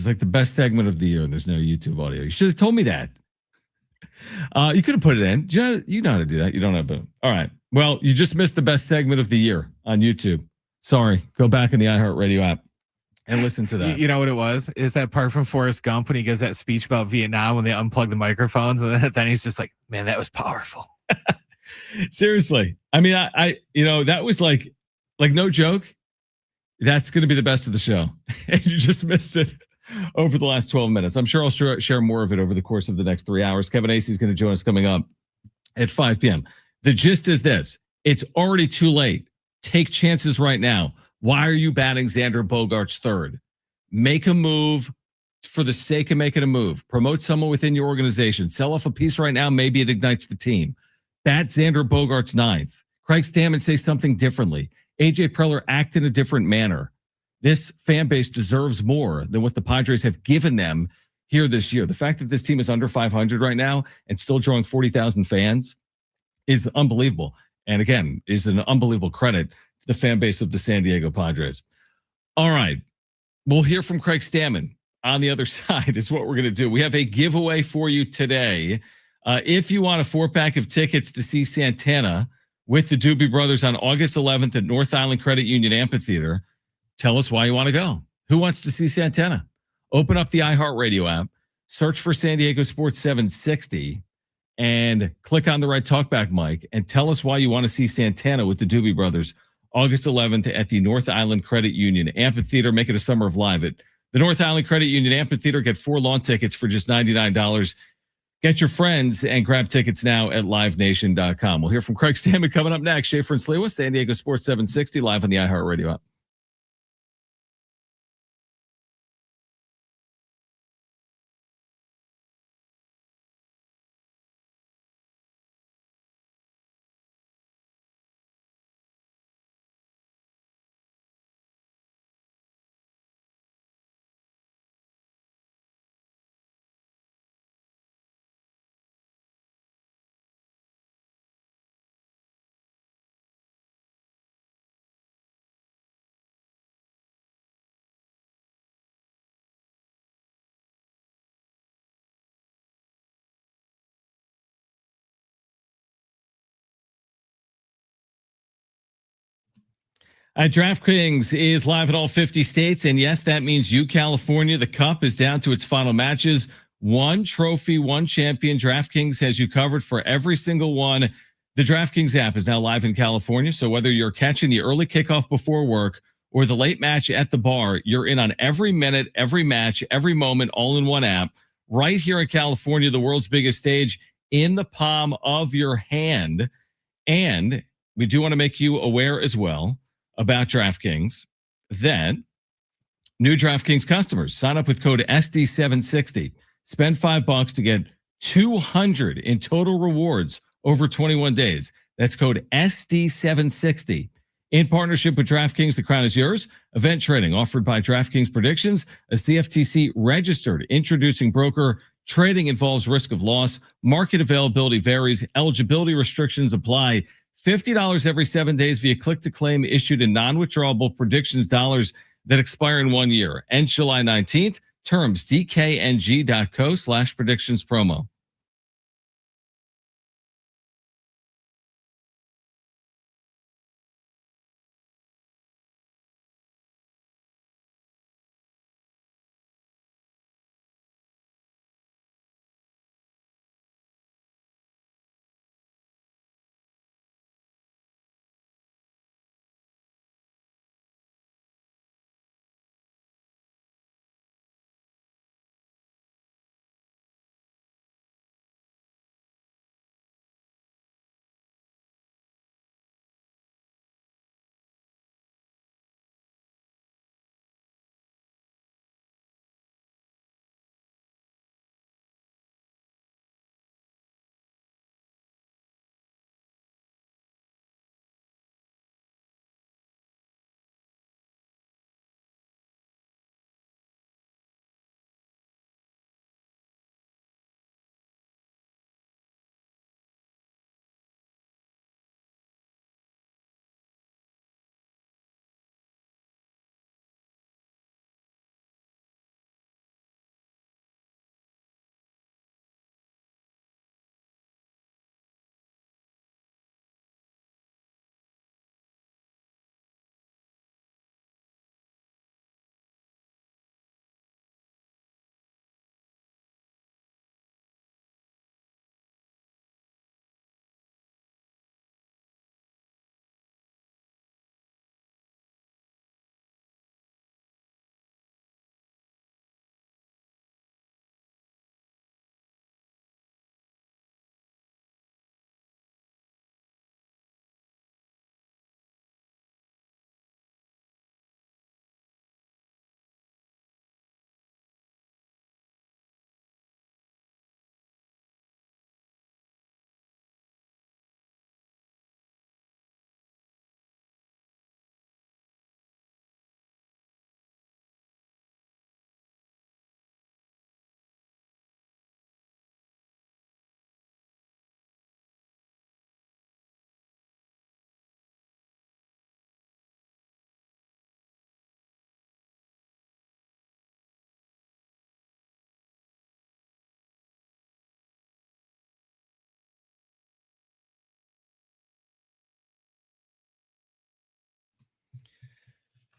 It's like the best segment of the year, and there's no YouTube audio. You should have told me that. You could have put it in. You know how to do that. You don't have to. All right. Well, you just missed the best segment of the year on YouTube. Sorry. Go back in the iHeartRadio app and listen to that. You know what it was? Is that part from Forrest Gump when he gives that speech about Vietnam when they unplug the microphones, and then he's just like, "Man, that was powerful." Seriously. I mean, I that was like no joke. That's going to be the best of the show. And you just missed it over the last 12 minutes. I'm sure I'll share more of it over the course of the next 3 hours. Kevin Acee is going to join us coming up at 5 p.m. The gist is this. It's already too late. Take chances right now. Why are you batting Xander Bogaerts third? Make a move for the sake of making a move. Promote someone within your organization. Sell off a piece right now. Maybe it ignites the team. Bat Xander Bogaerts ninth. Craig Stamon say something differently. AJ Preller act in a different manner. This fan base deserves more than what the Padres have given them here this year. The fact that this team is under 500 right now and still drawing 40,000 fans is unbelievable. And again, is an unbelievable credit to the fan base of the San Diego Padres. All right. We'll hear from Craig Stamon on the other side is what we're going to do. We have a giveaway for you today. If you want a 4-pack of tickets to see Santana with the Doobie Brothers on August 11th at North Island Credit Union Amphitheater, tell us why you want to go. Who wants to see Santana? Open up the iHeartRadio app, search for San Diego Sports 760, and click on the right talkback mic and tell us why you want to see Santana with the Doobie Brothers August 11th at the North Island Credit Union Amphitheater. Make it a summer of live at the North Island Credit Union Amphitheater. Get 4 lawn tickets for just $99. Get your friends and grab tickets now at livenation.com. We'll hear from Craig Stamon coming up next. Schaeffer and Sliwa, San Diego Sports 760, live on the iHeartRadio app. DraftKings is live in all 50 states. And yes, that means you, California. The Cup is down to its final matches. One trophy, one champion. DraftKings has you covered for every single one. The DraftKings app is now live in California. So whether you're catching the early kickoff before work or the late match at the bar, you're in on every minute, every match, every moment, all in one app. Right here in California, the world's biggest stage in the palm of your hand. And we do want to make you aware as well about DraftKings that new DraftKings customers sign up with code SD760. Spend $5 to get $200 in total rewards over 21 days. That's code SD760. In partnership with DraftKings, the crown is yours. Event trading offered by DraftKings Predictions, a CFTC registered introducing broker. Trading involves risk of loss. Market availability varies. Eligibility restrictions apply. $50 every 7 days via click-to-claim issued in non-withdrawable predictions dollars that expire in 1 year. Ends July 19th. Terms dkng.co/predictions promo.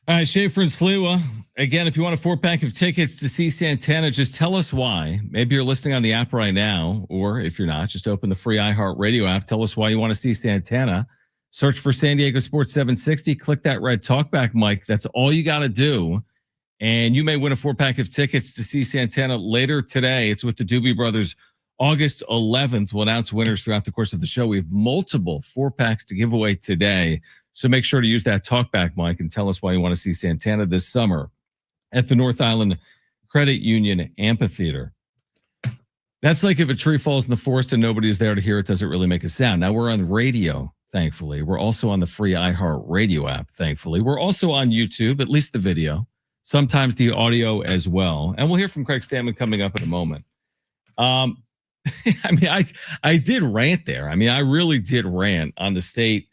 All right, Schaeffer and Sliwa. Again, if you want a 4-pack of tickets to see Santana, just tell us why. Maybe you're listening on the app right now, or if you're not, just open the free iHeartRadio app. Tell us why you want to see Santana. Search for San Diego Sports 760. Click that red talkback mic. That's all you got to do. And you may win a 4-pack of tickets to see Santana later today. It's with the Doobie Brothers. August 11th, we'll announce winners throughout the course of the show. We have multiple 4-packs to give away today. So make sure to use that talkback mic and tell us why you want to see Santana this summer at the North Island Credit Union Amphitheater. That's like if a tree falls in the forest and nobody's there to hear it, doesn't really make a sound. Now we're on radio, thankfully. We're also on the free iHeartRadio app, thankfully. We're also on YouTube, at least the video, sometimes the audio as well. And we'll hear from Craig Stamon coming up in a moment. I mean, I did rant there. I mean, I really did rant on the state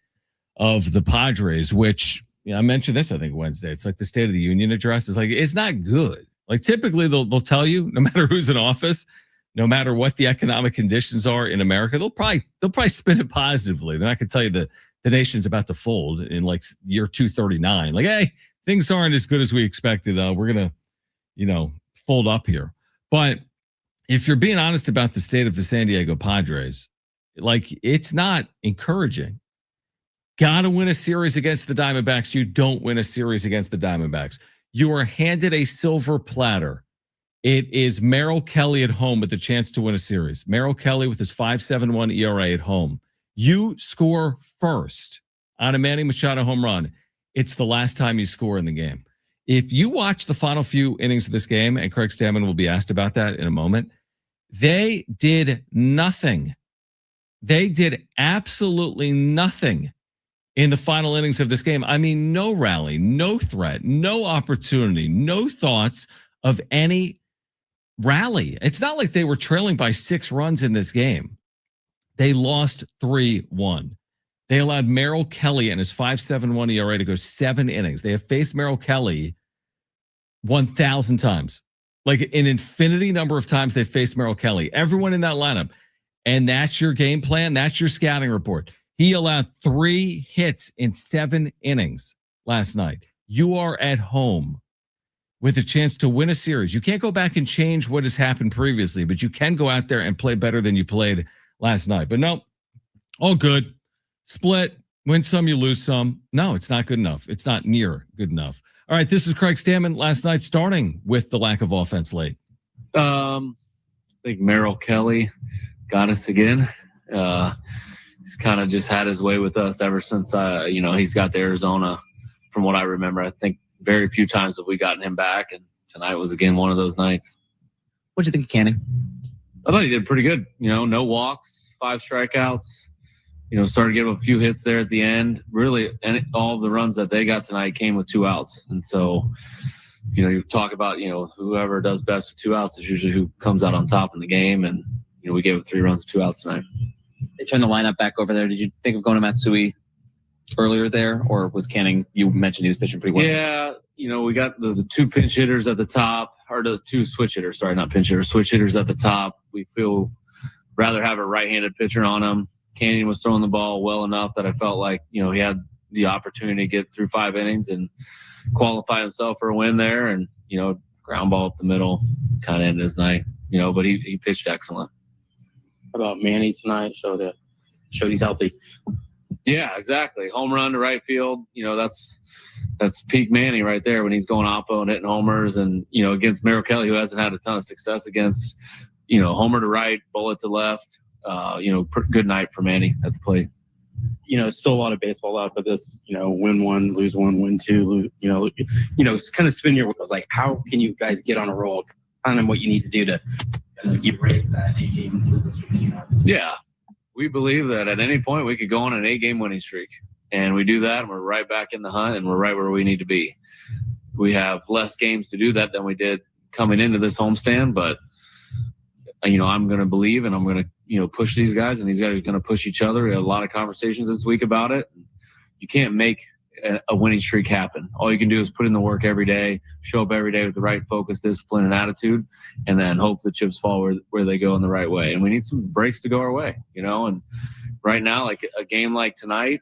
of the Padres, which I mentioned this, I think, Wednesday. It's like the State of the Union address. It's like, it's not good. Like typically they'll tell you, no matter who's in office, no matter what the economic conditions are in America, they'll probably spin it positively. They're not going to tell you the nation's about to fold in like year 239. Like, hey, things aren't as good as we expected. We're going to, fold up here. But if you're being honest about the state of the San Diego Padres, like it's not encouraging. Got to win a series against the Diamondbacks. You don't win a series against the Diamondbacks. You are handed a silver platter. It is Merrill Kelly at home with a chance to win a series. Merrill Kelly with his 5.71 ERA at home. You score first on a Manny Machado home run. It's the last time you score in the game. If you watch the final few innings of this game, and Craig Stamon will be asked about that in a moment, they did nothing. They did absolutely nothing in the final innings of this game. I mean, no rally, no threat, no opportunity, no thoughts of any rally. It's not like they were trailing by 6 runs in this game. They lost 3-1. They allowed Merrill Kelly and his 5.71 ERA to go 7 innings. They have faced Merrill Kelly 1,000 times. Like an infinity number of times they've faced Merrill Kelly. Everyone in that lineup. And that's your game plan. That's your scouting report. He allowed 3 hits in 7 innings last night. You are at home with a chance to win a series. You can't go back and change what has happened previously, but you can go out there and play better than you played last night. But no, all good. Split, win some, you lose some. No, it's not good enough. It's not near good enough. All right, this is Craig Stamon last night, starting with the lack of offense late. I think Merrill Kelly got us again. He's kind of just had his way with us ever since, he's got to Arizona. From what I remember, I think very few times have we gotten him back, and tonight was again one of those nights. What'd you think of Canning? I thought he did pretty good. No walks, 5 strikeouts. Started giving up a few hits there at the end. Really, and all of the runs that they got tonight came with 2 outs. And so, you talk about, whoever does best with 2 outs is usually who comes out on top in the game. And, we gave up 3 runs with 2 outs tonight. They turned the lineup back over there. Did you think of going to Matsui earlier there, or was Canning, you mentioned he was pitching pretty well? Yeah, we got the 2 pinch hitters at the top, or the 2 switch hitters. Sorry, not pinch hitters, switch hitters at the top. We feel rather have a right-handed pitcher on him. Canyon was throwing the ball well enough that I felt like, he had the opportunity to get through 5 innings and qualify himself for a win there. And, ground ball up the middle kind of ended his night, but he pitched excellent. How about Manny tonight? Showed he's healthy. Yeah, exactly. Home run to right field. That's peak Manny right there when he's going oppo and hitting homers. And, against Merrill Kelly, who hasn't had a ton of success against, homer to right, bullet to left. Good night for Manny at the plate. It's still a lot of baseball out, but this, win 1, lose 1, win 2, it's kind of spin your wheels. Like, how can you guys get on a roll? Kind of what you need to do to erase that 8-game losing streak. Yeah, we believe that at any point we could go on an 8-game winning streak, and we do that, and we're right back in the hunt, and we're right where we need to be. We have less games to do that than we did coming into this homestand, but I'm going to believe, and I'm going to push these guys, and these guys are going to push each other. We had a lot of conversations this week about it. You can't make a winning streak happen. All you can do is put in the work every day, show up every day with the right focus, discipline, and attitude, and then hope the chips fall where they go in the right way. And we need some breaks to go our way, and right now, like a game like tonight,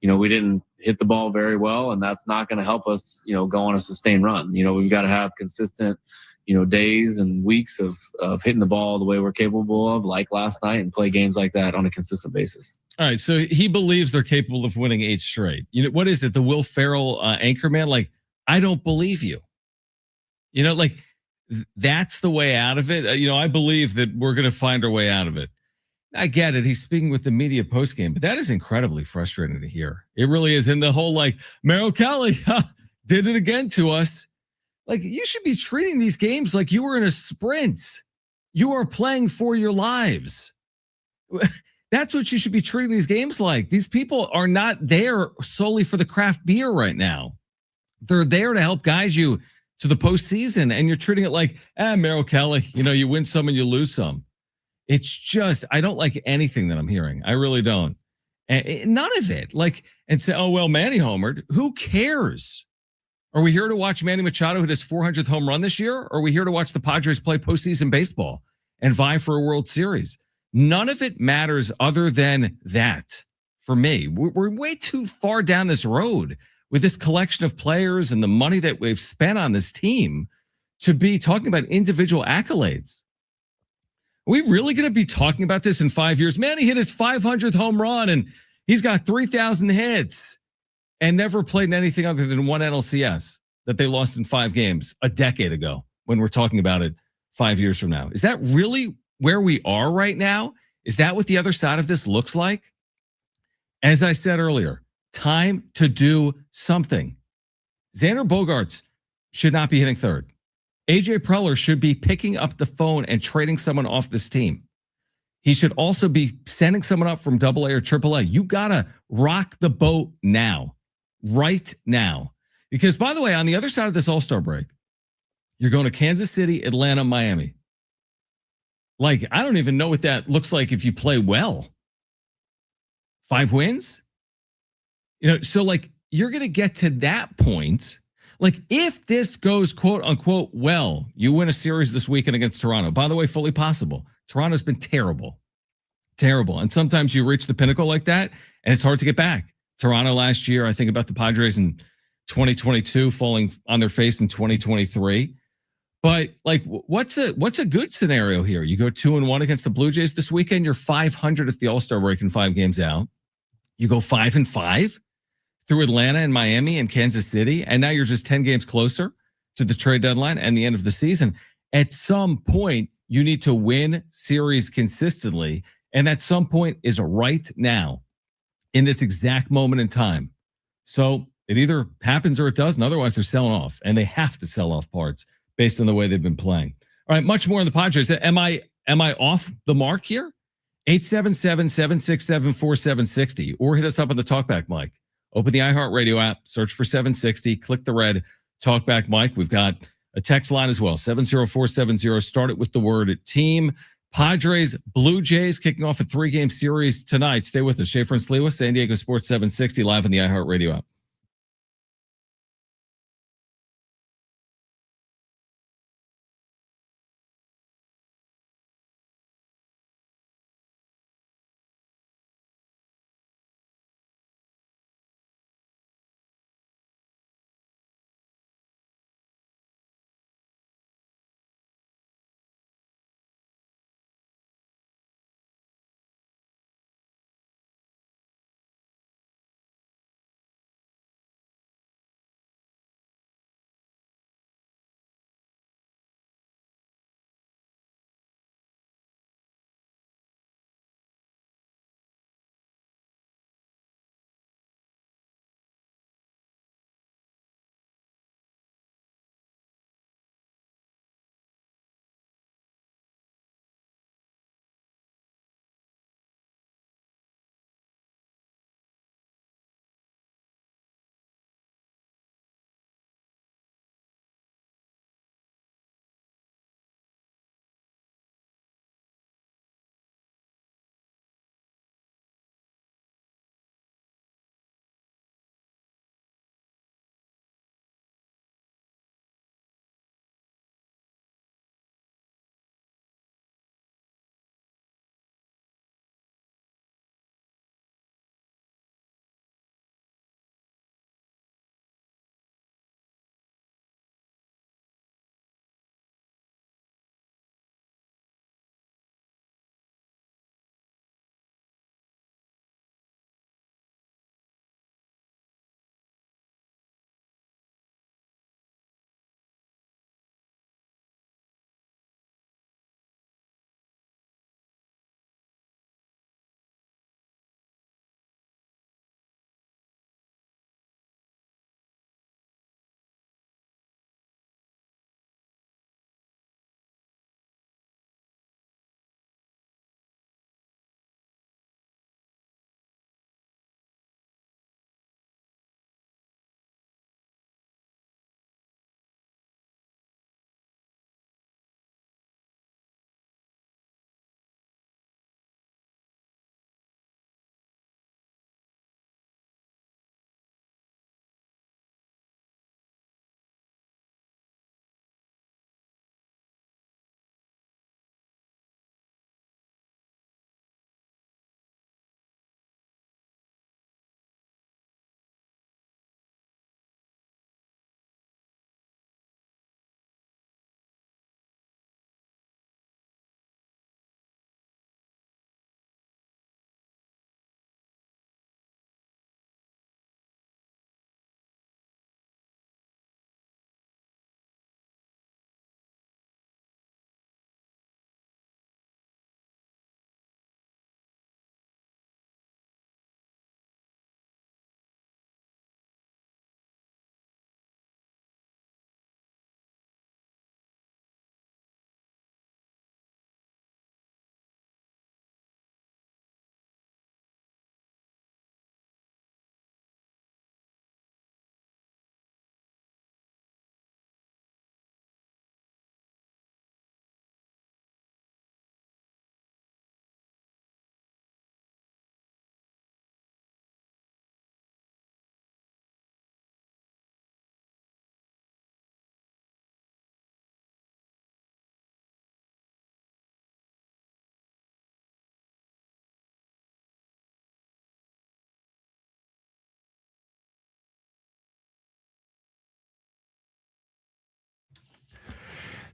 we didn't hit the ball very well, and that's not going to help us, go on a sustained run. We've got to have consistent, days and weeks of hitting the ball the way we're capable of, like last night, and play games like that on a consistent basis. All right, so he believes they're capable of winning 8 straight. What is it? The Will Ferrell anchorman? Like, I don't believe you. That's the way out of it. I believe that we're going to find our way out of it. I get it. He's speaking with the media postgame, but that is incredibly frustrating to hear. It really is. And the whole Merrill Kelly did it again to us. Like, you should be treating these games like you were in a sprint. You are playing for your lives. That's what you should be treating these games like. These people are not there solely for the craft beer right now. They're there to help guide you to the postseason, and you're treating it like, Merrill Kelly, you win some and you lose some. It's just, I don't like anything that I'm hearing. I really don't. And none of it. And say, oh, well, Manny homered. Who cares? Are we here to watch Manny Machado hit his 400th home run this year? Or are we here to watch the Padres play postseason baseball and vie for a World Series? None of it matters other than that for me. We're way too far down this road with this collection of players and the money that we've spent on this team to be talking about individual accolades. Are we really going to be talking about this in 5 years? Man, he hit his 500th home run and he's got 3,000 hits and never played in anything other than one NLCS that they lost in 5 games a decade ago when we're talking about it 5 years from now. Is that really where we are right now? Is that what the other side of this looks like? As I said earlier, time to do something. Xander Bogaerts should not be hitting third. AJ Preller should be picking up the phone and trading someone off this team. He should also be sending someone up from AA or AAA. You got to rock the boat now, right now. Because, by the way, on the other side of this All-Star break, you're going to Kansas City, Atlanta, Miami. I don't even know what that looks like if you play well. 5 wins? So you're going to get to that point. If this goes quote unquote well, you win a series this weekend against Toronto. By the way, fully possible. Toronto's been terrible. And sometimes you reach the pinnacle like that and it's hard to get back. Toronto last year, I think about the Padres in 2022 falling on their face in 2023. But what's a good scenario here? You go 2-1 against the Blue Jays this weekend. You're 500 at the All-Star break and 5 games out. You go 5-5 through Atlanta and Miami and Kansas City. And now you're just 10 games closer to the trade deadline and the end of the season. At some point, you need to win series consistently. And at some point is right now in this exact moment in time. So it either happens or it doesn't. Otherwise, they're selling off, and they have to sell off parts based on the way they've been playing. All right, much more on the Padres. Am I off the mark here? 877-767-4760 or hit us up on the Talkback mic. Open the iHeartRadio app, search for 760, click the red Talkback mic. We've got a text line as well, 70470. Start it with the word team. Padres, Blue Jays kicking off a 3-game series tonight. Stay with us. Schaeffer and Sliwa, San Diego Sports 760, live on the iHeartRadio app.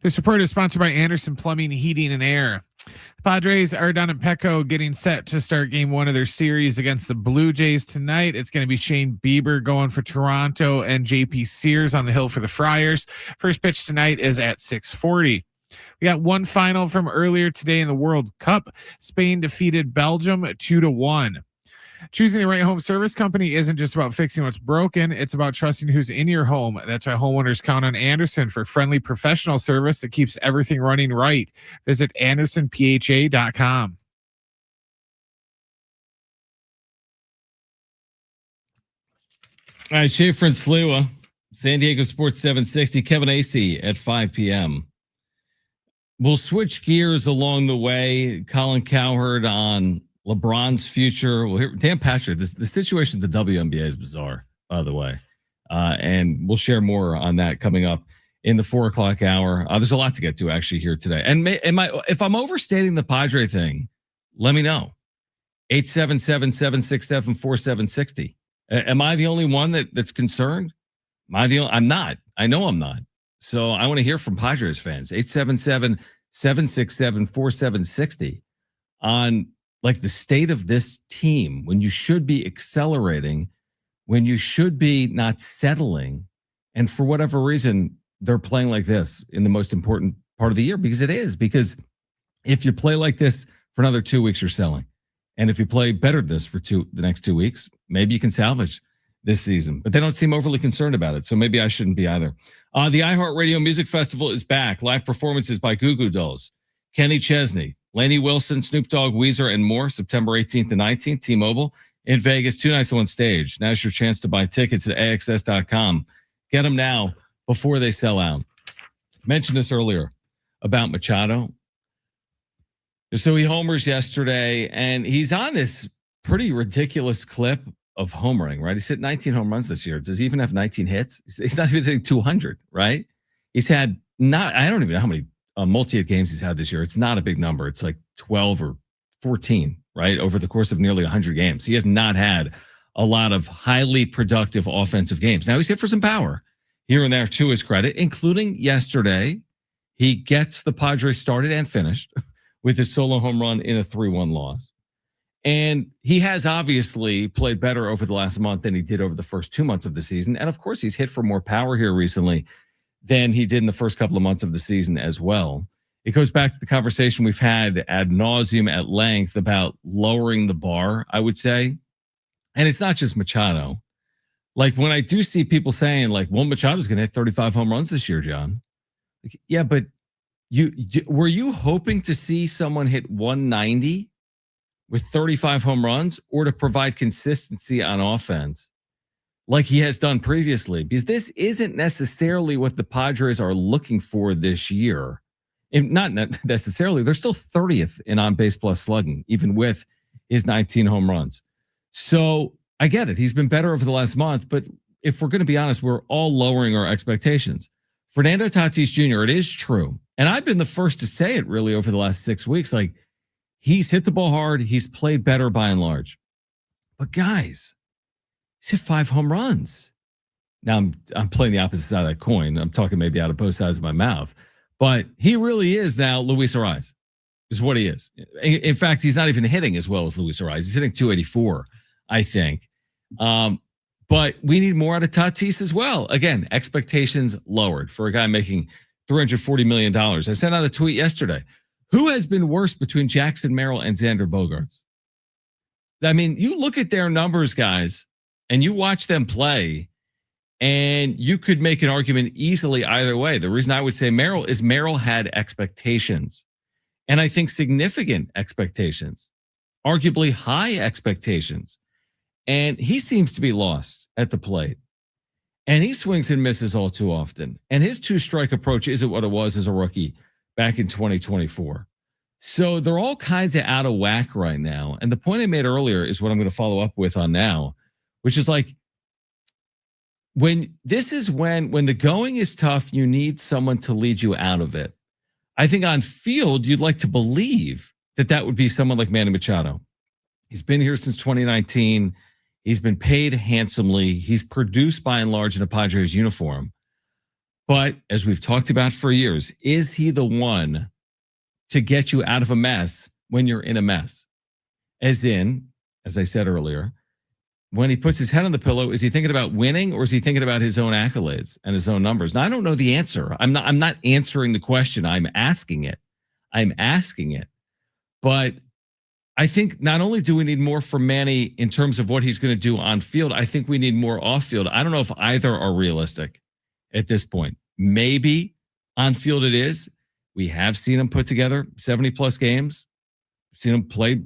This report is sponsored by Anderson Plumbing, Heating, and Air. The Padres are down in Petco getting set to start game one of their series against the Blue Jays tonight. It's going to be Shane Bieber going for Toronto and JP Sears on the hill for the Friars. First pitch tonight is at 6:40. We got one final from earlier today in the World Cup. Spain defeated Belgium 2-1. Choosing the right home service company isn't just about fixing what's broken. It's about trusting who's in your home. That's why homeowners count on Anderson for friendly professional service that keeps everything running right. Visit AndersonPHA.com. All right, Schaeffer and Sliwa, San Diego Sports 760, Kevin Acee at 5 p.m. We'll switch gears along the way. Colin Cowherd on LeBron's future. We'll hear Dan Patrick. The situation at the WNBA is bizarre, by the way. And we'll share more on that coming up in the 4 o'clock hour. There's a lot to get to actually here today. And if I'm overstating the Padre thing, let me know. 877-767-4760. Am I the only one that's concerned? I'm not. I know I'm not. So I want to hear from Padres fans. 877-767-4760 on like the state of this team when you should be accelerating, when you should be not settling. And for whatever reason, they're playing like this in the most important part of the year, because it is. Because if you play like this for another 2 weeks, you're selling. And if you play better than this for the next 2 weeks, maybe you can salvage this season. But they don't seem overly concerned about it. So maybe I shouldn't be either. The iHeartRadio Music Festival is back. Live performances by Goo Goo Dolls, Kenny Chesney, Lainey Wilson, Snoop Dogg, Weezer, and more. September 18th and 19th, T-Mobile in Vegas. 2 nights on stage. Now's your chance to buy tickets at AXS.com. Get them now before they sell out. Mentioned this earlier about Machado. So he homers yesterday, and he's on this pretty ridiculous clip of homering, right? He's hit 19 home runs this year. Does he even have 19 hits? He's not even hitting 200, right? He's had I don't even know how many multi-hit games he's had this year. It's not a big number. It's like 12 or 14, right? Over the course of nearly 100 games. He has not had a lot of highly productive offensive games. Now he's hit for some power here and there to his credit, including yesterday. He gets the Padres started and finished with his solo home run in a 3-1 loss. And he has obviously played better over the last month than he did over the first 2 months of the season. And of course, he's hit for more power here recently than he did in the first couple of months of the season as well. It goes back to the conversation we've had ad nauseum at length about lowering the bar, I would say. And it's not just Machado. Like when I do see people saying like, well, Machado's going to hit 35 home runs this year, John. Like, yeah, but were you hoping to see someone hit 190 with 35 home runs, or to provide consistency on offense like he has done previously? Because this isn't necessarily what the Padres are looking for this year. If not necessarily, they're still 30th in on-base plus slugging, even with his 19 home runs. So I get it. He's been better over the last month, but if we're going to be honest, we're all lowering our expectations. Fernando Tatis Jr., it is true. And I've been the first to say it really over the last 6 weeks. Like, he's hit the ball hard. He's played better by and large. But guys, he's hit 5 home runs. Now I'm playing the opposite side of that coin. I'm talking maybe out of both sides of my mouth. But he really is now Luis Ariz, is what he is. In fact, he's not even hitting as well as Luis Ariz. He's hitting 284, I think. But we need more out of Tatis as well. Again, expectations lowered for a guy making $340 million. I sent out a tweet yesterday. Who has been worse between Jackson Merrill and Xander Bogaerts? I mean, you look at their numbers, guys, and you watch them play, and you could make an argument easily either way. The reason I would say Merrill is Merrill had expectations, and I think significant expectations, arguably high expectations, and he seems to be lost at the plate. And he swings and misses all too often. And his 2-strike approach isn't what it was as a rookie back in 2024. So they're all kinds of out of whack right now. And the point I made earlier is what I'm going to follow up with on now, which is like, when the going is tough, you need someone to lead you out of it. I think on field, you'd like to believe that would be someone like Manny Machado. He's been here since 2019. He's been paid handsomely. He's produced by and large in a Padres uniform. But as we've talked about for years, is he the one to get you out of a mess when you're in a mess? As in, as I said earlier, when he puts his head on the pillow, is he thinking about winning or is he thinking about his own accolades and his own numbers? Now, I don't know the answer. I'm not answering the question. I'm asking it. But I think not only do we need more from Manny in terms of what he's going to do on field, I think we need more off field. I don't know if either are realistic at this point. Maybe on field it is. We have seen him put together 70 plus games. We've seen him play,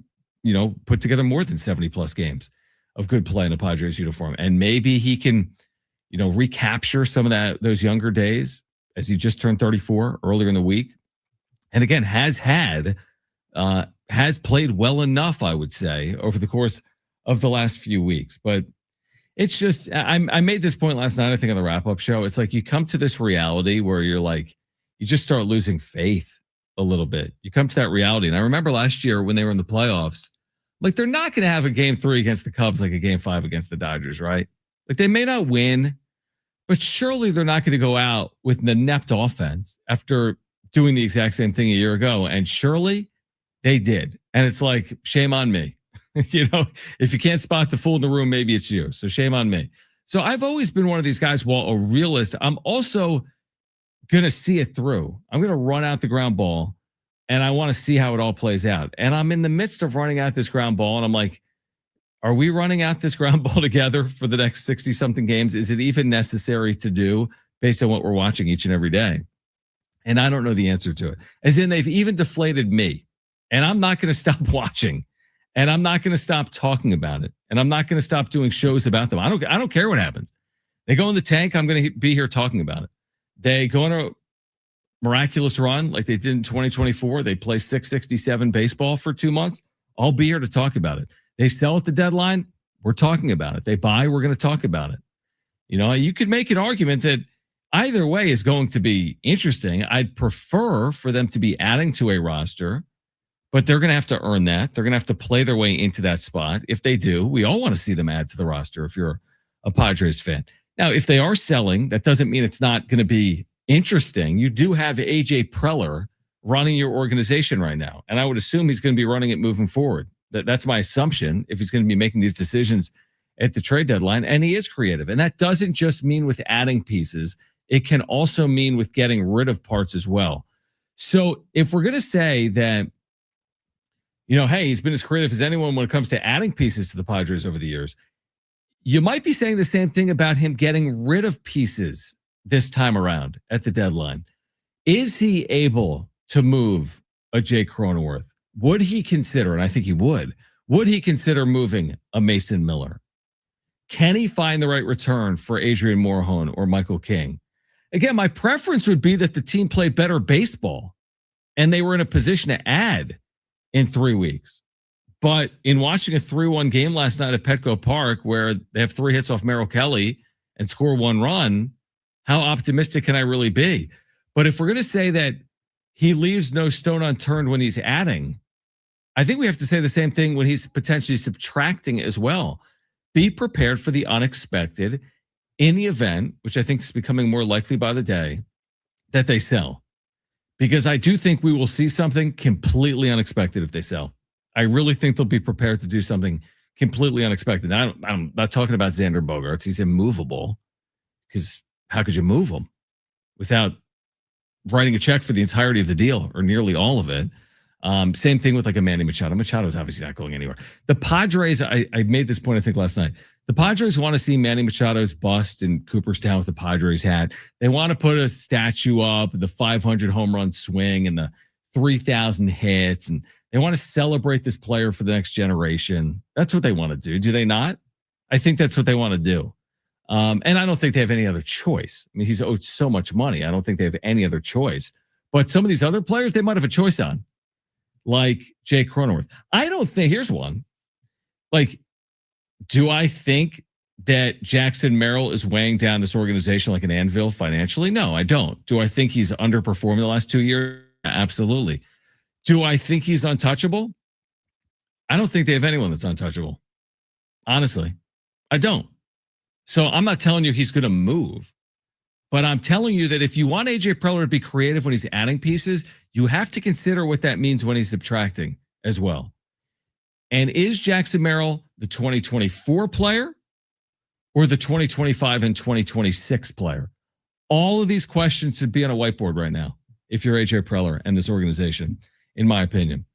put together more than 70 plus games of good play in a Padres uniform. And maybe he can, recapture some of those younger days as he just turned 34 earlier in the week. And again, has played well enough, I would say, over the course of the last few weeks. But it's just, I made this point last night, I think on the wrap-up show. It's like you come to this reality where you're like, you just start losing faith a little bit. You come to that reality. And I remember last year when they were in the playoffs, like they're not going to have a game 3 against the Cubs like a game 5 against the Dodgers, right? Like they may not win, but surely they're not going to go out with an inept offense after doing the exact same thing a year ago. And surely they did. And it's like, shame on me. If you can't spot the fool in the room, maybe it's you. So shame on me. So I've always been one of these guys, while a realist, I'm also going to see it through. I'm going to run out the ground ball and I want to see how it all plays out. And I'm in the midst of running out this ground ball. And I'm like, are we running out this ground ball together for the next 60 something games? Is it even necessary to do based on what we're watching each and every day? And I don't know the answer to it. As in, they've even deflated me. And I'm not going to stop watching. And I'm not going to stop talking about it. And I'm not going to stop doing shows about them. I don't care what happens. They go in the tank, I'm going to be here talking about it. They go on a miraculous run like they did in 2024. They play 667 baseball for 2 months. I'll be here to talk about it. They sell at the deadline. We're talking about it. They buy. We're going to talk about it. You could make an argument that either way is going to be interesting. I'd prefer for them to be adding to a roster, but they're going to have to earn that. They're going to have to play their way into that spot. If they do, we all want to see them add to the roster if you're a Padres fan. Now, if they are selling, that doesn't mean it's not going to be interesting. You do have AJ Preller running your organization right now, and I would assume he's going to be running it moving forward. That's my assumption if he's going to be making these decisions at the trade deadline, and he is creative. And that doesn't just mean with adding pieces. It can also mean with getting rid of parts as well. So if we're going to say that, hey, he's been as creative as anyone when it comes to adding pieces to the Padres over the years, you might be saying the same thing about him getting rid of pieces this time around at the deadline. Is he able to move a Jay Cronenworth? Would he consider, and I think he would he consider moving a Mason Miller? Can he find the right return for Adrian Morejon or Michael King? Again, my preference would be that the team played better baseball and they were in a position to add in 3 weeks. But in watching a 3-1 game last night at Petco Park, where they have 3 hits off Merrill Kelly and score 1 run, how optimistic can I really be? But if we're going to say that he leaves no stone unturned when he's adding, I think we have to say the same thing when he's potentially subtracting as well. Be prepared for the unexpected in the event, which I think is becoming more likely by the day, that they sell. Because I do think we will see something completely unexpected if they sell. I really think they'll be prepared to do something completely unexpected. Now, I'm not talking about Xander Bogaerts. He's immovable, because how could you move him without writing a check for the entirety of the deal or nearly all of it? Same thing with like a Manny Machado. Machado is obviously not going anywhere. The Padres, I made this point, I think, last night. The Padres want to see Manny Machado's bust in Cooperstown with the Padres hat. They want to put a statue up, the 500 home run swing and the 3,000 hits. And they want to celebrate this player for the next generation. That's what they want to do. Do they not? I think that's what they want to do. And I don't think they have any other choice. I mean, he's owed so much money. I don't think they have any other choice. But some of these other players, they might have a choice on, like Jay Cronenworth. I don't think, here's one. Like, do I think that Jackson Merrill is weighing down this organization like an anvil financially? No, I don't. Do I think he's underperformed the last 2 years? Absolutely. Do I think he's untouchable? I don't think they have anyone that's untouchable. Honestly, I don't. So I'm not telling you he's going to move, But I'm telling you that if you want AJ Preller to be creative when he's adding pieces, you have to consider what that means when he's subtracting as well. And is Jackson Merrill the 2024 player or the 2025 and 2026 player? All of these questions should be on a whiteboard right now if you're AJ Preller and this organization, in my opinion.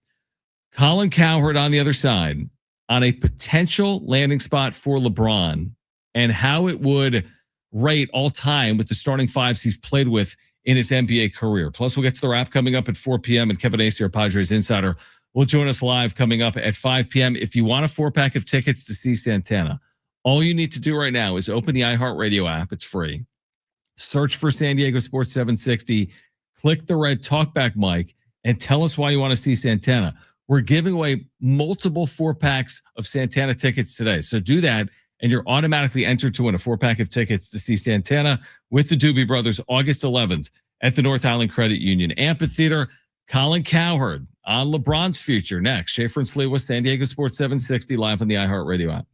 Colin Cowherd on the other side on a potential landing spot for LeBron and how it would rate all time with the starting fives he's played with in his NBA career. Plus, we'll get to the wrap coming up at 4 p.m. and Kevin Acee, our Padres insider, will join us live coming up at 5 p.m. If you want a 4-pack of tickets to see Santana, all you need to do right now is open the iHeartRadio app. It's free. Search for San Diego Sports 760, click the red talkback mic, and tell us why you want to see Santana. We're giving away multiple 4-packs of Santana tickets today. So do that, and you're automatically entered to win a 4-pack of tickets to see Santana with the Doobie Brothers August 11th at the North Island Credit Union Amphitheater. Colin Cowherd on LeBron's future next. Schaeffer and Sliwa, San Diego Sports 760, live on the iHeartRadio app.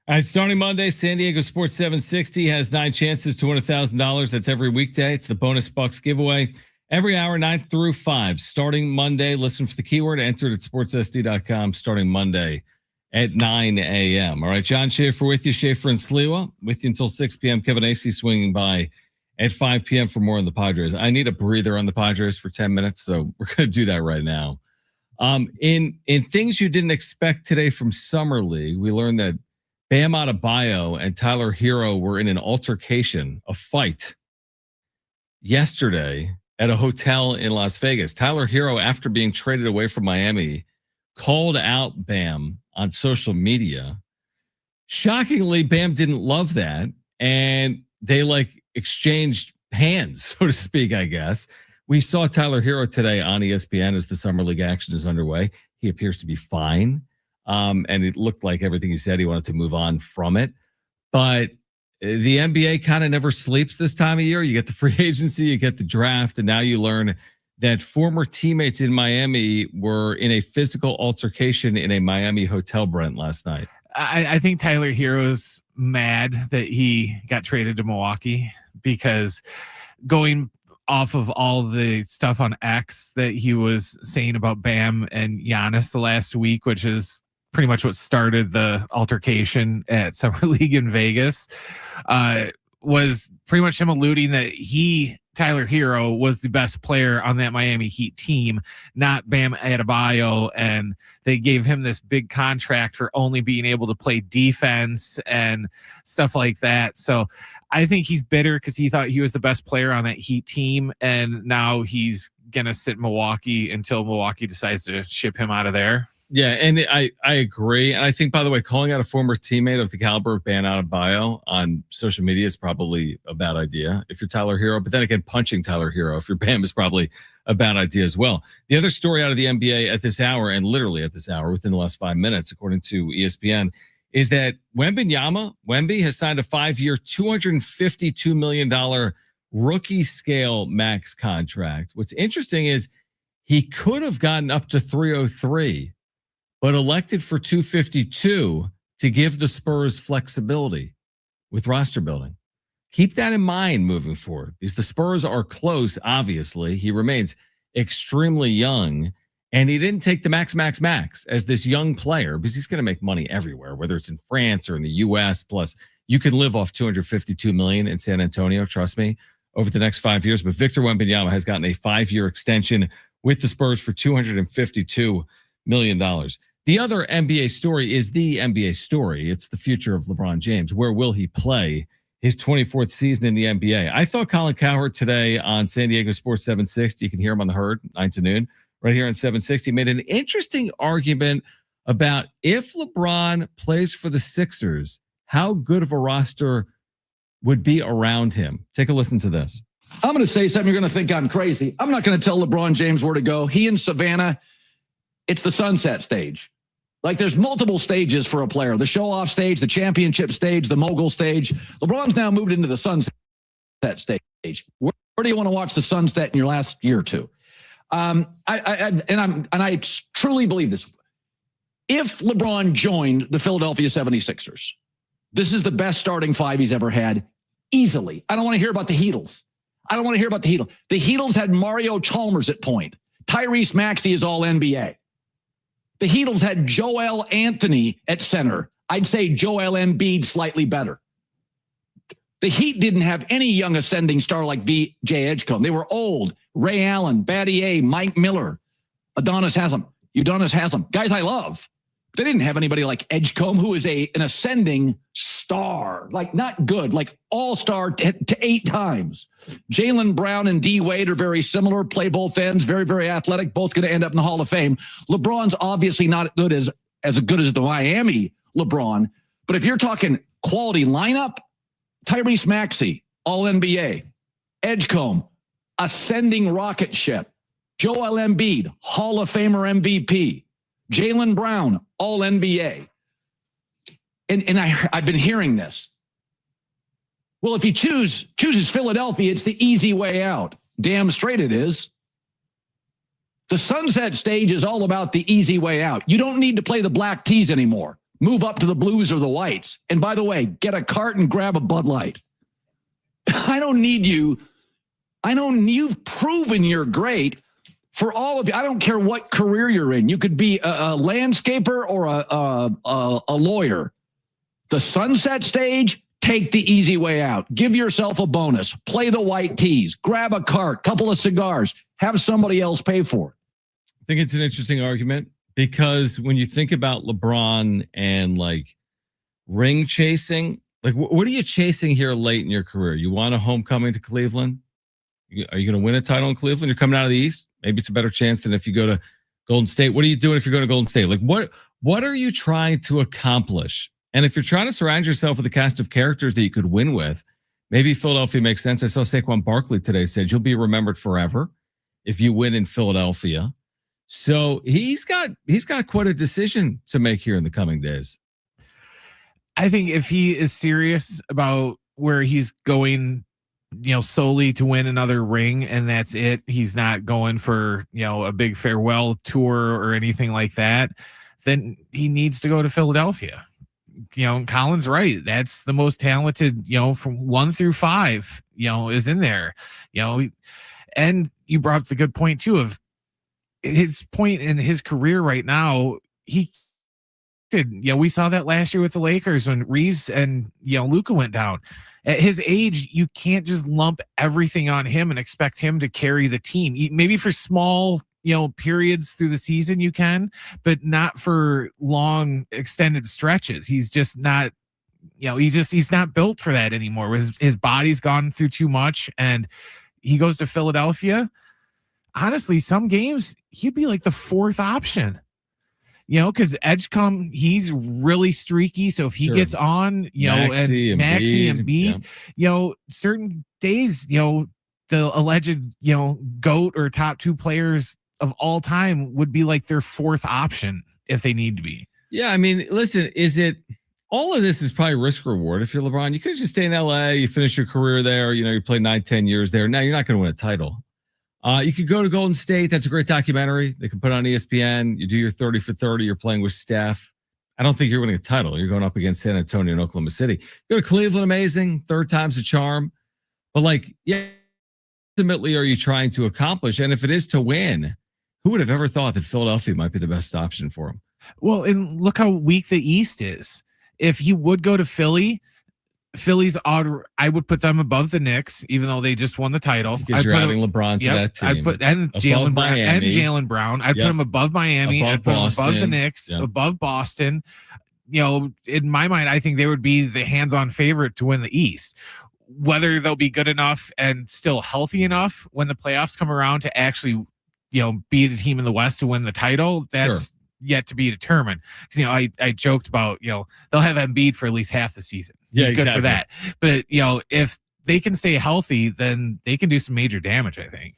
All right, starting Monday, San Diego Sports 760 has 9 chances to win $1,000. That's every weekday. It's the bonus bucks giveaway every hour, 9 through 5. Starting Monday, listen for the keyword, enter it at sportssd.com starting Monday at 9 a.m. All right, John Schaeffer with you, Schaeffer and Sliwa with you until 6 p.m. Kevin Acee swinging by at 5 p.m. for more on the Padres. I need a breather on the Padres for 10 minutes, so we're going to do that right now. In things you didn't expect today from Summer League, we learned that Bam Adebayo and Tyler Hero were in an altercation, a fight, yesterday at a hotel in Las Vegas. Tyler Hero, after being traded away from Miami, called out Bam on social media. Shockingly, Bam didn't love that, and they exchanged hands, so to speak, I guess. We saw Tyler Hero today on ESPN as the Summer League action is underway. He appears to be fine. And it looked like everything he said, he wanted to move on from it. But the NBA kind of never sleeps this time of year. You get the free agency, you get the draft, and now you learn that former teammates in Miami were in a physical altercation in a Miami hotel, Brent, last night. I think Tyler Hero's mad that he got traded to Milwaukee, because going off of all the stuff on X that he was saying about Bam and Giannis the last week, which is pretty much what started the altercation at Summer League in Vegas, was pretty much him alluding that Tyler Hero, was the best player on that Miami Heat team, not Bam Adebayo, and they gave him this big contract for only being able to play defense and stuff like that. So I think he's bitter because he thought he was the best player on that Heat team, and now he's gonna sit in Milwaukee until Milwaukee decides to ship him out of there. Yeah, and I agree. And I think, by the way, calling out a former teammate of the caliber of Bam Adebayo on social media is probably a bad idea if you're Tyler Hero. But then again, punching Tyler Hero if you're Bam is probably a bad idea as well. The other story out of the NBA at this hour, and literally at this hour within the last 5 minutes, according to ESPN, is that Wemby has signed a 5-year, $252 million rookie scale max contract. What's interesting is he could have gotten up to 303, but elected for 252 to give the Spurs flexibility with roster building. Keep that in mind moving forward, because the Spurs are close, obviously. He remains extremely young, and he didn't take the max as this young player, because he's going to make money everywhere, whether it's in France or in the U.S. Plus, you could live off $252 million in San Antonio, trust me, over the next 5 years. But Victor Wembanyama has gotten a 5-year extension with the Spurs for $252 million. The other NBA story is the NBA story. It's the future of LeBron James. Where will he play his 24th season in the NBA? I thought Colin Cowherd today on San Diego Sports 760, you can hear him on the herd, 9 to noon, right here on 760, made an interesting argument about if LeBron plays for the Sixers, how good of a roster would be around him. Take a listen to this. I'm going to say something you're going to think I'm crazy. I'm not going to tell LeBron James where to go. He and Savannah, it's the sunset stage. Like, there's multiple stages for a player. The show-off stage, the championship stage, the mogul stage. LeBron's now moved into the sunset stage. Where do you want to watch the sunset in your last year or two? I truly believe this. If LeBron joined the Philadelphia 76ers, this is the best starting 5 he's ever had, easily. I don't want to hear about the Heatles. The Heatles had Mario Chalmers at point. Tyrese Maxey is all NBA. The Heatles had Joel Anthony at center. I'd say Joel Embiid slightly better. The Heat didn't have any young ascending star like V.J. Edgecombe. They were old. Ray Allen, Battier, Mike Miller, Udonis Haslem. Guys I love. They didn't have anybody like Edgecombe, who is an ascending star, like not good, like all-star to 8 times. Jaylen Brown and D Wade are very similar, play both ends, very, very athletic, both going to end up in the Hall of Fame. LeBron's obviously not good as good as the Miami LeBron, but if you're talking quality lineup, Tyrese Maxey, All-NBA, Edgecombe, ascending rocket ship, Joel Embiid, Hall of Famer MVP, Jaylen Brown, All-NBA. And I've been hearing this. Well, if he chooses Philadelphia, it's the easy way out. Damn straight it is. The sunset stage is all about the easy way out. You don't need to play the black tees anymore. move up to the blues or the whites. And by the way, get a cart and grab a Bud Light. I don't need you. You've proven you're great for all of you. I don't care what career you're in. You could be a landscaper or a lawyer. The sunset stage, take the easy way out. Give yourself a bonus. Play the white tees. Grab a cart, couple of cigars. Have somebody else pay for it. I think it's an interesting argument because when you think about LeBron and like ring chasing, like what are you chasing here late in your career? You want a homecoming to Cleveland? Are you going to win a title in Cleveland? You're coming out of the East. Maybe it's a better chance than if you go to Golden State. What are you doing if you're going to Golden State? Like what are you trying to accomplish? And if you're trying to surround yourself with a cast of characters that you could win with, maybe Philadelphia makes sense. I saw Saquon Barkley today said you'll be remembered forever if you win in Philadelphia. So he's got quite a decision to make here in the coming days. I think if he is serious about where he's going, solely to win another ring and that's it, he's not going for, a big farewell tour or anything like that, then he needs to go to Philadelphia. Colin's right. That's the most talented, from 1 through 5, is in there, and you brought up the good point too of his point in his career right now. He did, we saw that last year with the Lakers when Reeves and, Luka went down. At his age, you can't just lump everything on him and expect him to carry the team. Maybe for small, periods through the season you can, but not for long extended stretches. He's just not, he's not built for that anymore. His body's gone through too much, and he goes to Philadelphia. Honestly, some games he'd be like the 4th option. Because Edgecombe, he's really streaky. So if he gets on, Maxey, Embiid, certain days, the alleged, GOAT or top 2 players of all time would be like their 4th option if they need to be. Yeah. I mean, listen, all of this is probably risk reward. If you're LeBron, you could have just stayed in LA, you finish your career there, you played 9-10 years there. Now you're not going to win a title. You could go to Golden State. That's a great documentary. They can put on ESPN. You do your 30 for 30. You're playing with Steph. I don't think you're winning a title. You're going up against San Antonio and Oklahoma City. Go to Cleveland, amazing. 3rd time's a charm. But ultimately, are you trying to accomplish? And if it is to win, who would have ever thought that Philadelphia might be the best option for him? Well, and look how weak the East is. If he would go to Philly's odd. I would put them above the Knicks, even though they just won the title. Because you're adding LeBron to that team. I'd put Jalen Brown. I'd put him above Miami. I'd put him above the Knicks, above Boston. In my mind, I think they would be the hands-on favorite to win the East. Whether they'll be good enough and still healthy enough when the playoffs come around to actually, beat a team in the West to win the title, that's yet to be determined. Because I joked about they'll have Embiid for at least half the season. He's good for that. But if they can stay healthy, then they can do some major damage. I think.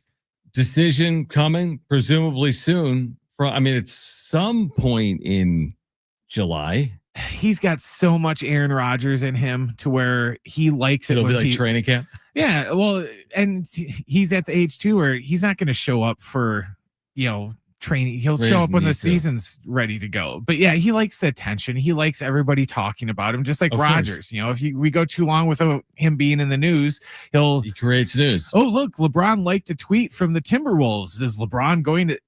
Decision coming presumably soon. It's some point in July. He's got so much Aaron Rodgers in him to where he likes it. It'll be like training camp. Yeah, well, and he's at the age too where he's not going to show up for training. He'll show up when the season's ready to go. But yeah, he likes the attention. He likes everybody talking about him, just like Rodgers. If we go too long without him being in the news, he creates news. Oh, look, LeBron liked a tweet from the Timberwolves. Is LeBron going to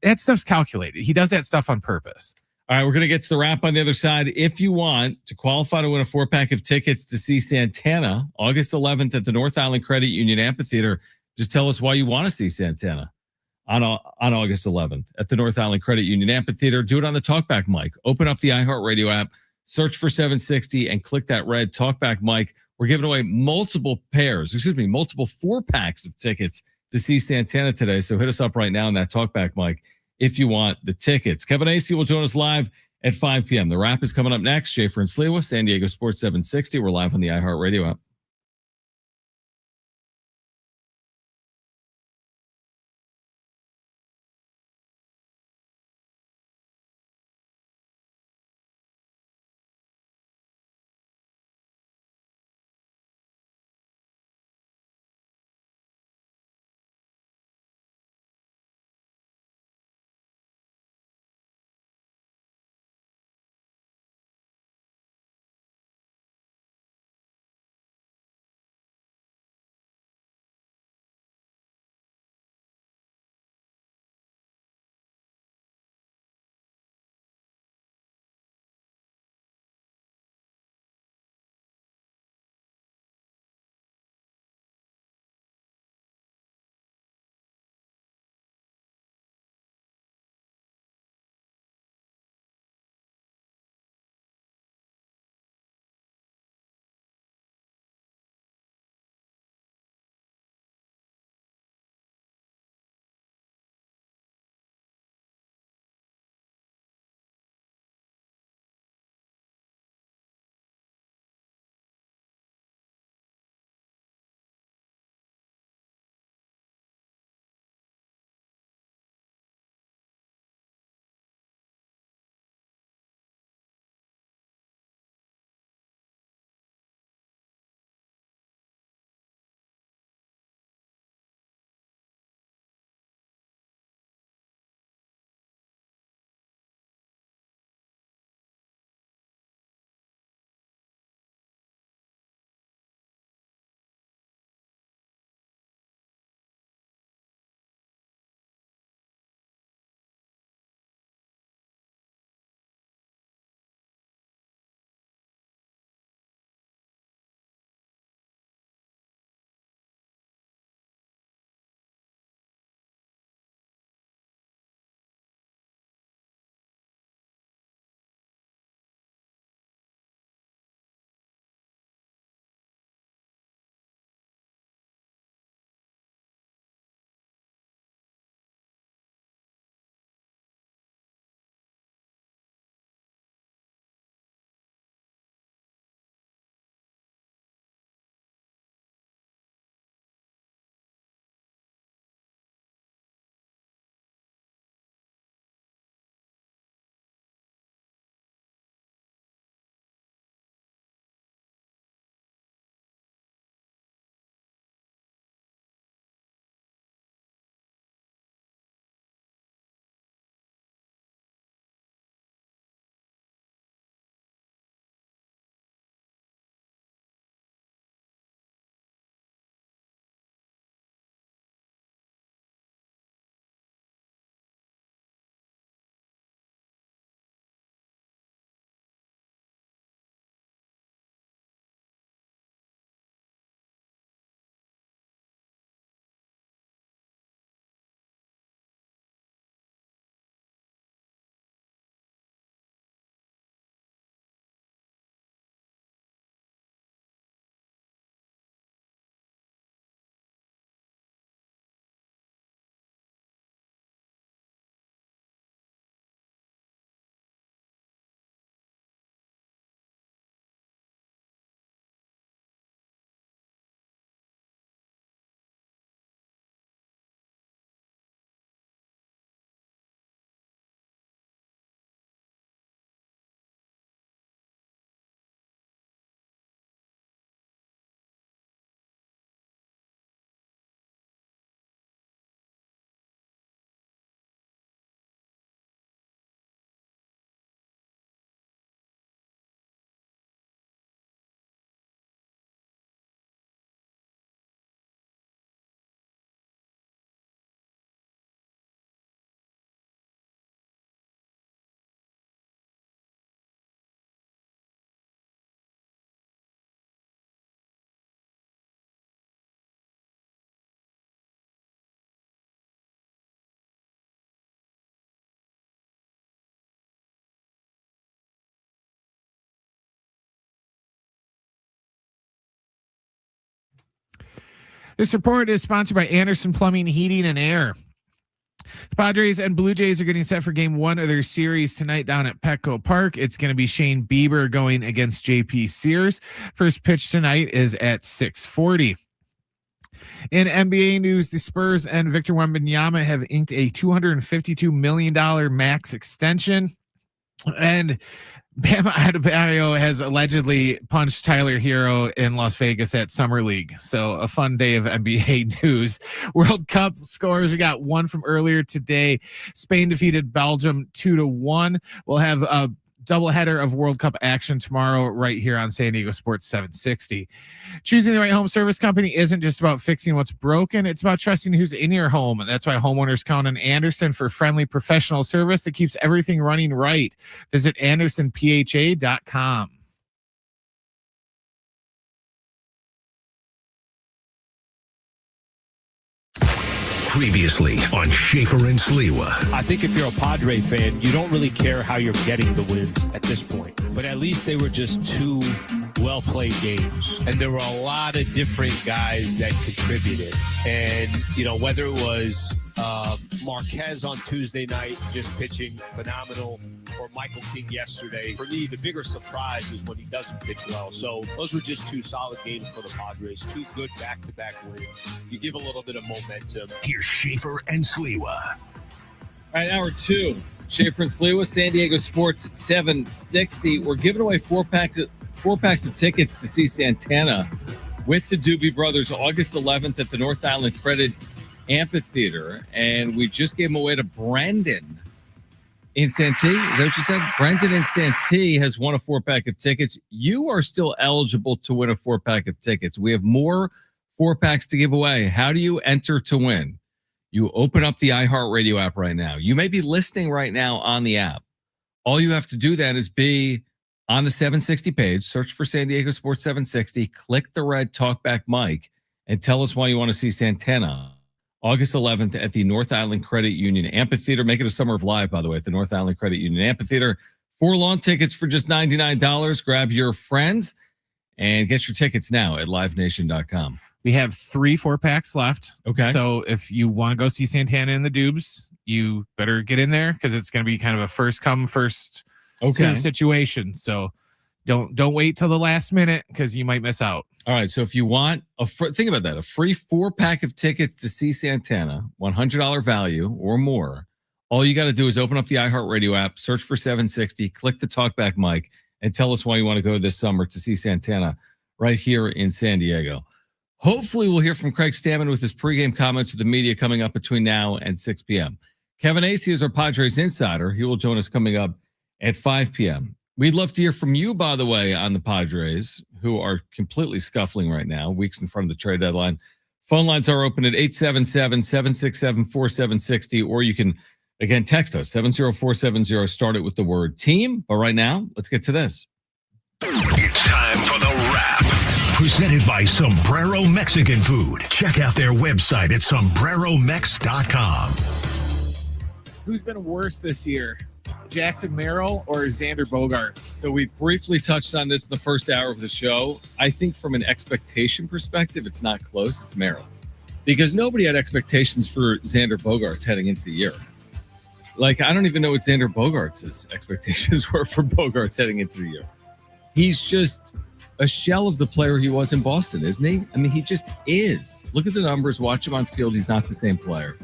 that stuff's calculated. He does that stuff on purpose. All right, we're going to get to the wrap on the other side. If you want to qualify to win a 4-pack of tickets to see Santana August 11th at the North Island Credit Union Amphitheater, just tell us why you want to see Santana on August 11th at the North Island Credit Union Amphitheater. Do it on the TalkBack mic. Open up the iHeartRadio app, search for 760, and click that red TalkBack mic. We're giving away multiple 4-packs of tickets to see Santana today. So hit us up right now on that TalkBack mic if you want the tickets. Kevin Acee will join us live at 5 p.m. The wrap is coming up next. Schaeffer and Sliwa, San Diego Sports 760. We're live on the iHeartRadio app. This report is sponsored by Anderson Plumbing, Heating, and Air. The Padres and Blue Jays are getting set for game one of their series tonight down at Petco Park. It's going to be Shane Bieber going against JP Sears. First pitch tonight is at 6:40. In NBA news, the Spurs and Victor Wembanyama have inked a $252 million max extension. And Bam Adebayo has allegedly punched Tyler Hero in Las Vegas at Summer League. So a fun day of NBA news. World Cup scores. We got one from earlier today. Spain defeated Belgium 2-1. We'll have a doubleheader of World Cup action tomorrow right here on San Diego Sports 760. Choosing the right home service company isn't just about fixing what's broken. It's about trusting who's in your home. And that's why homeowners count on Anderson for friendly professional service that keeps everything running right. Visit AndersonPHA.com. Previously on Schaeffer and Sliwa. I think if you're a Padre fan, you don't really care how you're getting the wins at this point. But at least they were just two well-played games. And there were a lot of different guys that contributed. And, you know, whether it was Marquez on Tuesday night, just pitching phenomenal, or Michael King yesterday. For me, the bigger surprise is when he doesn't pitch well. So those were just two solid games for the Padres, two good back-to-back wins. You give a little bit of momentum. Here's Schaeffer and Sliwa. All right, hour two. Schaeffer and Sliwa, San Diego Sports 760. We're giving away four packs of tickets to see Santana with the Doobie Brothers August 11th at the North Island Credit Amphitheater. And we just gave them away to Brendan in Santee. Is that what you said? Brendan in Santee has won a 4-pack of tickets. You are still eligible to win a 4-pack of tickets. We have more 4-packs to give away. How do you enter to win? You open up the iHeartRadio app right now. You may be listening right now on the app. All you have to do then is be on the 760 page, search for San Diego Sports 760, click the red talkback mic, and tell us why you want to see Santana August 11th at the North Island Credit Union Amphitheater. Make it a summer of live, by the way, at the North Island Credit Union Amphitheater. 4 lawn tickets for just $99. Grab your friends and get your tickets now at livenation.com. We have 3 4-packs left. Okay. So if you want to go see Santana and the Dubes, you better get in there because it's going to be kind of a first come, first serve situation. So don't wait till the last minute because you might miss out. All right. So if you want think about that, a free 4-pack of tickets to see Santana, $100 value or more. All you got to do is open up the iHeartRadio app, search for 760, click the talkback mic, and tell us why you want to go this summer to see Santana right here in San Diego. Hopefully we'll hear from Craig Stamon with his pregame comments to the media coming up between now and 6 p.m. Kevin Acee is our Padres insider. He will join us coming up at 5 p.m. We'd love to hear from you, by the way, on the Padres, who are completely scuffling right now, weeks in front of the trade deadline. Phone lines are open at 877-767-4760, or you can, again, text us, 70470. Start it with the word team. But right now, let's get to this. It's time for the wrap. Presented by Sombrero Mexican Food. Check out their website at sombreromex.com. Who's been worse this year, Jackson Merrill or Xander Bogaerts? So we briefly touched on this in the first hour of the show. I think from an expectation perspective, it's not close. It's Merrill. Because nobody had expectations for Xander Bogaerts heading into the year. Like, I don't even know what Xander Bogaerts' expectations were for Bogaerts heading into the year. He's just a shell of the player he was in Boston, isn't he? I mean, he just is. Look at the numbers. Watch him on field. He's not the same player.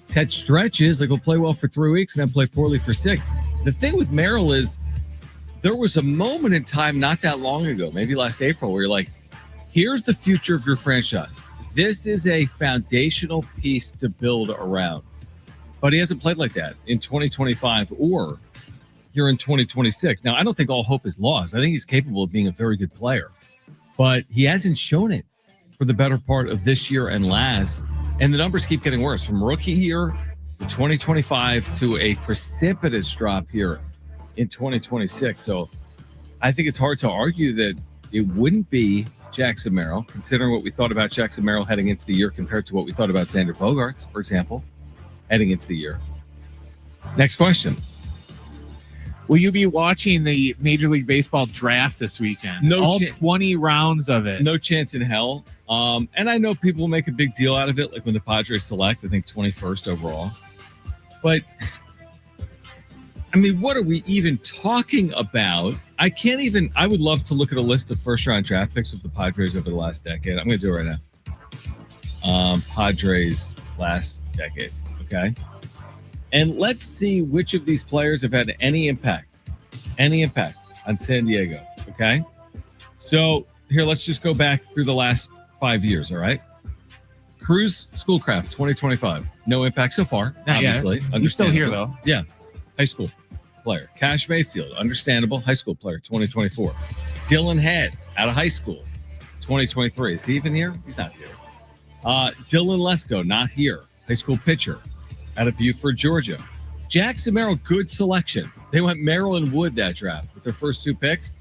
He's had stretches, like he'll play well for 3 weeks and then play poorly for 6. The thing with Merrill is there was a moment in time not that long ago, maybe last April, where you're like, here's the future of your franchise. This is a foundational piece to build around. But he hasn't played like that in 2025 or here in 2026. Now, I don't think all hope is lost. I think he's capable of being a very good player. But he hasn't shown it for the better part of this year and last. And the numbers keep getting worse from rookie year to 2025 to a precipitous drop here in 2026. So I think it's hard to argue that it wouldn't be Jackson Merrill, considering what we thought about Jackson Merrill heading into the year compared to what we thought about Xander Bogaerts, for example, heading into the year. Next question. Will you be watching the Major League Baseball draft this weekend? No All chance. 20 rounds of it. No chance in hell. And I know people make a big deal out of it, like when the Padres select, I think 21st overall. But I mean, what are we even talking about? I would love to look at a list of first round draft picks of the Padres over the last decade. I'm going to do it right now. Padres last decade. Okay. And let's see which of these players have had any impact on San Diego. Okay. So here, let's just go back through the last 5 years. All right. Cruz Schoolcraft 2025. No impact so far. Not obviously. yet. You're still here though. Yeah. High school player. Cash Mayfield. Understandable. High school player 2024. Dylan Head out of high school 2023. Is he even here? He's not here. Dylan Lesko. Not here. High school pitcher out of Buford, Georgia. Jackson Merrill, good selection. They went Merrill and Wood that draft with their first 2 picks.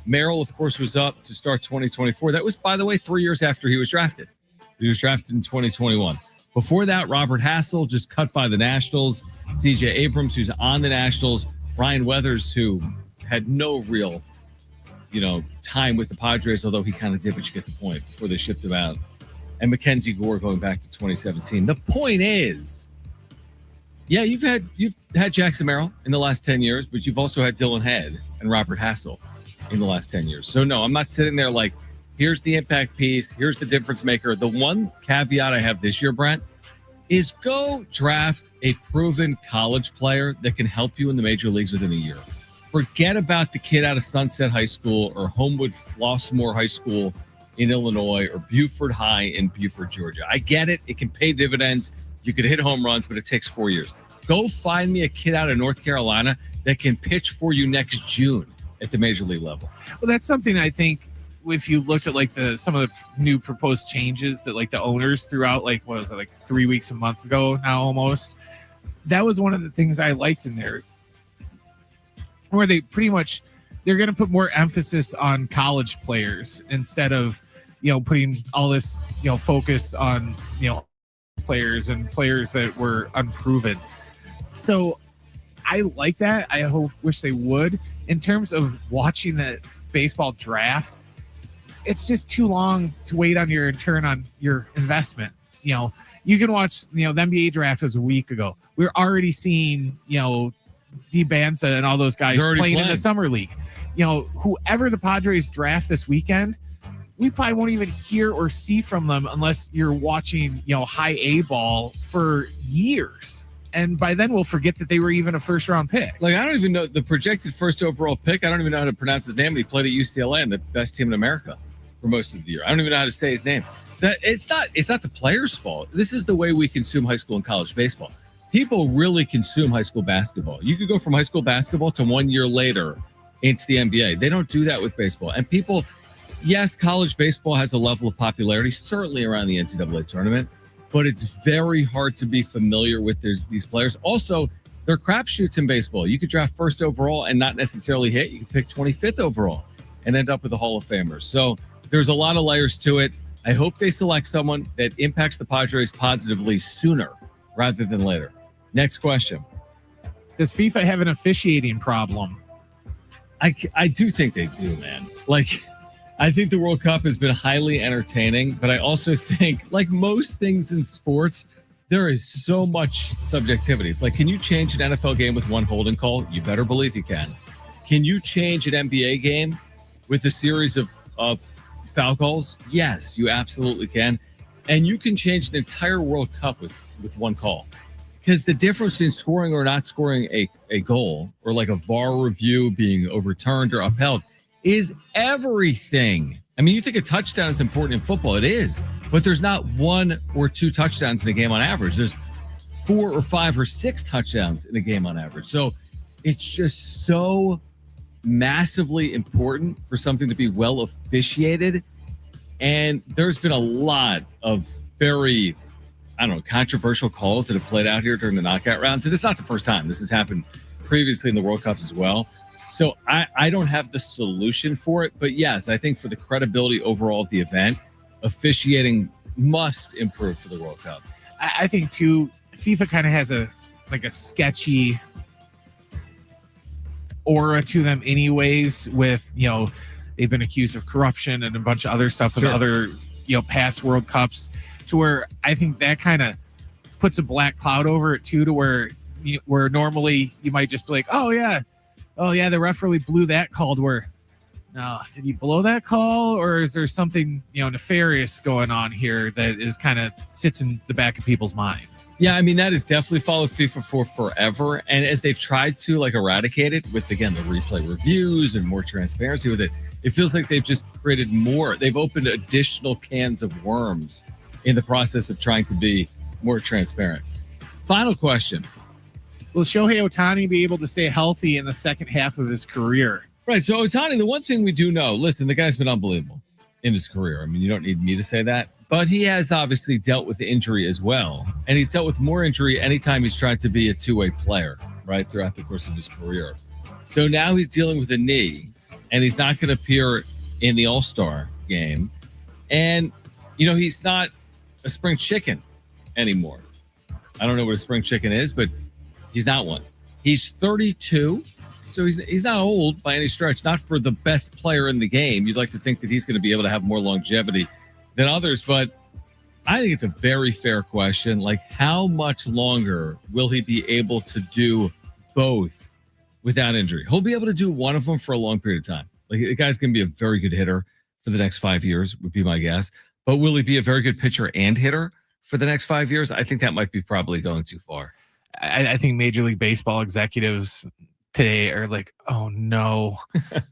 Merrill, of course, was up to start 2024. That was, by the way, 3 years after he was drafted. He was drafted in 2021. Before that, Robert Hassel, just cut by the Nationals. CJ Abrams, who's on the Nationals. Ryan Weathers, who had no real, time with the Padres, although he kind of did, but you get the point, before they shipped him out. And Mackenzie Gore going back to 2017. The point is, yeah, you've had Jackson Merrill in the last 10 years, but you've also had Dylan Head and Robert Hassel in the last 10 years. So no, I'm not sitting there like, here's the impact piece, here's the difference maker. The one caveat I have this year, Brent, is go draft a proven college player that can help you in the major leagues within a year. Forget about the kid out of Sunset High School or Homewood Flossmoor High School in Illinois or Buford High in Buford, Georgia. I get it. It can pay dividends. You could hit home runs, but it takes 4 years. Go find me a kid out of North Carolina that can pitch for you next June at the major league level. Well, that's something I think if you looked at like some of the new proposed changes that like the owners threw out, like what was it, like 3 weeks, a month ago now almost, that was one of the things I liked in there, where they pretty much, they're going to put more emphasis on college players instead of, putting all this, focus on, players and players that were unproven. So I like that. I wish they would. In terms of watching the baseball draft, it's just too long to wait on your turn on your investment. You can watch, the NBA draft was a week ago. We're already seeing, D Banza and all those guys playing in the summer league. Whoever the Padres draft this weekend, we probably won't even hear or see from them unless you're watching, high A ball for years. And by then we'll forget that they were even a first round pick. Like, I don't even know the projected first overall pick. I don't even know how to pronounce his name. But he played at UCLA and the best team in America for most of the year. I don't even know how to say his name. So it's not the players' fault. This is the way we consume high school and college baseball. People really consume high school basketball. You could go from high school basketball to 1 year later into the NBA. They don't do that with baseball. And people, yes, college baseball has a level of popularity, certainly around the NCAA tournament, but it's very hard to be familiar with these players. Also, they're crapshoots in baseball. You could draft first overall and not necessarily hit. You could pick 25th overall and end up with a Hall of Famers. So there's a lot of layers to it. I hope they select someone that impacts the Padres positively sooner rather than later. Next question. Does FIFA have an officiating problem? I do think they do, man. Like, I think the World Cup has been highly entertaining, but I also think, like most things in sports, there is so much subjectivity. It's like, can you change an NFL game with one holding call? You better believe you can. Can you change an NBA game with a series of foul calls? Yes, you absolutely can. And you can change an entire World Cup with one call. Because the difference in scoring or not scoring a goal, or like a VAR review being overturned or upheld, is everything. I mean, you think a touchdown is important in football. It is. But there's not 1 or 2 touchdowns in a game on average. There's 4 or 5 or 6 touchdowns in a game on average. So it's just so massively important for something to be well officiated. And there's been a lot of very, controversial calls that have played out here during the knockout rounds. And it's not the first time. This has happened previously in the World Cups as well. So I don't have the solution for it. But yes, I think for the credibility overall of the event, officiating must improve for the World Cup. I think, too, FIFA kind of has a sketchy aura to them anyways with, they've been accused of corruption and a bunch of other stuff with Sure. other, past World Cups, to where I think that kind of puts a black cloud over it too, to where normally you might just be like, oh yeah, the ref really blew that call, to where, no, did he blow that call, or is there something nefarious going on here that is kind of sits in the back of people's minds? Yeah, I mean, that has definitely followed FIFA for forever. And as they've tried to eradicate it with, again, the replay reviews and more transparency with it, it feels like they've just created more. They've opened additional cans of worms in the process of trying to be more transparent. Final question. Will Shohei Ohtani be able to stay healthy in the second half of his career? Right. So Ohtani, the one thing we do know, listen, the guy's been unbelievable in his career. I mean, you don't need me to say that, but he has obviously dealt with injury as well. And he's dealt with more injury anytime he's tried to be a two-way player, right, throughout the course of his career. So now he's dealing with a knee, and he's not going to appear in the All-Star game. And, he's not a spring chicken anymore. I don't know what a spring chicken is, but he's not one. He's 32. So he's not old by any stretch, not for the best player in the game. You'd like to think that he's going to be able to have more longevity than others, but I think it's a very fair question. Like, how much longer will he be able to do both without injury? He'll be able to do one of them for a long period of time. Like, the guy's going to be a very good hitter for the next 5 years, would be my guess. But will he be a very good pitcher and hitter for the next 5 years? I think that might be probably going too far. I think Major League Baseball executives today are like, oh no,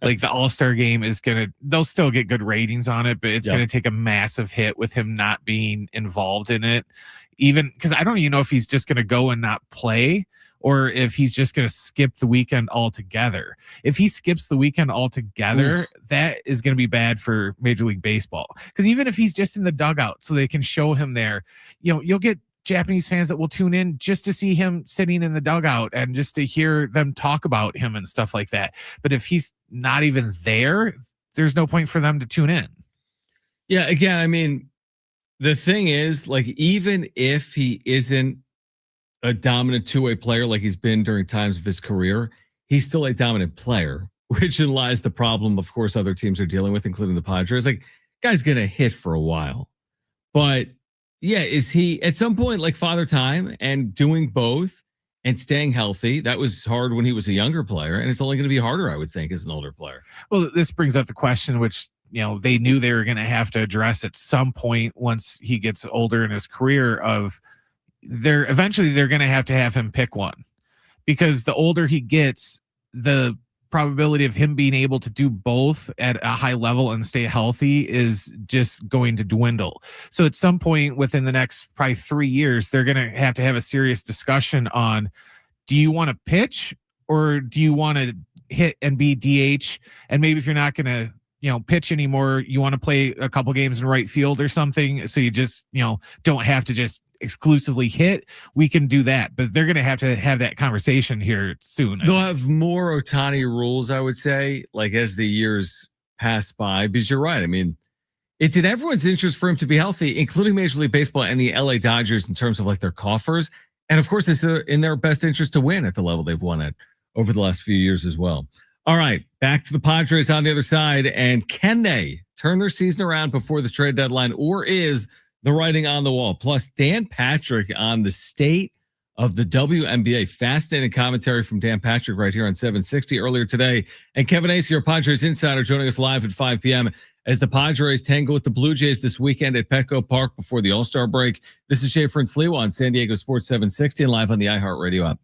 like the All-Star game they'll still get good ratings on it, but it's going to take a massive hit with him not being involved in it. Even because I don't even know if he's just going to go and not play, or if he's just going to skip the weekend altogether. If he skips the weekend altogether, that is going to be bad for Major League Baseball. Because even if he's just in the dugout so they can show him there, you'll get Japanese fans that will tune in just to see him sitting in the dugout and just to hear them talk about him and stuff like that. But if he's not even there, there's no point for them to tune in. Yeah, again, I mean, the thing is, like, even if he isn't a dominant two-way player like he's been during times of his career, he's still a dominant player, which in lies the problem, of course, other teams are dealing with, including the Padres. Like, guy's going to hit for a while. But yeah, is he at some point like Father Time and doing both and staying healthy? That was hard when he was a younger player, and it's only going to be harder, I would think, as an older player. Well, this brings up the question, which they knew they were going to have to address at some point once he gets older in his career. Of eventually they're going to have him pick one, because the older he gets, the probability of him being able to do both at a high level and stay healthy is just going to dwindle. So at some point within the next probably 3 years, they're going to have a serious discussion on, do you want to pitch or do you want to hit and be DH? And maybe if you're not going to, pitch anymore, you want to play a couple games in right field or something. So you just, don't have to just exclusively hit. We can do that, but they're going to have that conversation here soon. They'll have more Ohtani rules, I would say, like as the years pass by, because you're right. I mean, it's in everyone's interest for him to be healthy, including Major League Baseball and the LA Dodgers in terms of like their coffers. And of course, it's in their best interest to win at the level they've won at over the last few years as well. All right, back to the Padres on the other side. And can they turn their season around before the trade deadline, or is the writing on the wall? Plus, Dan Patrick on the state of the WNBA. Fascinating commentary from Dan Patrick right here on 760 earlier today. And Kevin Acee, your Padres insider, joining us live at 5 p.m. as the Padres tangle with the Blue Jays this weekend at Petco Park before the All-Star break. This is Schaeffer and Sliwa on San Diego Sports 760 and live on the iHeartRadio app.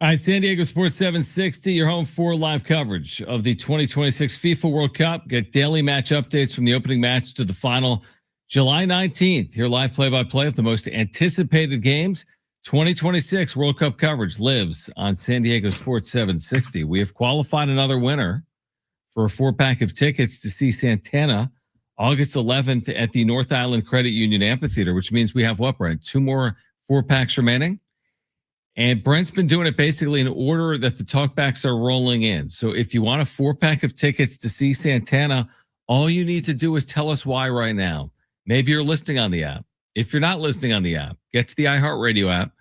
All right, San Diego Sports 760, your home for live coverage of the 2026 FIFA World Cup. Get daily match updates from the opening match to the final July 19th. Your live play-by-play of the most anticipated games. 2026 World Cup coverage lives on San Diego Sports 760. We have qualified another winner for a 4-pack of tickets to see Santana August 11th at the North Island Credit Union Amphitheater, which means we have what, Brent? 2 more 4-packs remaining? And Brent's been doing it basically in order that the talkbacks are rolling in. So if you want a 4-pack of tickets to see Santana, all you need to do is tell us why right now. Maybe you're listening on the app. If you're not listening on the app, get to the iHeartRadio app,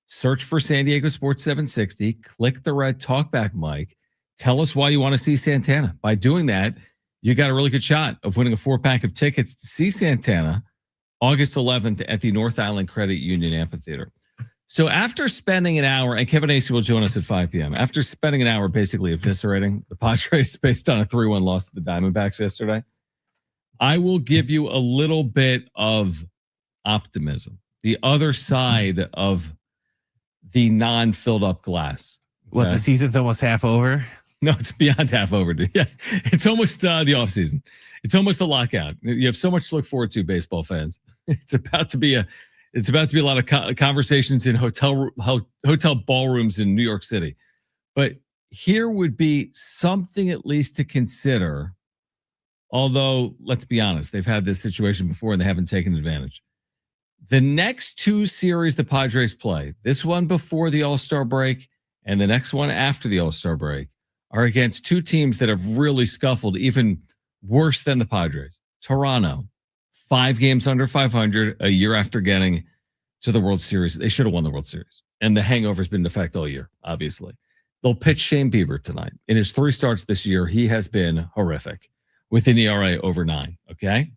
search for San Diego Sports 760, click the red talkback mic, tell us why you want to see Santana. By doing that, you got a really good shot of winning a 4-pack of tickets to see Santana August 11th at the North Island Credit Union Amphitheater. So after spending an hour, and Kevin Acee will join us at 5 p.m., after spending an hour basically eviscerating the Padres based on a 3-1 loss to the Diamondbacks yesterday, I will give you a little bit of optimism, the other side of the non-filled up glass. What, the season's almost half over? No, it's beyond half over. Yeah, it's almost the offseason. It's almost the lockout. You have so much to look forward to, baseball fans. It's about to be a lot of conversations in hotel ballrooms in New York City. But here would be something at least to consider. Although, let's be honest, they've had this situation before and they haven't taken advantage. The next 2 series the Padres play, this one before the All-Star break and the next one after the All-Star break, are against 2 teams that have really scuffled, even worse than the Padres. Toronto, 5 games under 500 a year after getting to the World Series. They should have won the World Series. And the hangover's been in effect all year, obviously. They'll pitch Shane Bieber tonight. In his 3 starts this year, he has been horrific with an ERA over 9, okay?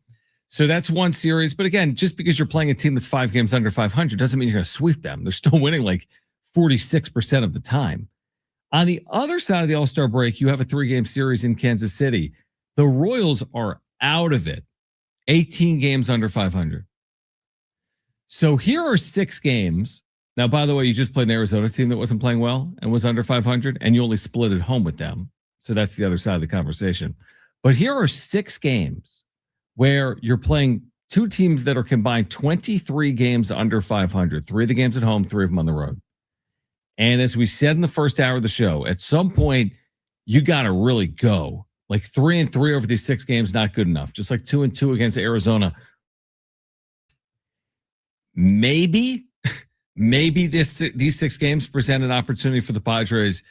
So that's one series. But again, just because you're playing a team that's 5 games under 500 doesn't mean you're going to sweep them. They're still winning like 46% of the time. On the other side of the All-Star break, you have a 3-game series in Kansas City. The Royals are out of it. 18 games under 500. So here are 6 games. Now, by the way, you just played an Arizona team that wasn't playing well and was under 500, and you only split at home with them. So that's the other side of the conversation. But here are 6 games where you're playing 2 teams that are combined 23 games under 500. 3 of the games at home, 3 of them on the road. And as we said in the first hour of the show, at some point, you got to really go. Like 3-3 over these 6 games, not good enough. Just like 2-2 against Arizona. Maybe these 6 games present an opportunity for the Padres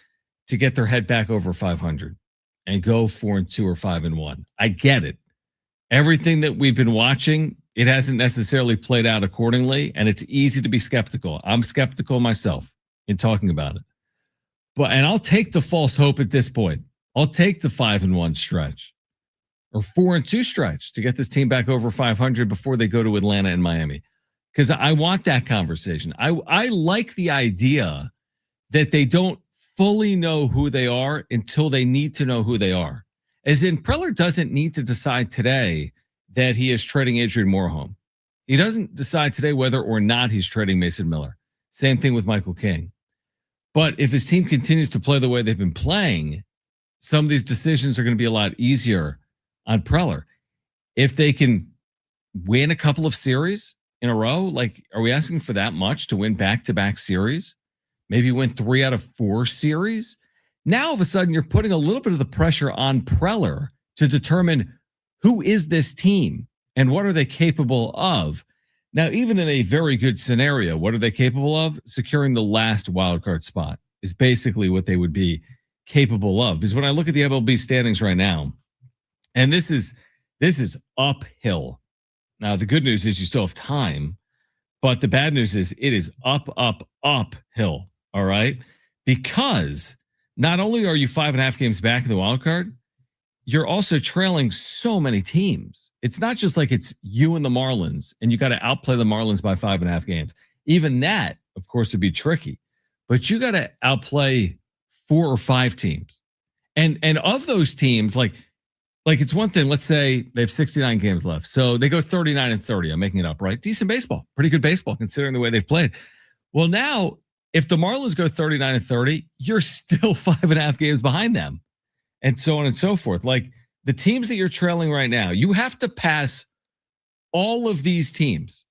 to get their head back over 500 and go 4-2 or 5-1. I get it. Everything that we've been watching, it hasn't necessarily played out accordingly, and it's easy to be skeptical. I'm skeptical myself in talking about it. And I'll take the false hope at this point. I'll take the 5-1 stretch or 4-2 stretch to get this team back over 500 before they go to Atlanta and Miami. Because I want that conversation. I like the idea that they don't fully know who they are until they need to know who they are. As in, Preller doesn't need to decide today that he is trading Adrian Morejon. He doesn't decide today whether or not he's trading Mason Miller. Same thing with Michael King. But if his team continues to play the way they've been playing, some of these decisions are going to be a lot easier on Preller. If they can win a couple of series in a row, like, are we asking for that much to win back-to-back series? Maybe win 3 out of 4 series? Now, all of a sudden, you're putting a little bit of the pressure on Preller to determine who is this team and what are they capable of. Now, even in a very good scenario, what are they capable of? Securing the last wildcard spot is basically what they would be capable of. Because when I look at the MLB standings right now, and this is uphill. Now, the good news is you still have time, but the bad news is it is uphill. All right, because not only are you 5.5 games back in the wild card, you're also trailing so many teams. It's not just like it's you and the Marlins, and you got to outplay the Marlins by 5.5 games. Even that, of course, would be tricky. But you got to outplay 4 or 5 teams, and of those teams, like it's one thing. Let's say they have 69 games left, so they go 39-30. I'm making it up, right? Decent baseball, pretty good baseball considering the way they've played. Well, now if the Marlins go 39-30, you're still 5.5 games behind them, and so on and so forth. Like the teams that you're trailing right now, you have to pass all of these teams.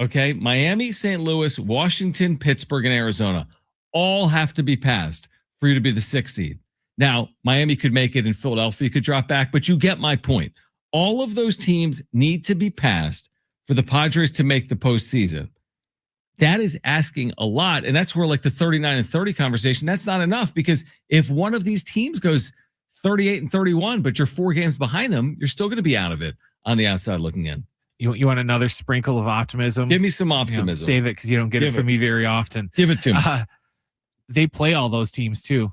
Okay, Miami, St. Louis, Washington, Pittsburgh, and Arizona all have to be passed for you to be the 6th seed. Now, Miami could make it and Philadelphia could drop back, but you get my point. All of those teams need to be passed for the Padres to make the postseason. That is asking a lot. And that's where like the 39-30 conversation, that's not enough, because if one of these teams goes 38-31, but you're 4 games behind them, you're still going to be out of it on the outside looking in. You want another sprinkle of optimism? Give me some optimism. Save it because you don't get it from me very often. Give it to me. They play all those teams too.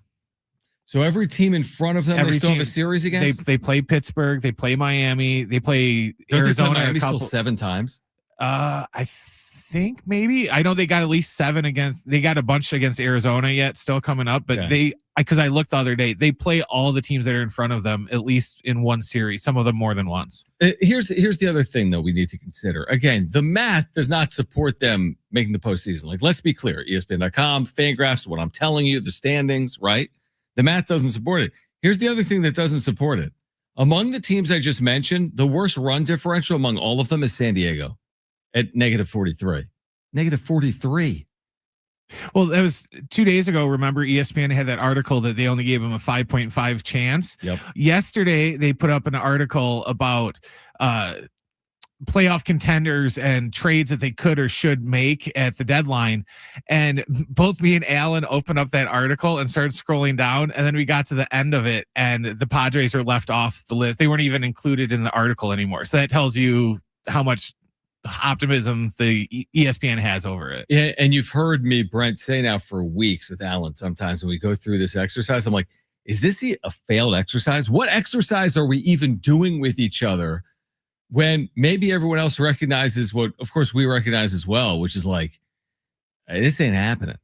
So every team in front of them, they still have a series against? They play Pittsburgh. They play Miami. They play Don't Arizona. they play Miami still 7 times? I think maybe. I know they got at least 7 against. They got a bunch against Arizona yet, still coming up. But because I looked the other day, they play all the teams that are in front of them at least in one series. Some of them more than once. Here's the other thing though we need to consider. Again, the math does not support them making the postseason. Like, let's be clear: ESPN.com, Fangraphs, what I'm telling you, the standings, right? The math doesn't support it. Here's the other thing that doesn't support it. Among the teams I just mentioned, the worst run differential among all of them is San Diego at -43. -43. Well, that was 2 days ago. Remember, ESPN had that article that they only gave him a 5.5 chance. Yep. Yesterday, they put up an article about playoff contenders and trades that they could or should make at the deadline. And both me and Alan opened up that article and started scrolling down. And then we got to the end of it and the Padres are left off the list. They weren't even included in the article anymore. So that tells you how much optimism the ESPN has over it. Yeah, and you've heard me, Brent, say now for weeks with Alan, sometimes when we go through this exercise, I'm like, is this a failed exercise? What exercise are we even doing with each other when maybe everyone else recognizes what, of course, we recognize as well, which is like, this ain't happening.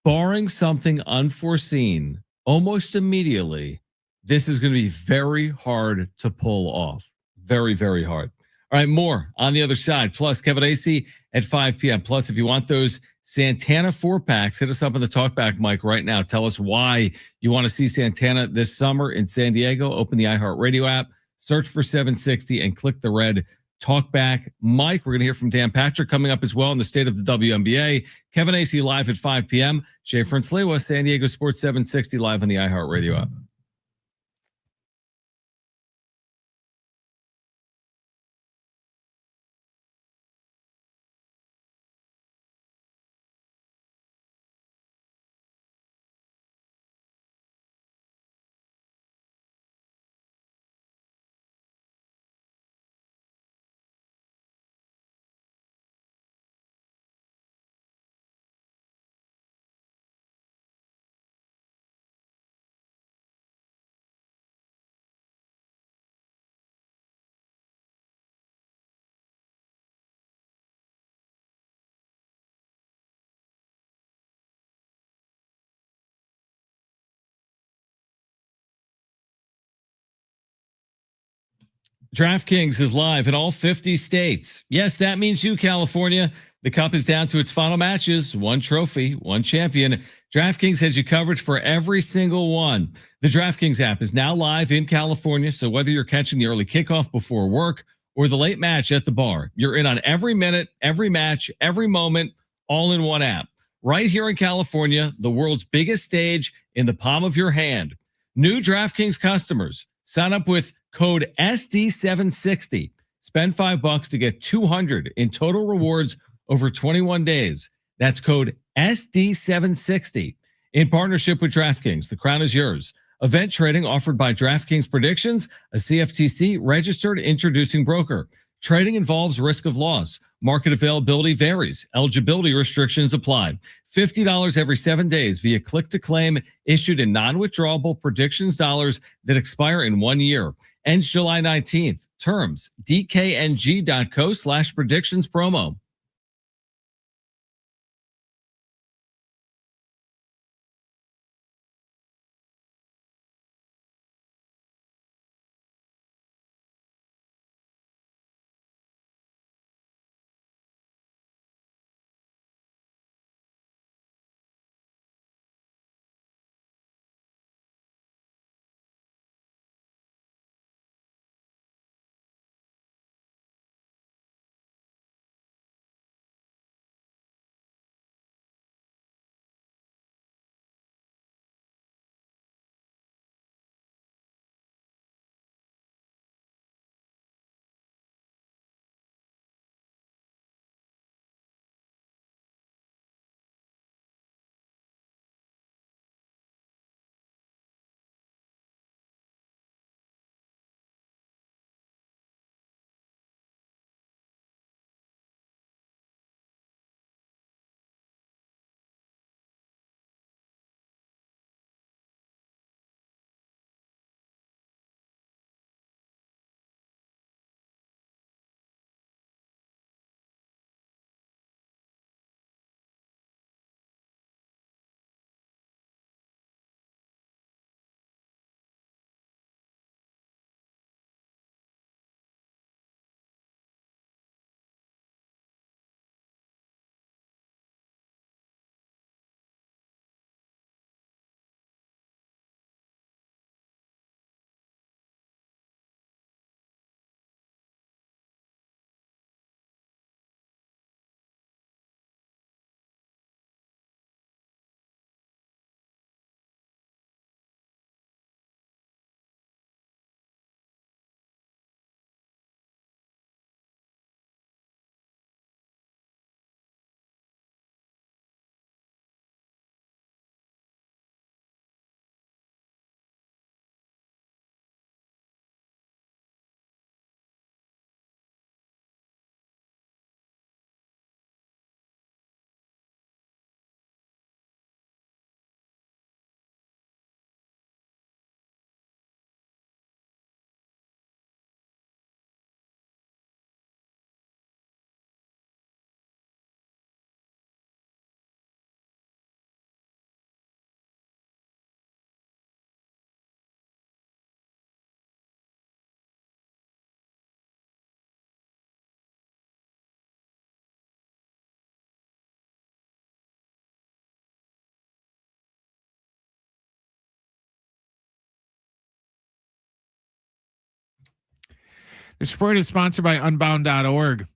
Barring something unforeseen, almost immediately, this is going to be very hard to pull off. Very, very hard. All right, more on the other side. Plus, Kevin Acee at 5 p.m. Plus, if you want those Santana 4-packs, hit us up on the talkback mic right now. Tell us why you want to see Santana this summer in San Diego. Open the iHeartRadio app, search for 760, and click the red talkback mic. We're going to hear from Dan Patrick coming up as well in the state of the WNBA. Kevin Acee live at 5 p.m. Schaeffer and Sliwa, San Diego Sports 760 live on the iHeartRadio app. DraftKings is live in all 50 states. Yes, that means you, California. The cup is down to its final matches. One trophy, one champion. DraftKings has you covered for every single one. The DraftKings app is now live in California, so whether you're catching the early kickoff before work or the late match at the bar, you're in on every minute, every match, every moment, all in one app. Right here in California, the world's biggest stage in the palm of your hand. New DraftKings customers, sign up with code SD760. Spend $5 to get $200 in total rewards over 21 days. That's code SD760. In partnership with DraftKings, the crown is yours. Event trading offered by DraftKings Predictions, a CFTC registered introducing broker. Trading involves risk of loss. Market availability varies. Eligibility restrictions apply. $50 every 7 days via click to claim issued in non-withdrawable predictions dollars that expire in 1 year. Ends July 19th. Terms dkng.co/predictions promo. The sport is sponsored by Unbound.org.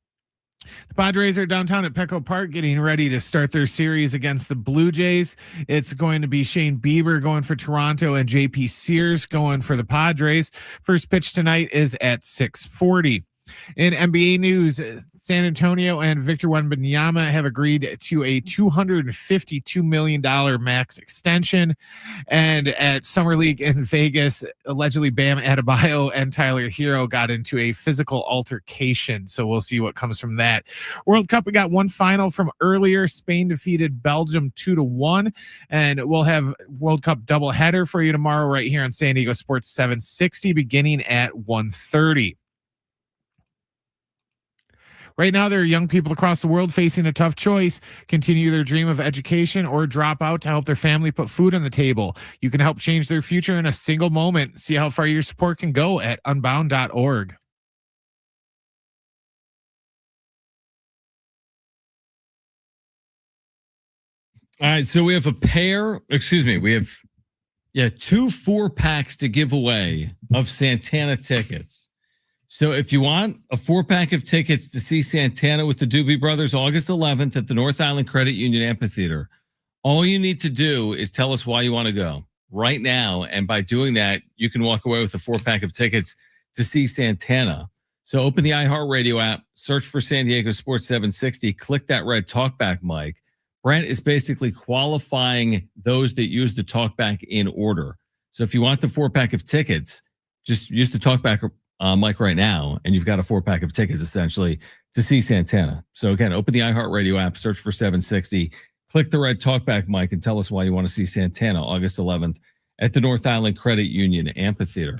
The Padres are downtown at Petco Park getting ready to start their series against the Blue Jays. It's going to be Shane Bieber going for Toronto and JP Sears going for the Padres. First pitch tonight is at 6:40. In NBA news, San Antonio and Victor Wembanyama have agreed to a $252 million max extension. And at Summer League in Vegas, allegedly Bam Adebayo and Tyler Hero got into a physical altercation. So we'll see what comes from that. World Cup, we got one final from earlier. Spain defeated Belgium 2-1. And we'll have World Cup doubleheader for you tomorrow right here on San Diego Sports 760 beginning at 1:30. Right now, there are young people across the world facing a tough choice: continue their dream of education or drop out to help their family put food on the table. You can help change their future in a single moment. See how far your support can go at unbound.org. All right, so we have we have 2 4-packs to give away of Santana tickets. So if you want a 4-pack of tickets to see Santana with the Doobie Brothers August 11th at the North Island Credit Union Amphitheater, all you need to do is tell us why you want to go right now. And by doing that, you can walk away with a 4-pack of tickets to see Santana. So open the iHeartRadio app, search for San Diego Sports 760, click that red talkback mic. Brent is basically qualifying those that use the talkback in order. So if you want the 4-pack of tickets, just use the talkback mic right now, and you've got a 4-pack of tickets essentially to see Santana. So again, open the iHeartRadio app, search for 760, click the red talkback mic, and tell us why you want to see Santana August 11th at the North Island Credit Union Amphitheater.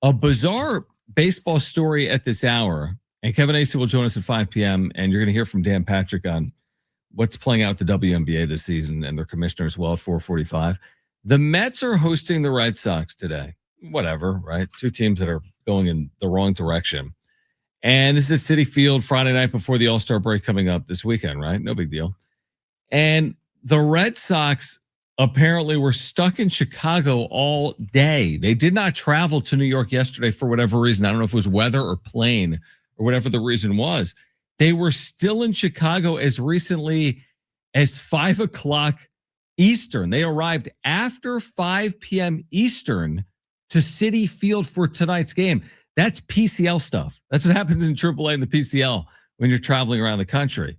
A bizarre baseball story at this hour, and Kevin Acee will join us at 5 p.m., and you're going to hear from Dan Patrick on what's playing out the WNBA this season and their commissioner as well at 4:45. The Mets are hosting the Red Sox today. Whatever, right? 2 teams that are going in the wrong direction. And this is Citi Field Friday night before the All-Star break coming up this weekend, right? No big deal. And the Red Sox apparently were stuck in Chicago all day. They did not travel to New York yesterday for whatever reason. I don't know if it was weather or plane or whatever the reason was. They were still in Chicago as recently as 5 o'clock Eastern. They arrived after 5 p.m. Eastern to Citi Field for tonight's game. That's PCL stuff. That's what happens in AAA and the PCL when you're traveling around the country.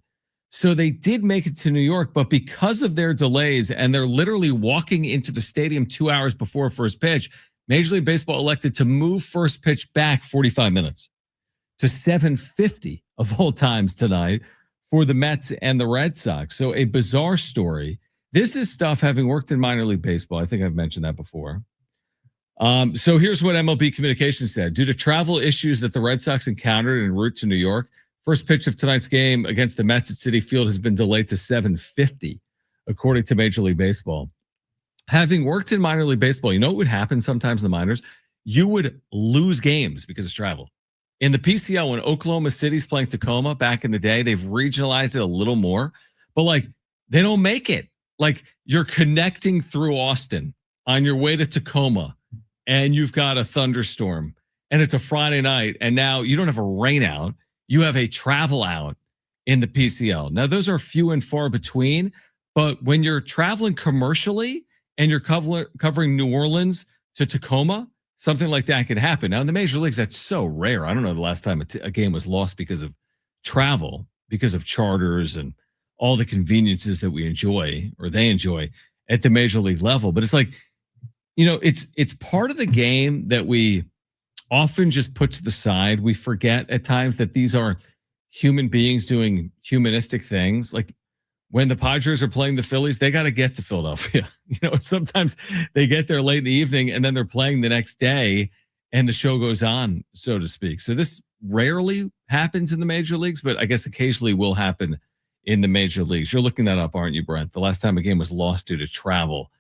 So they did make it to New York, but because of their delays and they're literally walking into the stadium 2 hours before first pitch, Major League Baseball elected to move first pitch back 45 minutes to 7:50 of all times tonight for the Mets and the Red Sox. So a bizarre story. This is stuff having worked in minor league baseball. I think I've mentioned that before. So here's what MLB Communications said. Due to travel issues that the Red Sox encountered en route to New York, first pitch of tonight's game against the Mets at Citi Field has been delayed to 7:50, according to Major League Baseball. Having worked in minor league baseball, you know what would happen sometimes in the minors? You would lose games because of travel. In the PCL, when Oklahoma City's playing Tacoma back in the day, they've regionalized it a little more, but like they don't make it. Like you're connecting through Austin on your way to Tacoma, and you've got a thunderstorm, and it's a Friday night, and now you don't have a rain out. You have a travel out in the PCL. Now, those are few and far between, but when you're traveling commercially and you're covering New Orleans to Tacoma, something like that could happen. Now, in the major leagues, that's so rare. I don't know the last time a game was lost because of travel, because of charters and all the conveniences that we enjoy or they enjoy at the major league level. But it's like, you know, it's part of the game that we often just put to the side. We forget at times that these are human beings doing humanistic things. Like when the Padres are playing the Phillies, they got to get to Philadelphia. You know, sometimes they get there late in the evening and then they're playing the next day and the show goes on, so to speak. So this rarely happens in the major leagues, but I guess occasionally will happen in the major leagues. You're looking that up, aren't you, Brent? The last time a game was lost due to travel.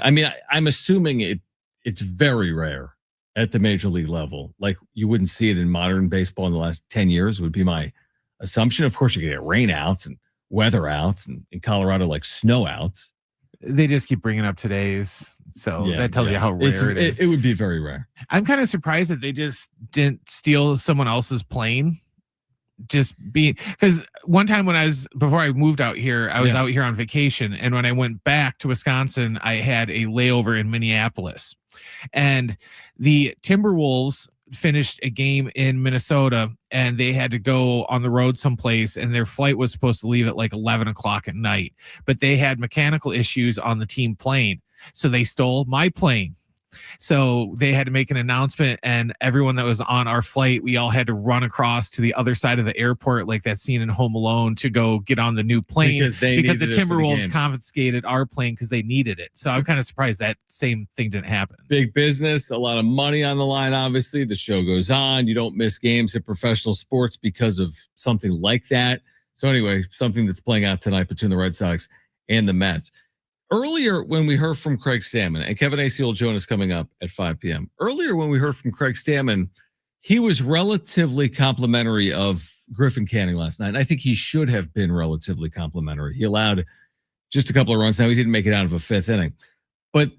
I'm assuming it's very rare at the major league level. Like you wouldn't see it in modern baseball in the last 10 years would be my assumption. Of course, you can get rain outs and weather outs, and in Colorado, like snow outs. They just keep bringing up today's. So that tells you how rare it is. It would be very rare. I'm kind of surprised that they just didn't steal someone else's plane. Just being, because one time before I moved out here, I was out here on vacation. And when I went back to Wisconsin, I had a layover in Minneapolis. And the Timberwolves finished a game in Minnesota and they had to go on the road someplace, and their flight was supposed to leave at like 11 o'clock at night, but they had mechanical issues on the team plane. So they stole my plane. So they had to make an announcement, and everyone that was on our flight, we all had to run across to the other side of the airport, like that scene in Home Alone, to go get on the new plane because the Timberwolves confiscated our plane because they needed it. So I'm kind of surprised that same thing didn't happen. Big business, a lot of money on the line. Obviously, the show goes on. You don't miss games in professional sports because of something like that. So anyway, something that's playing out tonight between the Red Sox and the Mets. Earlier, when we heard from Craig Stamon, and Kevin Acee will join us coming up at 5 p.m. Earlier, when we heard from Craig Stamon, he was relatively complimentary of Griffin Canning last night. And I think he should have been relatively complimentary. He allowed just a couple of runs. Now, he didn't make it out of a fifth inning. But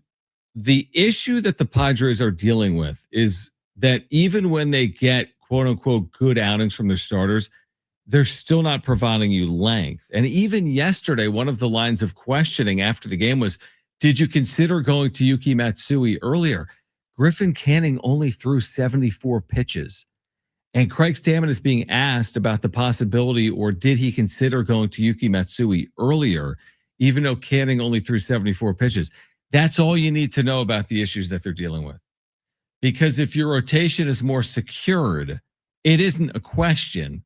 the issue that the Padres are dealing with is that even when they get quote-unquote good outings from their starters, they're still not providing you length. And even yesterday, one of the lines of questioning after the game was, did you consider going to Yuki Matsui earlier? Griffin Canning only threw 74 pitches. And Craig Stamon is being asked about the possibility, or did he consider going to Yuki Matsui earlier, even though Canning only threw 74 pitches? That's all you need to know about the issues that they're dealing with. Because if your rotation is more secured, it isn't a question.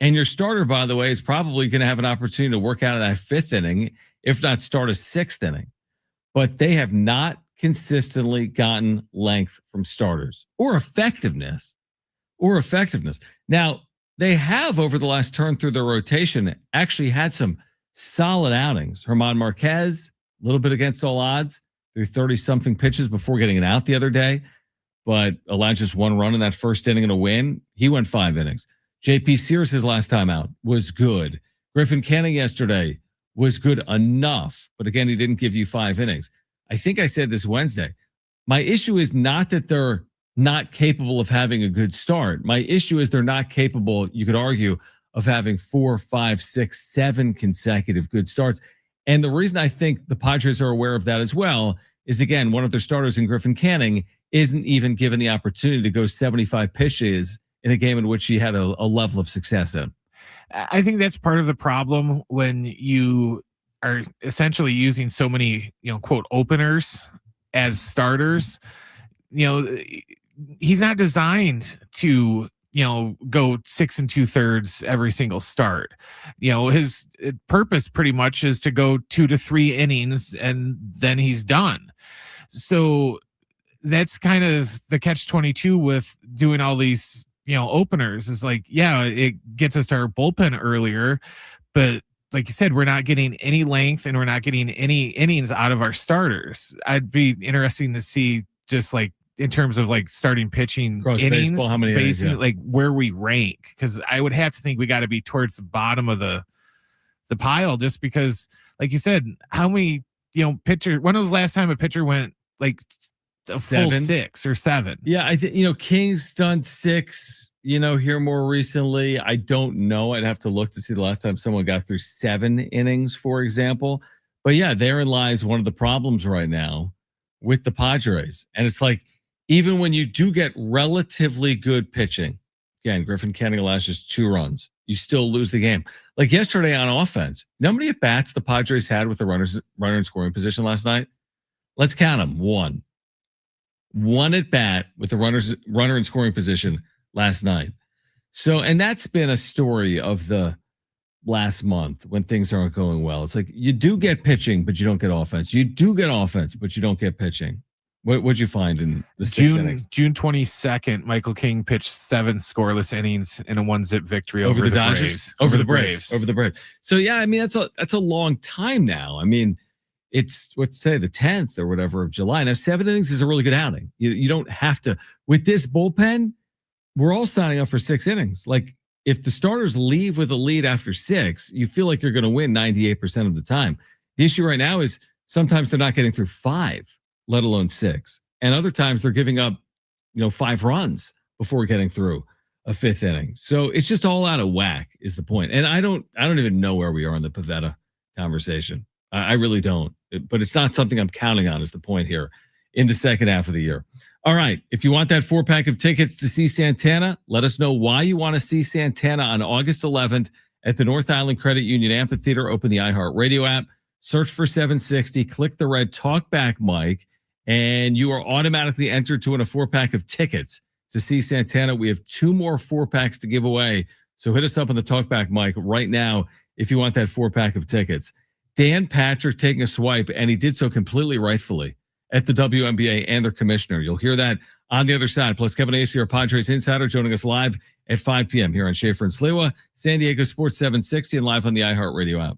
And your starter, by the way, is probably going to have an opportunity to work out of that fifth inning, if not start a sixth inning. But they have not consistently gotten length from starters or effectiveness. Now, they have, over the last turn through their rotation, actually had some solid outings. German Marquez, a little bit against all odds, threw 30-something pitches before getting an out the other day, but allowed just one run in that first inning and a win. He went 5 innings. J.P. Sears, his last time out, was good. Griffin Canning yesterday was good enough, but again, he didn't give you 5 innings. I think I said this Wednesday. My issue is not that they're not capable of having a good start. My issue is they're not capable, you could argue, of having 4, 5, 6, 7 consecutive good starts. And the reason I think the Padres are aware of that as well is, again, one of their starters in Griffin Canning isn't even given the opportunity to go 75 pitches in a game in which he had a level of success in. I think that's part of the problem when you are essentially using so many, quote, openers as starters. He's not designed to, go 6 2/3 every single start. His purpose pretty much is to go 2 to 3 innings and then he's done. So that's kind of the catch-22 with doing all these openers, is like, yeah, it gets us to our bullpen earlier, but like you said, we're not getting any length and we're not getting any innings out of our starters. I'd be interesting to see, just like in terms of like starting pitching Across innings, baseball, how many innings, like where we rank, because I would have to think we got to be towards the bottom of the pile, just because, like you said, how many pitcher, when was the last time a pitcher went like a 7? full 6 or 7? Yeah, I think King's done 6, here more recently. I don't know. I'd have to look to see the last time someone got through 7 innings, for example. But yeah, therein lies one of the problems right now with the Padres. And it's like, even when you do get relatively good pitching, again, Griffin Canning allows just 2 runs, you still lose the game. Like yesterday on offense, you know how many at-bats the Padres had with the runner in scoring position last night? Let's count them. 1 at bat with the runner in scoring position last night. So, and that's been a story of the last month when things aren't going well. It's like you do get pitching, but you don't get offense. You do get offense, but you don't get pitching. What'd you find in the 6 innings? June 22nd, Michael King pitched 7 scoreless innings in a 1-zip victory over the Dodgers, Braves. over the Braves. So yeah, I mean that's a long time now. I mean, it's the 10th or whatever of July. Now 7 innings is a really good outing. You don't have to, with this bullpen, we're all signing up for 6 innings. Like if the starters leave with a lead after 6, you feel like you're going to win 98% of the time. The issue right now is sometimes they're not getting through 5, let alone 6. And other times they're giving up, 5 runs before getting through a 5th inning. So it's just all out of whack is the point. And I don't even know where we are in the Pavetta conversation. I really don't. But it's not something I'm counting on is the point here in the second half of the year. All right. If you want that 4-pack of tickets to see Santana, let us know why you want to see Santana on August 11th at the North Island Credit Union Amphitheater. Open the iHeartRadio app, search for 760, click the red talkback mic, and you are automatically entered to win a 4-pack of tickets to see Santana. We have 2 more 4-packs to give away. So hit us up on the talkback mic right now if you want that 4-pack of tickets. Dan Patrick taking a swipe, and he did so completely rightfully at the WNBA and their commissioner. You'll hear that on the other side. Plus, Kevin Acee, our Padres insider, joining us live at 5 p.m. here on Schaeffer and Sliwa, San Diego Sports 760, and live on the iHeartRadio app.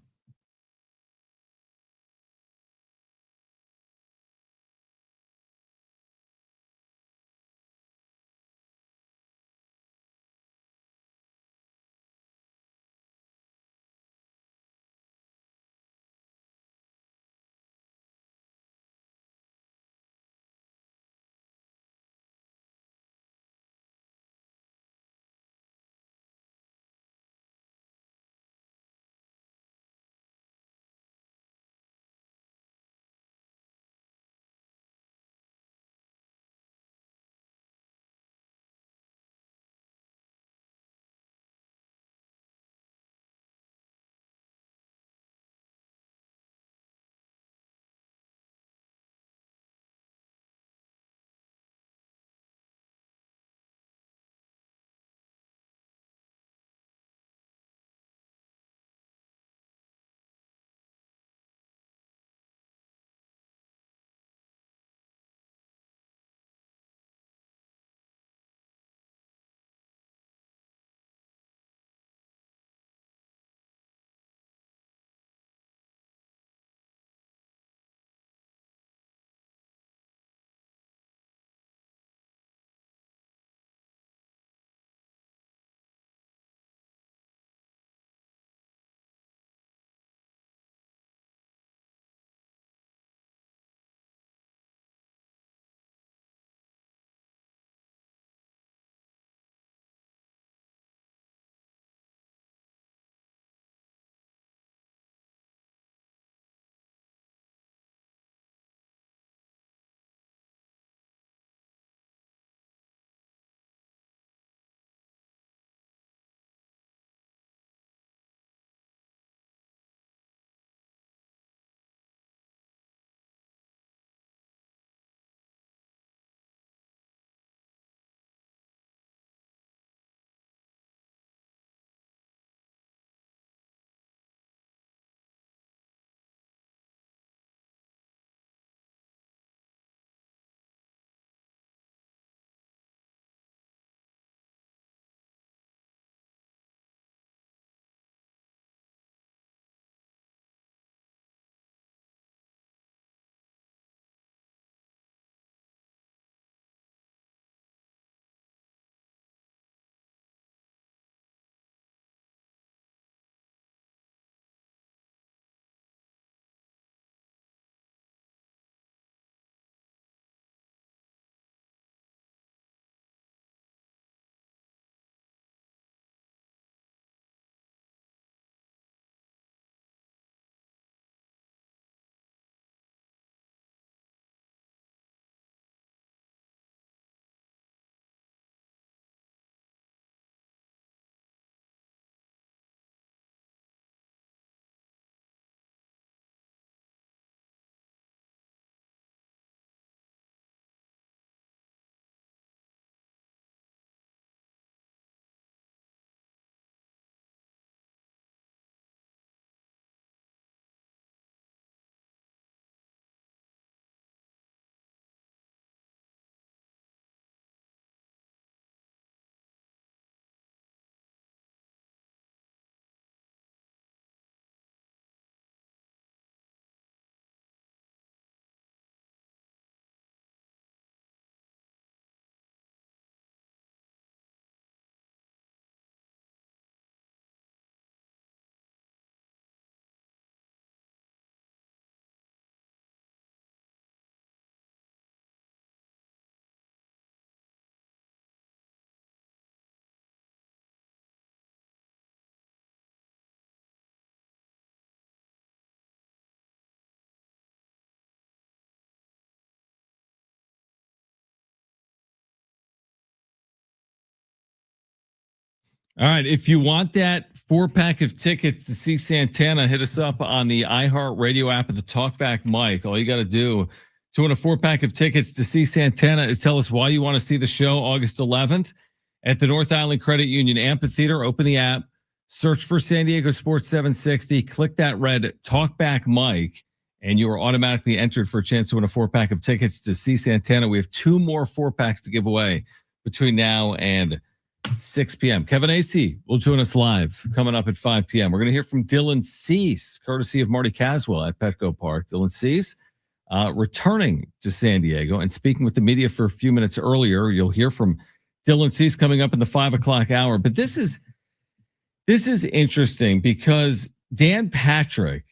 All right. If you want that 4-pack of tickets to see Santana, hit us up on the iHeartRadio app at the Talkback mic. All you got to do to win a 4-pack of tickets to see Santana is tell us why you want to see the show August 11th at the North Island Credit Union Amphitheater. Open the app, search for San Diego Sports 760, click that red Talkback mic, and you are automatically entered for a chance to win a 4-pack of tickets to see Santana. We have 2 more 4-packs to give away between now and 6 p.m. Kevin Acee will join us live coming up at 5 p.m. We're going to hear from Dylan Cease, courtesy of Marty Caswell at Petco Park. Dylan Cease returning to San Diego and speaking with the media for a few minutes earlier. You'll hear from Dylan Cease coming up in the 5 o'clock hour. But this is interesting because Dan Patrick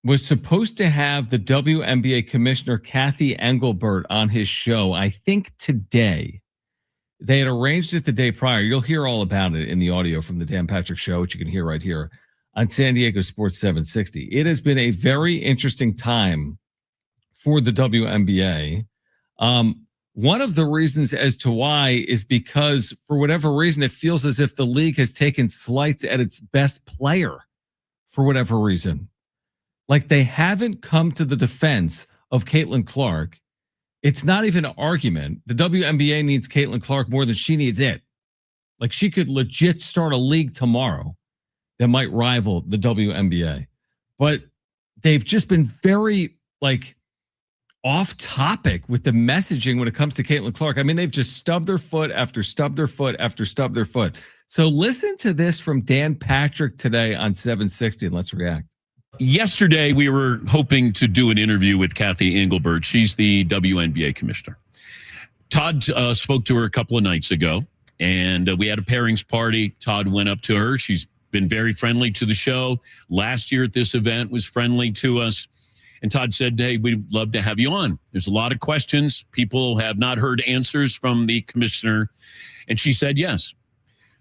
was supposed to have the WNBA Commissioner Cathy Engelbert on his show, I think today. They had arranged it the day prior. You'll hear all about it in the audio from the Dan Patrick Show, which you can hear right here on San Diego Sports 760. It has been a very interesting time for the WNBA. One of the reasons as to why is because, for whatever reason, it feels as if the league has taken slights at its best player for whatever reason. Like they haven't come to the defense of Caitlin Clark. It's not even an argument. The WNBA needs Caitlin Clark more than she needs it. Like she could legit start a league tomorrow that might rival the WNBA. But they've just been very off topic with the messaging when it comes to Caitlin Clark. I mean, they've just stubbed their foot after stubbed their foot after stubbed their foot. So listen to this from Dan Patrick today on 760 and let's react. Yesterday, we were hoping to do an interview with Cathy Engelbert. She's the WNBA commissioner. Todd spoke to her a couple of nights ago, and we had a pairings party. Todd went up to her. She's been very friendly to the show. Last year at this event was friendly to us. And Todd said, hey, we'd love to have you on. There's a lot of questions. People have not heard answers from the commissioner. And she said yes.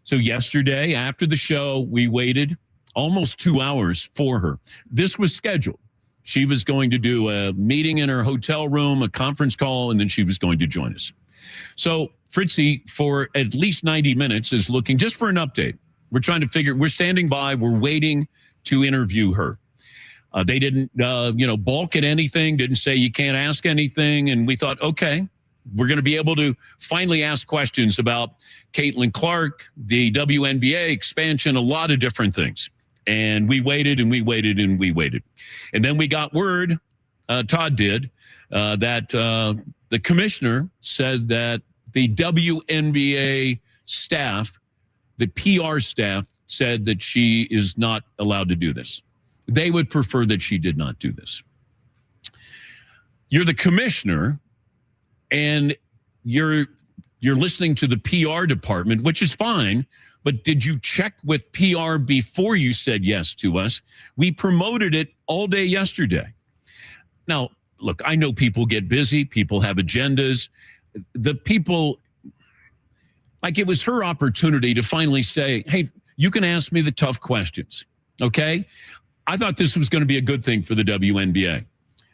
So yesterday, after the show, we waited almost 2 hours for her. This was scheduled. She was going to do a meeting in her hotel room, a conference call, and then she was going to join us. So Fritzy, for at least 90 minutes, is looking just for an update. We're trying to figure, we're standing by, we're waiting to interview her. They didn't, balk at anything, didn't say you can't ask anything. And we thought, okay, we're going to be able to finally ask questions about Caitlin Clark, the WNBA expansion, a lot of different things. And we waited and we waited and we waited. And then we got word, Todd did, that the commissioner said that the WNBA staff, the PR staff, said that she is not allowed to do this. They would prefer that she did not do this. You're the commissioner, and you're listening to the PR department, which is fine. But did you check with PR before you said yes to us? We promoted it all day yesterday. Now, look, I know people get busy. People have agendas. The people, it was her opportunity to finally say, hey, you can ask me the tough questions, okay? I thought this was going to be a good thing for the WNBA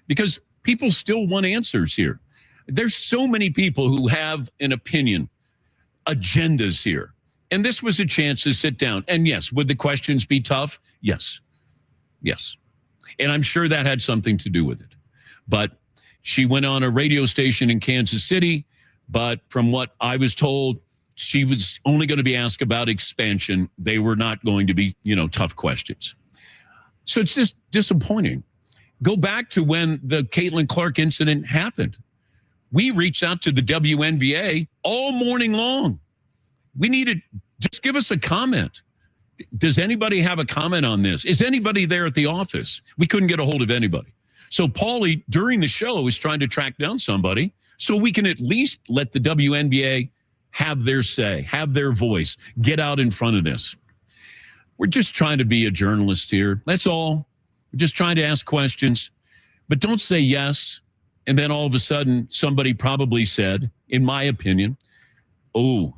because people still want answers here. There's so many people who have an opinion, agendas here. And this was a chance to sit down. And yes, would the questions be tough? Yes. Yes. And I'm sure that had something to do with it. But she went on a radio station in Kansas City. But from what I was told, she was only going to be asked about expansion. They were not going to be, tough questions. So it's just disappointing. Go back to when the Caitlin Clark incident happened. We reached out to the WNBA all morning long. We needed, just give us a comment. Does anybody have a comment on this? Is anybody there at the office? We couldn't get a hold of anybody. So Paulie, during the show, was trying to track down somebody so we can at least let the WNBA have their say, have their voice, get out in front of this. We're just trying to be a journalist here. That's all. We're just trying to ask questions. But don't say yes. And then all of a sudden, somebody probably said, in my opinion, oh,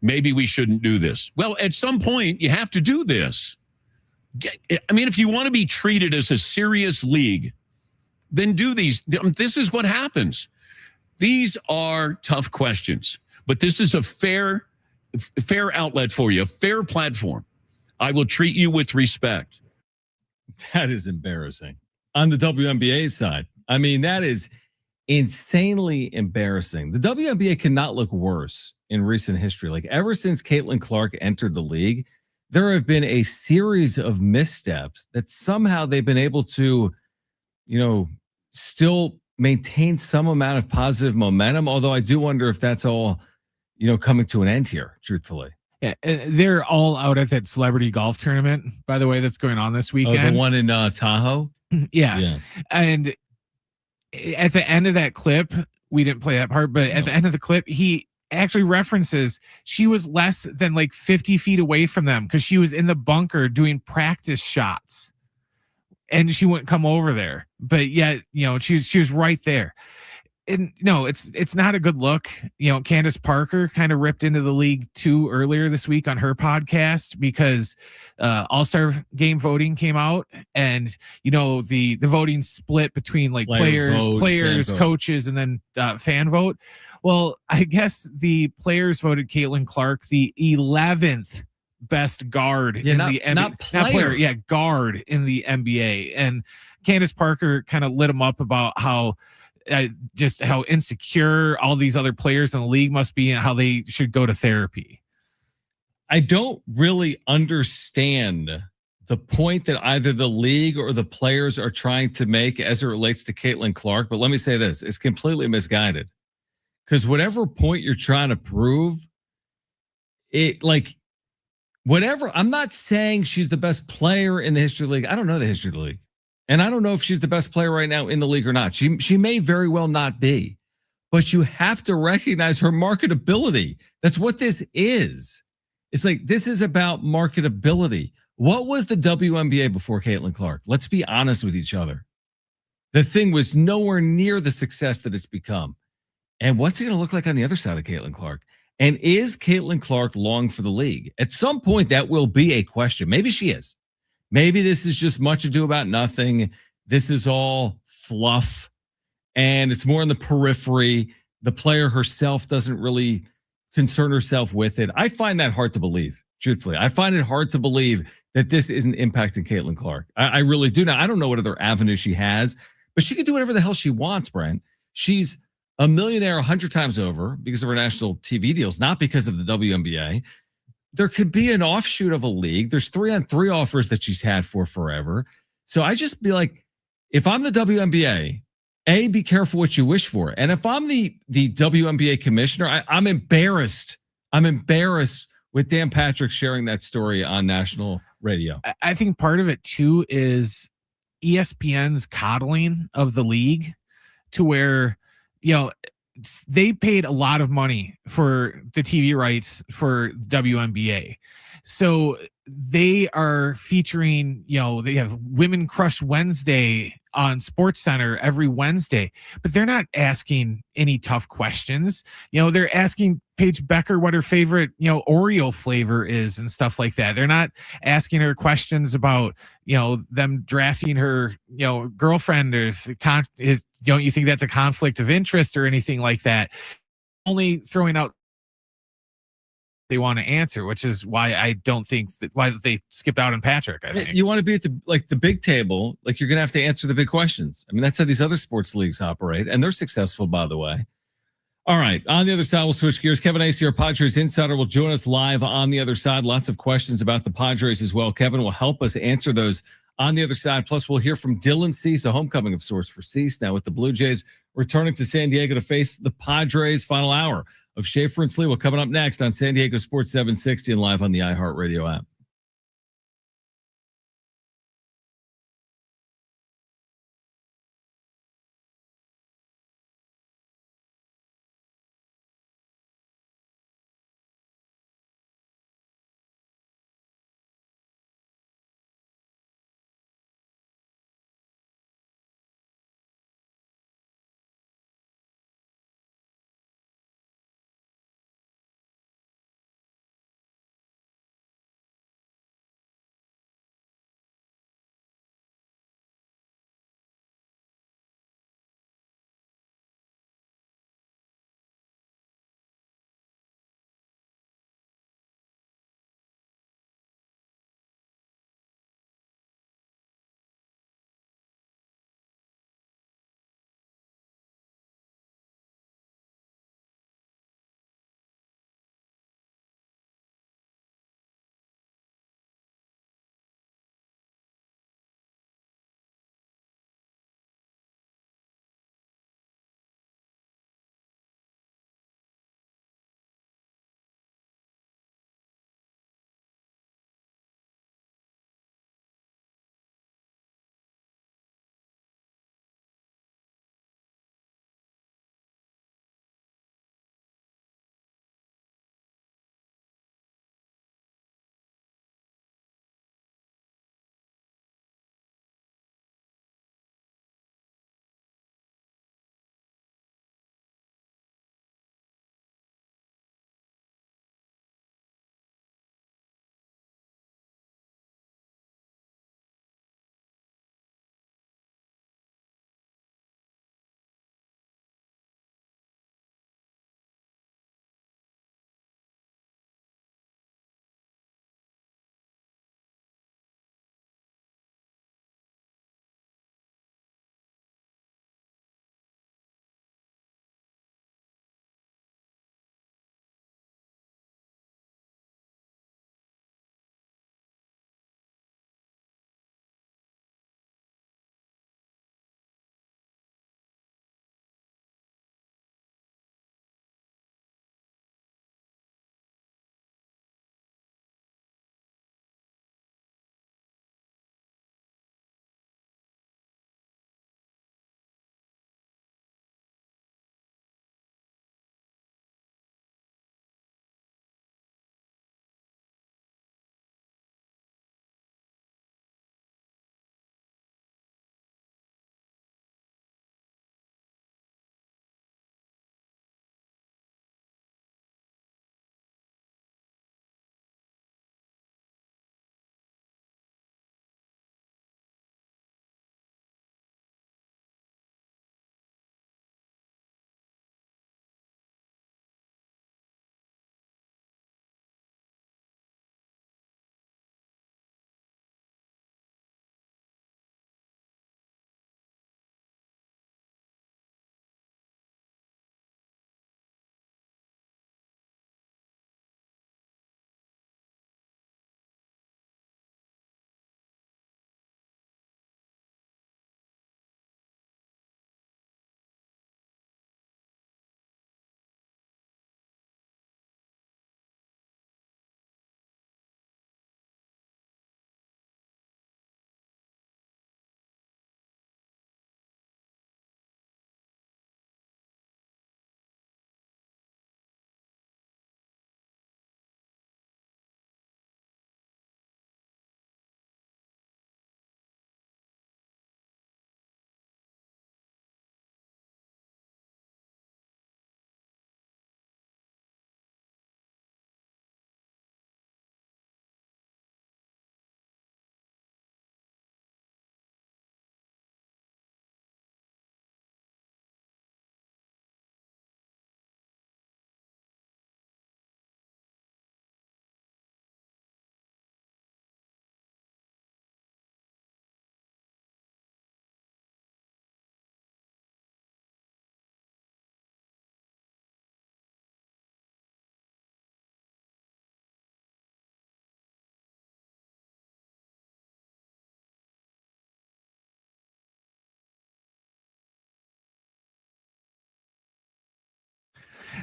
maybe we shouldn't do this. Well, at some point, you have to do this. I mean, if you want to be treated as a serious league, then do these. This is what happens. These are tough questions, but this is a fair fair outlet for you, a fair platform. I will treat you with respect. That is embarrassing. On the WNBA side, I mean, that is insanely embarrassing. The WNBA cannot look worse in recent history. Like ever since Caitlin Clark entered the league, there have been a series of missteps that somehow they've been able to, still maintain some amount of positive momentum. Although I do wonder if that's all, coming to an end here, truthfully. Yeah, they're all out at that celebrity golf tournament, by the way, that's going on this weekend. Oh, the one in Tahoe? Yeah. And at the end of that clip, we didn't play that part, but at the end of the clip, he actually references she was less than like 50 feet away from them because she was in the bunker doing practice shots and she wouldn't come over there. But yet, she was right there. And no, it's not a good look. Candace Parker kind of ripped into the league too earlier this week on her podcast because All-Star game voting came out, and the voting split between like players, coaches, and then fan vote. Well, I guess the players voted Caitlin Clark the 11th best guard in the NBA. Not player, guard in the NBA. And Candace Parker kind of lit him up about how just how insecure all these other players in the league must be and how they should go to therapy. I don't really understand the point that either the league or the players are trying to make as it relates to Caitlin Clark. But let me say this, it's completely misguided because whatever point you're trying to prove whatever, I'm not saying she's the best player in the history of the league. I don't know the history of the league. And I don't know if she's the best player right now in the league or not. She may very well not be, but you have to recognize her marketability. That's what this is. It's like, this is about marketability. What was the WNBA before Caitlin Clark? Let's be honest with each other. The thing was nowhere near the success that it's become. And what's it going to look like on the other side of Caitlin Clark? And is Caitlin Clark long for the league? At some point, that will be a question. Maybe she is. Maybe this is just much ado about nothing. This is all fluff and it's more in the periphery. The player herself doesn't really concern herself with it. I find that hard to believe, truthfully. I find it hard to believe that this isn't impacting Caitlin Clark. I really do. Now, I don't know what other avenue she has, but she can do whatever the hell she wants, Brent. She's a millionaire 100 times over because of her national TV deals, not because of the WNBA. There could be an offshoot of a league. There's 3-on-3 offers that she's had for forever. So I just be like, if I'm the WNBA, be careful what you wish for. And if I'm the WNBA commissioner, I'm embarrassed. I'm embarrassed with Dan Patrick sharing that story on national radio. I think part of it too is ESPN's coddling of the league to where, they paid a lot of money for the TV rights for WNBA. So they are featuring, they have Women Crush Wednesday on Sports Center every Wednesday, but they're not asking any tough questions. They're asking Paige Becker what her favorite, Oreo flavor is and stuff like that. They're not asking her questions about, them drafting her, girlfriend or don't you think that's a conflict of interest or anything like that? Only throwing out they want to answer, which is why I don't think why they skipped out on Patrick. I think you want to be at the big table, like you're going to have to answer the big questions. I mean, that's how these other sports leagues operate, and they're successful, by the way. All right, on the other side, we'll switch gears. Kevin Acee, our Padres insider, will join us live on the other side. Lots of questions about the Padres as well. Kevin will help us answer those on the other side. Plus, we'll hear from Dylan Cease, a homecoming of sorts for Cease, now with the Blue Jays returning to San Diego to face the Padres. Final hour of Schaeffer and Sliwa coming up next on San Diego Sports 760 and live on the iHeartRadio app.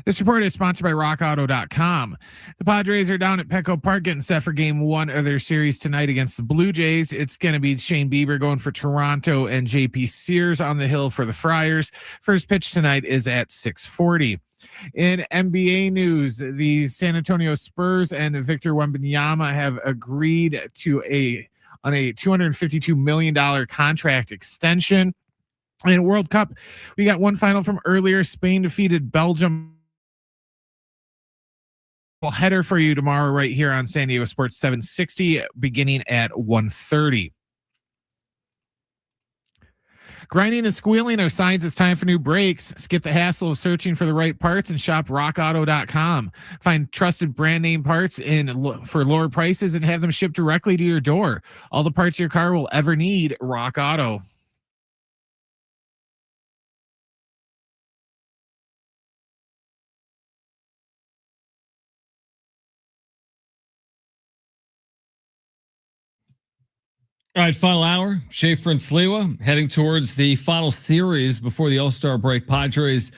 This report is sponsored by rockauto.com. The Padres are down at Petco Park getting set for game 1 of their series tonight against the Blue Jays. It's going to be Shane Bieber going for Toronto and JP Sears on the hill for the Friars. First pitch tonight is at 6:40. In NBA news, the San Antonio Spurs and Victor Wembanyama have agreed to on a $252 million contract extension. In World Cup, we got one final from earlier. Spain defeated Belgium. Header for you tomorrow right here on San Diego Sports 760 beginning at 1:30. Grinding and squealing are signs it's time for new brakes. Skip the hassle of searching for the right parts and shop rockauto.com. Find trusted brand name parts for lower prices and have them shipped directly to your door. All the parts your car will ever need, Rock Auto. All right, final hour. Schaeffer and Sliwa heading towards the final series before the All-Star break. Padres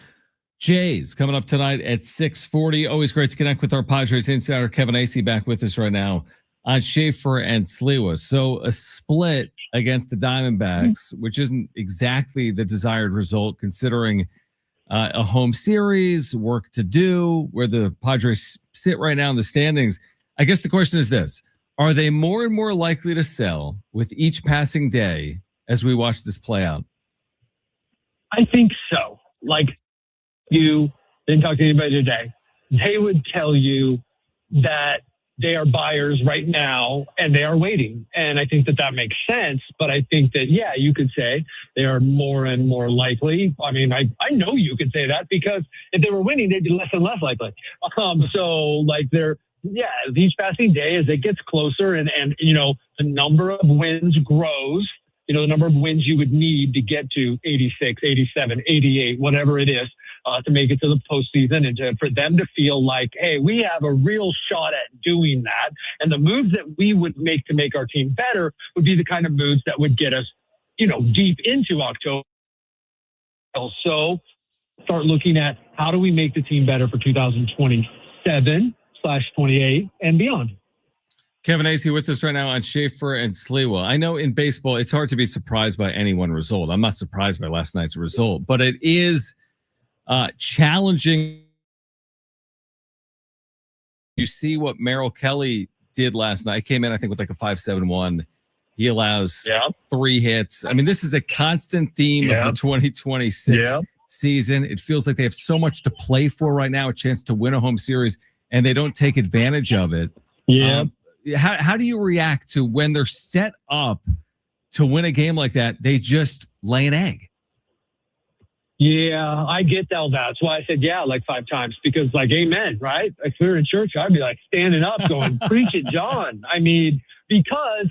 Jays coming up tonight at 6:40. Always great to connect with our Padres insider Kevin Acee back with us right now on Schaeffer and Sliwa. So a split against the Diamondbacks, which isn't exactly the desired result considering a home series, work to do, where the Padres sit right now in the standings. I guess the question is this. Are they more and more likely to sell with each passing day as we watch this play out? I think so. Like, you didn't talk to anybody today. They would tell you that they are buyers right now and they are waiting. And I think that makes sense. But I think that, yeah, you could say they are more and more likely. I mean, I know you could say that because if they were winning, they'd be less and less likely. So like each passing day as it gets closer and the number of wins grows, the number of wins you would need to get to 86, 87, 88, whatever it is, to make it to the postseason and for them to feel like, hey, we have a real shot at doing that. And the moves that we would make to make our team better would be the kind of moves that would get us, deep into October. So start looking at how do we make the team better for 2027/28 and beyond. Kevin Acee with us right now on Schaeffer and Sliwa. I know in baseball, it's hard to be surprised by any one result. I'm not surprised by last night's result, but it is challenging. You see what Merrill Kelly did last night. Came in, I think, with like a 5.71. He allows 3 hits. I mean, this is a constant theme of the 2026 season. It feels like they have so much to play for right now, a chance to win a home series, and they don't take advantage of it. How do you react to when they're set up to win a game like that? They just lay an egg. Yeah, I get all that. That's why I said, like 5 times, because amen, right? If we were in church, I'd be like standing up going, preach it, John. I mean, because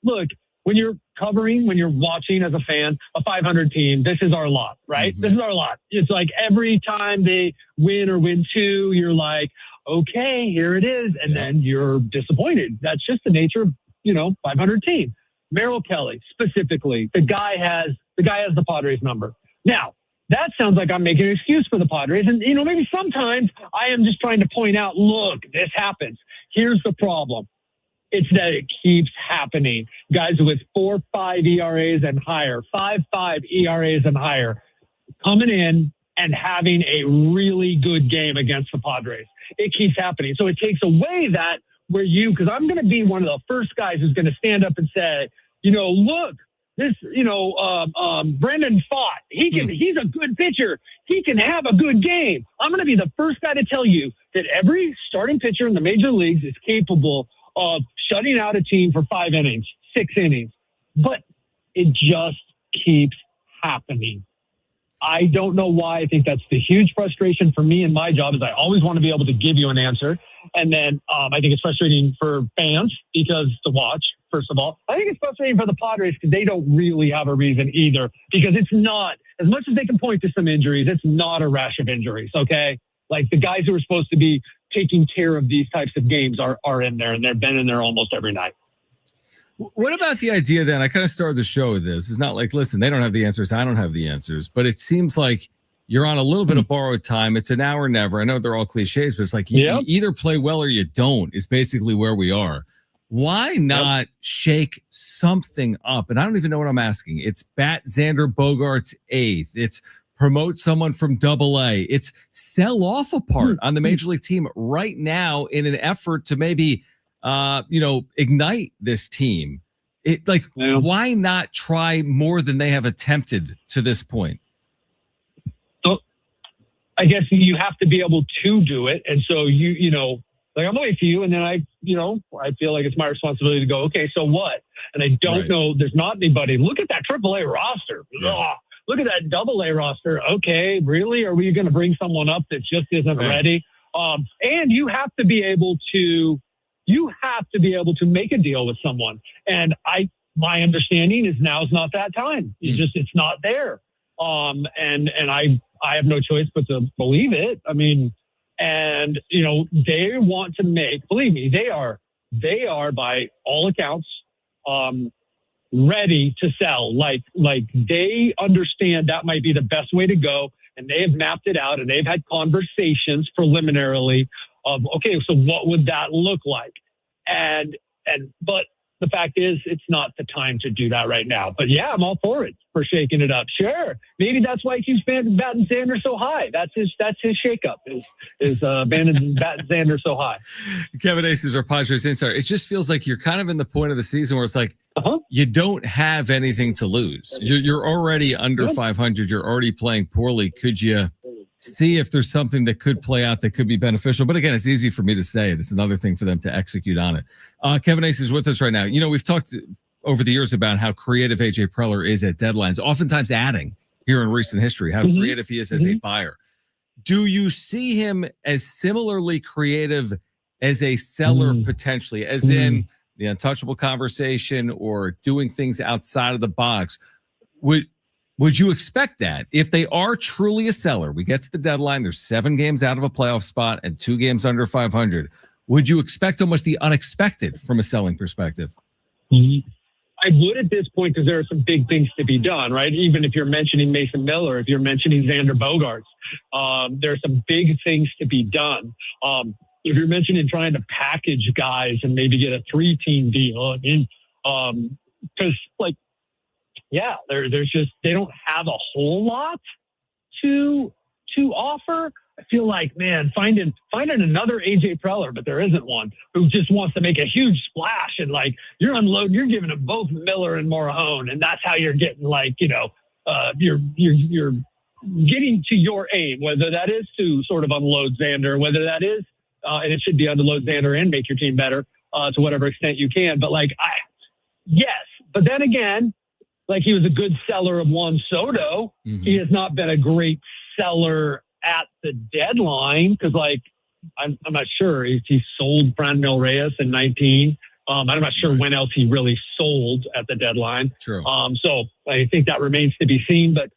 look, when you're watching as a fan, a 500 team, this is our lot, right? Mm-hmm. This is our lot. It's like every time they win or win 2, you're like, okay, here it is. And then you're disappointed. That's just the nature of, 500 team. Merrill Kelly, specifically, the guy has the Padres number. Now, that sounds like I'm making an excuse for the Padres. And, maybe sometimes I am just trying to point out, look, this happens. Here's the problem. It's that it keeps happening. Guys with 4.5 ERAs and higher, 5.5 ERAs and higher, coming in and having a really good game against the Padres. It keeps happening. So it takes away that because I'm going to be one of the first guys who's going to stand up and say, look, this, Brendan Fott, he's a good pitcher. He can have a good game. I'm going to be the first guy to tell you that every starting pitcher in the major leagues is capable of shutting out a team for 5 innings, 6 innings. But it just keeps happening. I don't know why. I think that's the huge frustration for me in my job is I always want to be able to give you an answer. And then I think it's frustrating for fans to watch, first of all. I think it's frustrating for the Padres because they don't really have a reason either, because it's not, as much as they can point to some injuries, it's not a rash of injuries, okay? Like the guys who are supposed to be taking care of these types of games are in there, and they've been in there almost every night. What about the idea then? I kind of started the show with this. It's not like, listen, they don't have the answers. I don't have the answers. But it seems like you're on a little bit of borrowed time. It's an hour or never. I know they're all cliches, but it's like you either play well or you don't, is basically where we are. Why not shake something up? And I don't even know what I'm asking. It's bat Xander Bogaerts 8th. It's promote someone from AA. It's sell off a part on the major league team right now in an effort to maybe, ignite this team. Why not try more than they have attempted to this point? So I guess you have to be able to do it. And so I'm with you. And then I feel like it's my responsibility to go, okay, so what? And I don't know. There's not anybody. Look at that AAA roster. Yeah. Look at that AA roster. Okay, really? Are we going to bring someone up that just isn't ready? And you have to be able to make a deal with someone. And my understanding is now's not that time. It's not there. And I have no choice but to believe it. I mean, and they want to make, believe me, they are by all accounts, ready to sell. Like they understand that might be the best way to go. And they have mapped it out and they've had conversations preliminarily of, okay, so what would that look like? But the fact is, it's not the time to do that right now. But yeah, I'm all for it, for shaking it up. Sure. Maybe that's why he keeps batting Xander so high. That's his shakeup is batting Xander so high. Kevin Acee is our Padres insider. It just feels like you're kind of in the point of the season where it's like, you don't have anything to lose. You're already under 500. You're already playing poorly. Could you see if there's something that could play out that could be beneficial? But again, it's easy for me to say it. It's another thing for them to execute on it. Kevin Acee is with us right now. We've talked over the years about how creative AJ Preller is at deadlines, oftentimes adding here in recent history, how creative he is as a buyer. Do you see him as similarly creative as a seller potentially, as in the untouchable conversation or doing things outside of the box? Would you expect that if they are truly a seller? We get to the deadline. There's 7 games out of a playoff spot and 2 games under 500. Would you expect almost the unexpected from a selling perspective? I would at this point, because there are some big things to be done, right? Even if you're mentioning Mason Miller, if you're mentioning Xander Bogaerts, there are some big things to be done. If you're mentioning trying to package guys and maybe get a 3-team deal, because there's just, they don't have a whole lot to offer. I feel like, man, finding another AJ Preller, but there isn't one, who just wants to make a huge splash and you're giving them both Miller and Morahone, and that's how you're getting you're getting to your aim, whether that is to sort of unload Xander, whether that is and it should be unload Xander and make your team better to whatever extent you can. But yes, but then again, he was a good seller of Juan Soto. He has not been a great seller at the deadline because, I'm not sure. He sold Franmil Reyes in 19. I'm not sure when else he really sold at the deadline. True. So I think that remains to be seen. But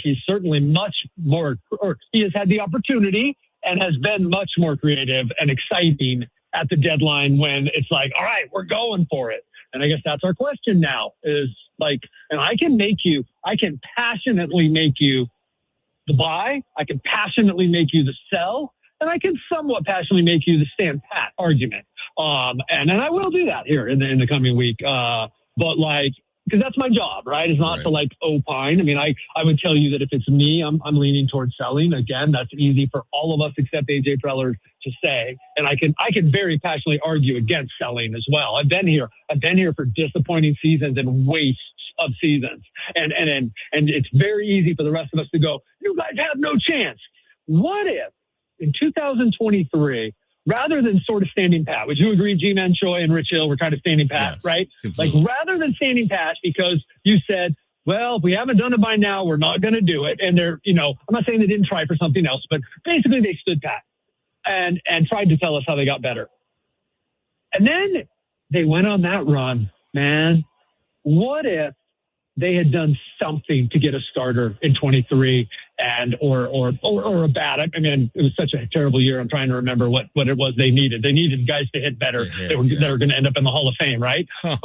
he's certainly much more, or he has had the opportunity and has been much more creative and exciting at the deadline when it's all right, we're going for it. And I guess that's our question now is and I can passionately make you the buy. I can passionately make you the sell, and I can somewhat passionately make you the stand pat argument. And I will do that here in the coming week. Because that's my job, right? It's not to opine. I mean, I would tell you that if it's me, I'm leaning towards selling. Again, that's easy for all of us except AJ Preller to say. And I can very passionately argue against selling as well. I've been here for disappointing seasons and wastes of seasons. And it's very easy for the rest of us to go, you guys have no chance. What if in 2023, rather than sort of standing pat, would you agree G-Man Choi and Rich Hill were kind of standing pat, right? Completely. Rather than standing pat because you said, well, if we haven't done it by now, we're not going to do it. And they're, I'm not saying they didn't try for something else, but basically they stood pat and tried to tell us how they got better. And then they went on that run, man. What if they had done something to get a starter in 23 or a bat? I mean, it was such a terrible year. I'm trying to remember what it was they needed. They needed guys to hit better. That were going to end up in the Hall of Fame, right? But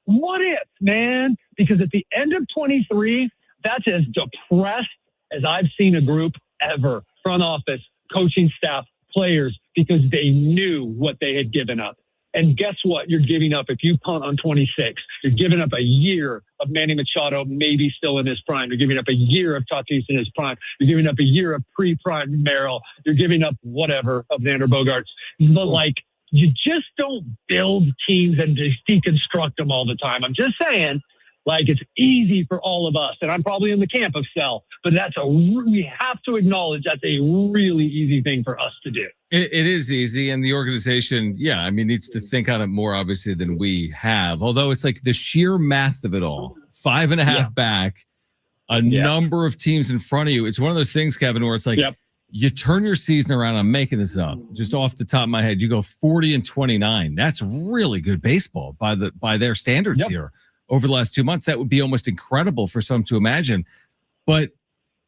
what if, man? Because at the end of 23, that's as depressed as I've seen a group ever, front office, coaching staff, players, because they knew what they had given up. And guess what? You're giving up, if you punt on 26, you're giving up a year of Manny Machado, maybe still in his prime. You're giving up a year of Tatis in his prime. You're giving up a year of pre-prime Merrill. You're giving up whatever of Xander Bogaerts. But like, you just don't build teams and just deconstruct them all the time. I'm just saying, like, it's easy for all of us, and I'm probably in the camp of sell, but we have to acknowledge that's a really easy thing for us to do. It is easy, and the organization, needs to think on it more obviously than we have. Although it's like the sheer math of it all, 5.5 back, number of teams in front of you. It's one of those things, Kevin, where it's like you turn your season around. I'm making this up just off the top of my head. You go 40-29. That's really good baseball by their standards here. Over the last 2 months, that would be almost incredible for some to imagine. But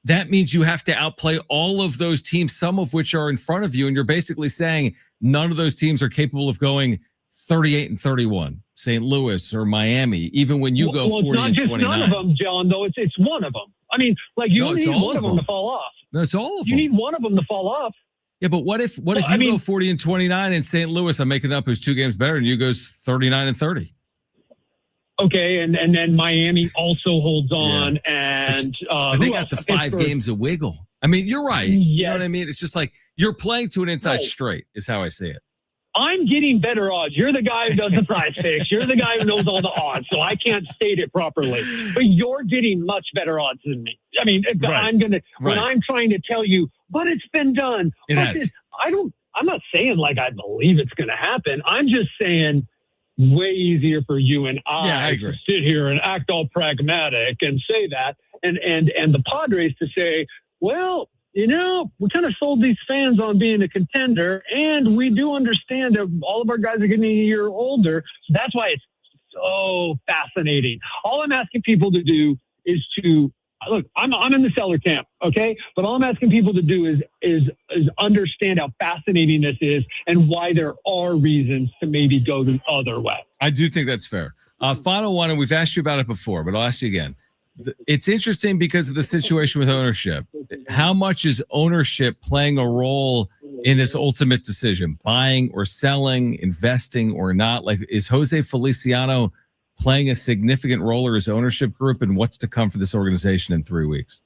that means you have to outplay all of those teams, some of which are in front of you. And you're basically saying none of those teams are capable of going 38-31, St. Louis or Miami, even when you go 40-29. It's not just none of them, John, though. It's one of them. I mean, like, you only need one of them to fall off. No, it's all of them. You need one of them to fall off. Yeah, but what if you go 40-29 in St. Louis? I'm making it up, who's 2 games better, and you goes 39-30. Okay, and then Miami also holds on, and they got the 5 games of wiggle. I mean, you're right. You know what I mean? It's just like you're playing to an inside straight is how I see it. I'm getting better odds. You're the guy who does the prize picks. You're the guy who knows all the odds, so I can't state it properly. But you're getting much better odds than me. I mean, when I'm trying to tell you, but it's been done. I'm not saying like I believe it's going to happen. I'm just saying, way easier for you and I to sit here and act all pragmatic and say that, and the Padres to say, well, we kind of sold these fans on being a contender, and we do understand that all of our guys are getting a year older. So that's why it's so fascinating. All I'm asking people to do is to look. I'm in the seller camp, okay? But all I'm asking people to do is understand how fascinating this is and why there are reasons to maybe go the other way. I do think that's fair. Final one, and we've asked you about it before, but I'll ask you again. It's interesting because of the situation with ownership. How much is ownership playing a role in this ultimate decision, buying or selling, investing or not? Like, is Jose Feliciano playing a significant role, or his ownership group, and what's to come for this organization in 3 weeks?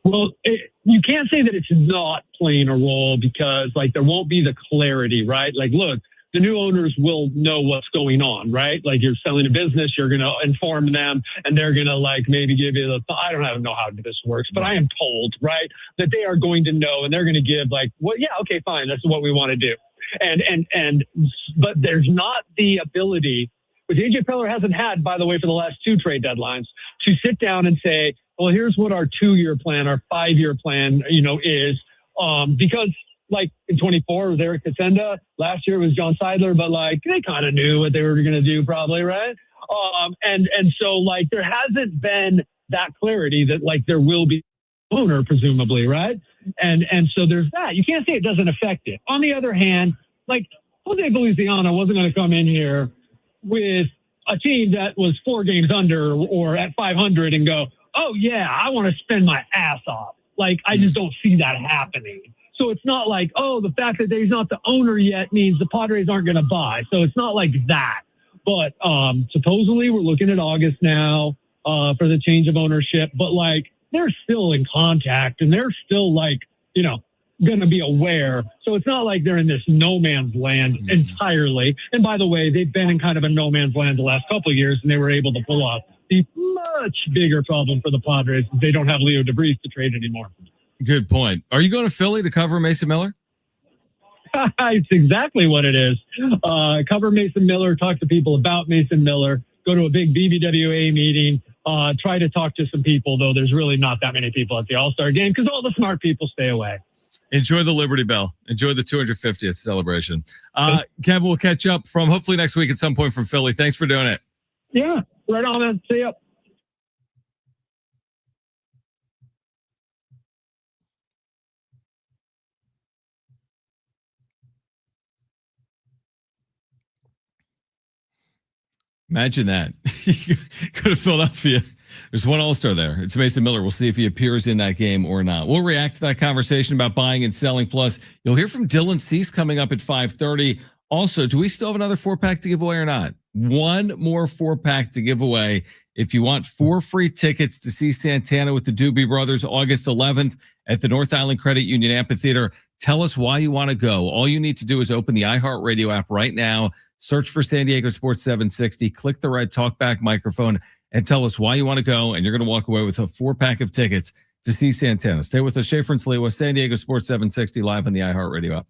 Well, you can't say that it's not playing a role because, like, there won't be the clarity, right? Like, look, the new owners will know what's going on, right? Like, you're selling a business, you're going to inform them, and they're going to, like, maybe give you I don't know how this works, but I am told, right, that they are going to know, and they're going to give, like, well, yeah, okay, fine, that's what we want to do. But there's not the ability, which AJ Preller hasn't had, by the way, for the last 2 trade deadlines, to sit down and say, well, here's what our 2-year plan, our 5-year plan, is, because, like, in 24 was Eric Casenda. Last year it was John Seidler, but, like, they kind of knew what they were going to do probably, right? And so, like, there hasn't been that clarity that, like, there will be owner, presumably, right? And so there's that. You can't say it doesn't affect it. On the other hand, like, Jose Feliciano wasn't going to come in here with a team that was 4 games under or at 500 and go, oh, yeah, I want to spend my ass off. Like, I just don't see that happening. So it's not like, oh, the fact that he's not the owner yet means the Padres aren't going to buy. So it's not like that. But supposedly we're looking at August now for the change of ownership. But, like, they're still in contact and they're still, like, going to be aware. So it's not like they're in this no man's land entirely. And by the way, they've been in kind of a no man's land the last couple of years, and they were able to pull off the much bigger problem for the Padres. They don't have Leo DeVries to trade anymore. Good point. Are you going to Philly to cover Mason Miller? It's exactly what it is. Cover Mason Miller, talk to people about Mason Miller, go to a big BBWA meeting, try to talk to some people, though there's really not that many people at the All-Star game because all the smart people stay away. Enjoy the Liberty Bell. Enjoy the 250th celebration. Kev, we'll catch up from hopefully next week at some point from Philly. Thanks for doing it. Yeah, right on, man. See ya. Imagine that. Go to Philadelphia There's one All-Star there. It's Mason Miller. We'll see if he appears in that game or not. We'll react to that conversation about buying and selling. Plus, you'll hear from Dylan Cease coming up at 5:30. Also, do we still have another 4-pack to give away or not? One more 4-pack to give away. If you want 4 free tickets to see Santana with the Doobie Brothers August 11th at the North Island Credit Union Amphitheater, tell us why you want to go. All you need to do is open the iHeartRadio app right now, search for San Diego Sports 760, click the red talkback microphone, and tell us why you want to go, and you're going to walk away with a 4-pack of tickets to see Santana. Stay with us, Schaeffer and Sliwa, San Diego Sports 760, live on the iHeartRadio app.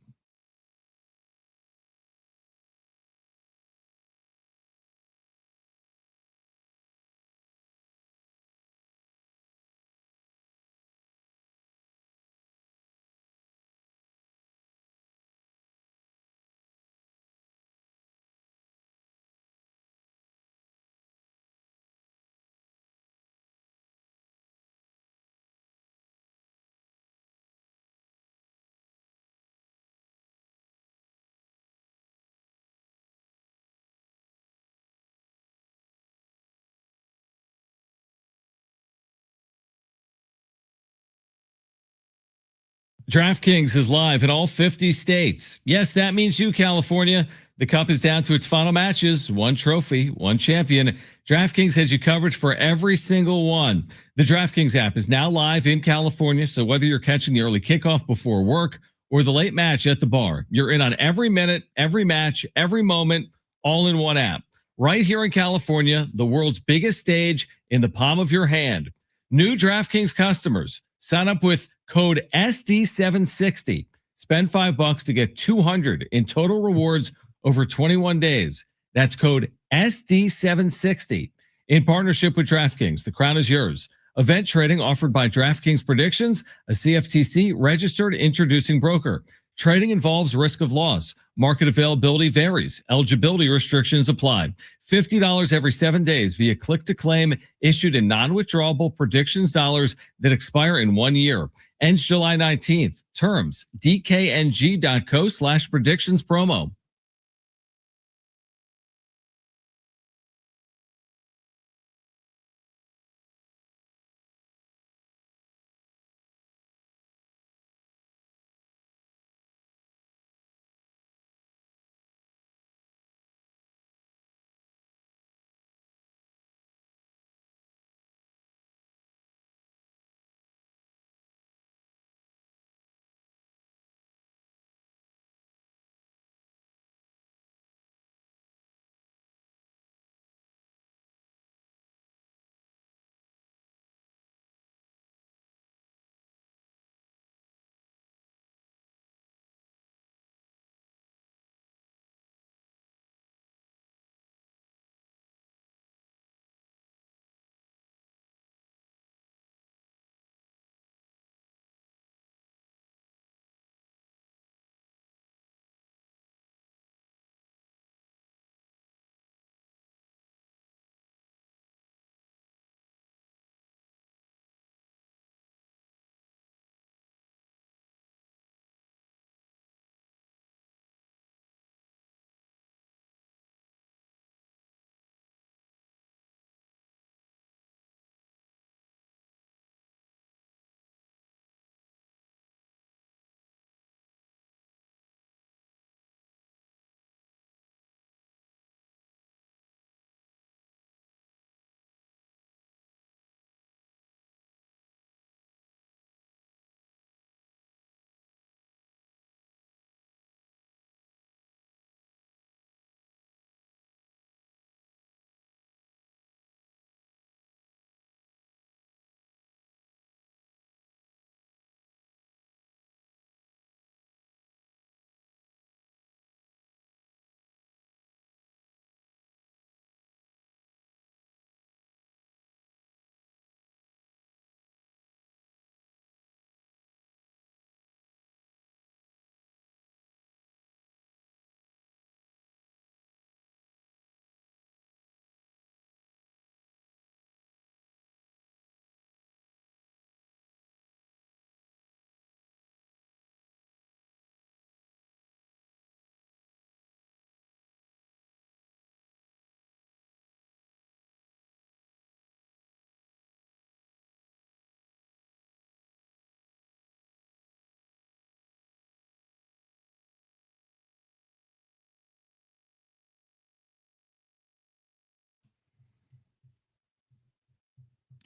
DraftKings is live in all 50 states. Yes, that means you, California. The Cup is down to its final matches. One trophy, one champion. DraftKings has you covered for every single one. The DraftKings app is now live in California, so whether you're catching the early kickoff before work or the late match at the bar, you're in on every minute, every match, every moment, all in one app. Right here in California, the world's biggest stage in the palm of your hand. New DraftKings customers, sign up with code SD760. Spend $5 to get $200 in total rewards over 21 days. That's code SD760. In partnership with DraftKings, the crown is yours. Event trading offered by DraftKings Predictions, a CFTC registered introducing broker. Trading involves risk of loss. Market availability varies. Eligibility restrictions apply. $50 every 7 days via click to claim, issued in non-withdrawable predictions dollars that expire in 1 year. Ends July 19th. Terms dkng.co/predictions promo.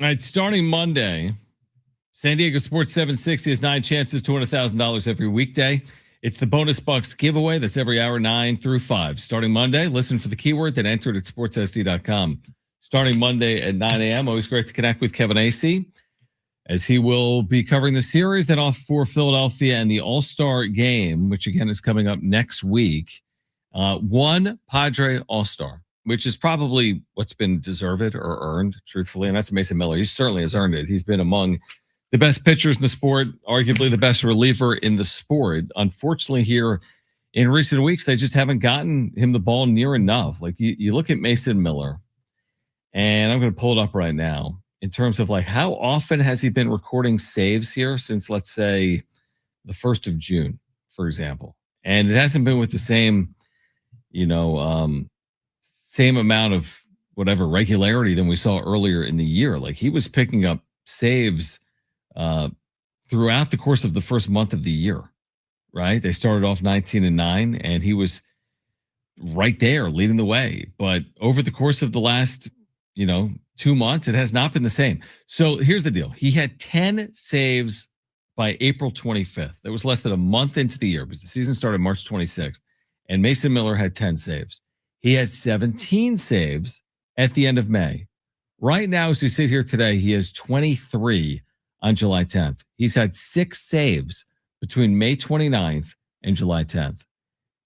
All right, starting Monday, San Diego Sports 760 has 9 chances to win $1,000 every weekday. It's the Bonus Bucks giveaway. That's every hour 9 through 5. Starting Monday, listen for the keyword, then enter it at sportssd.com. Starting Monday at 9 a.m. Always great to connect with Kevin Acee, as he will be covering the series, then off for Philadelphia and the All-Star game, which again is coming up next week. One Padre All-Star, which is probably what's been deserved or earned, truthfully, and that's Mason Miller. He certainly has earned it. He's been among the best pitchers in the sport, arguably the best reliever in the sport. Unfortunately, here in recent weeks, they just haven't gotten him the ball near enough. Like you look at Mason Miller, and I'm going to pull it up right now in terms of like how often has he been recording saves here since, let's say, the 1st of June, for example. And it hasn't been with the same, same amount of whatever regularity than we saw earlier in the year. Like he was picking up saves throughout the course of the first month of the year, right? They started off 19-9, and he was right there leading the way. But over the course of the last, 2 months, it has not been the same. So here's the deal. He had 10 saves by April 25th. That was less than a month into the year because the season started March 26th, and Mason Miller had 10 saves. He had 17 saves at the end of May. Right now, as we sit here today, he has 23 on July 10th. He's had 6 saves between May 29th and July 10th.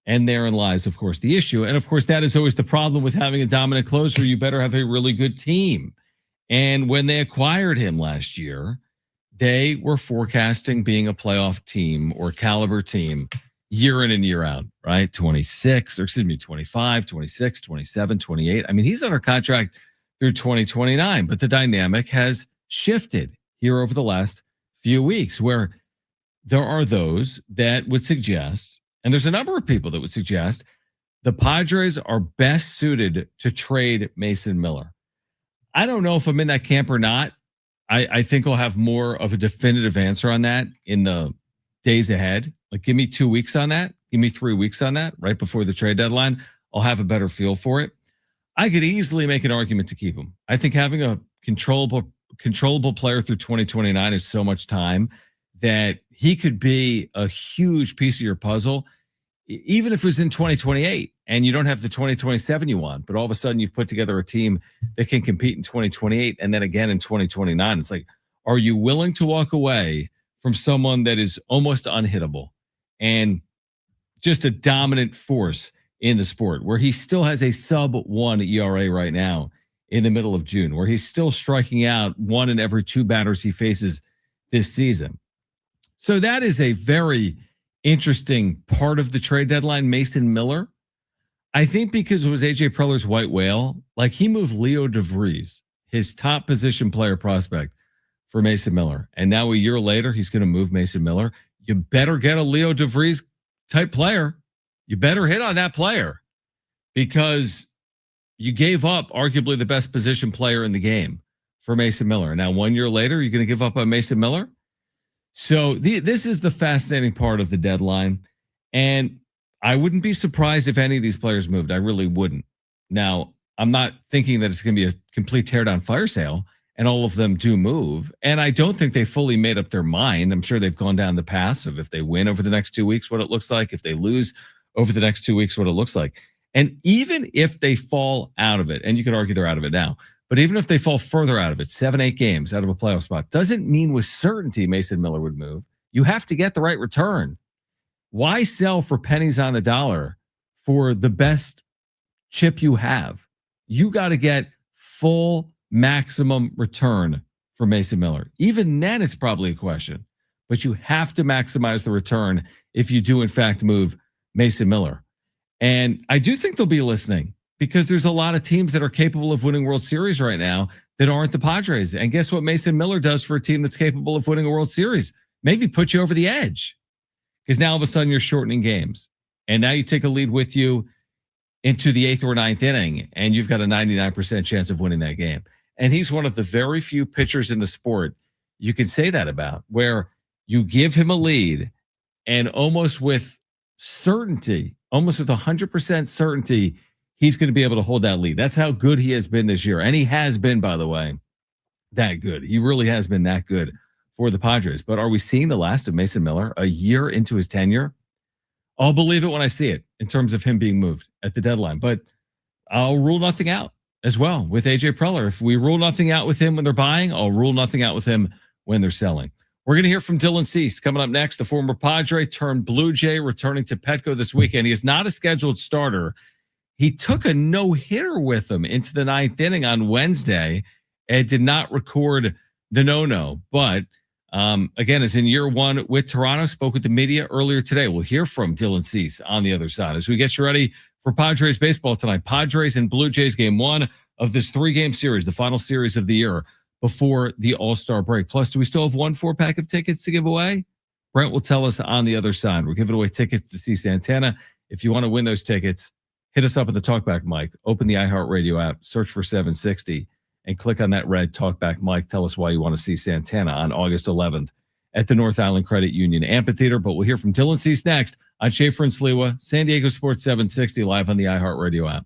And therein lies, of course, the issue. And, of course, that is always the problem with having a dominant closer. You better have a really good team. And when they acquired him last year, they were forecasting being a playoff team or caliber team year in and year out, right? 25, 26, 27, 28. I mean, he's under contract through 2029, but the dynamic has shifted here over the last few weeks, where there are those that would suggest, and there's a number of people that would suggest, the Padres are best suited to trade Mason Miller. I don't know if I'm in that camp or not. I think I'll have more of a definitive answer on that in the days ahead. Like, give me 2 weeks on that. Give me 3 weeks on that right before the trade deadline. I'll have a better feel for it. I could easily make an argument to keep him. I think having a controllable player through 2029 is so much time that he could be a huge piece of your puzzle, even if it was in 2028 and you don't have the 2027 you want, but all of a sudden you've put together a team that can compete in 2028 and then again in 2029. It's like, are you willing to walk away from someone that is almost unhittable and just a dominant force in the sport, where he still has a sub-1 ERA right now in the middle of June, where he's still striking out 1 in every 2 batters he faces this season? So that is a very interesting part of the trade deadline. Mason Miller, I think, because it was AJ Preller's white whale, like he moved Leo DeVries, his top position player prospect, for Mason Miller. And now a year later, he's going to move Mason Miller. You better get a Leo DeVries type player. You better hit on that player, because you gave up arguably the best position player in the game for Mason Miller. Now, 1 year later, you're going to give up on Mason Miller. So this is the fascinating part of the deadline. And I wouldn't be surprised if any of these players moved. I really wouldn't. Now, I'm not thinking that it's going to be a complete teardown fire sale and all of them do move. And I don't think they fully made up their mind. I'm sure they've gone down the path of if they win over the next 2 weeks, what it looks like. If they lose over the next 2 weeks, what it looks like. And even if they fall out of it, and you could argue they're out of it now, but even if they fall further out of it, 7-8 games out of a playoff spot, doesn't mean with certainty Mason Miller would move. You have to get the right return. Why sell for pennies on the dollar for the best chip you have? You got to get full maximum return for Mason Miller. Even then, it's probably a question, but you have to maximize the return if you do, in fact, move Mason Miller. And I do think they'll be listening, because there's a lot of teams that are capable of winning World Series right now that aren't the Padres. And guess what Mason Miller does for a team that's capable of winning a World Series? Maybe put you over the edge, because now all of a sudden you're shortening games. And now you take a lead with you into the 8th or 9th inning, and you've got a 99% chance of winning that game. And he's one of the very few pitchers in the sport you can say that about, where you give him a lead and almost with certainty, almost with 100% certainty, he's going to be able to hold that lead. That's how good he has been this year. And he has been, by the way, that good. He really has been that good for the Padres. But are we seeing the last of Mason Miller a year into his tenure? I'll believe it when I see it in terms of him being moved at the deadline. But I'll rule nothing out as well with AJ Preller. If we rule nothing out with him when they're buying, I'll rule nothing out with him when they're selling. We're going to hear from Dylan Cease coming up next, the former Padre turned Blue Jay returning to Petco this weekend. He is not a scheduled starter. He took a no-hitter with him into the ninth inning on Wednesday and did not record the no-no. But again, is in year one with Toronto, spoke with the media earlier today. We'll hear from Dylan Cease on the other side as we get you ready for Padres baseball tonight. Padres and Blue Jays game one of this 3-game series, the final series of the year before the All-Star break. Plus, do we still have 1 4-pack of tickets to give away? Brent will tell us on the other side. We're giving away tickets to see Santana. If you want to win those tickets, hit us up at the Talkback mic. Open the iHeartRadio app, search for 760, and click on that red Talkback mic. Tell us why you want to see Santana on August 11th at the North Island Credit Union Amphitheater. But we'll hear from Dylan Cease next on Schaeffer and Sliwa, San Diego Sports 760, live on the iHeartRadio app.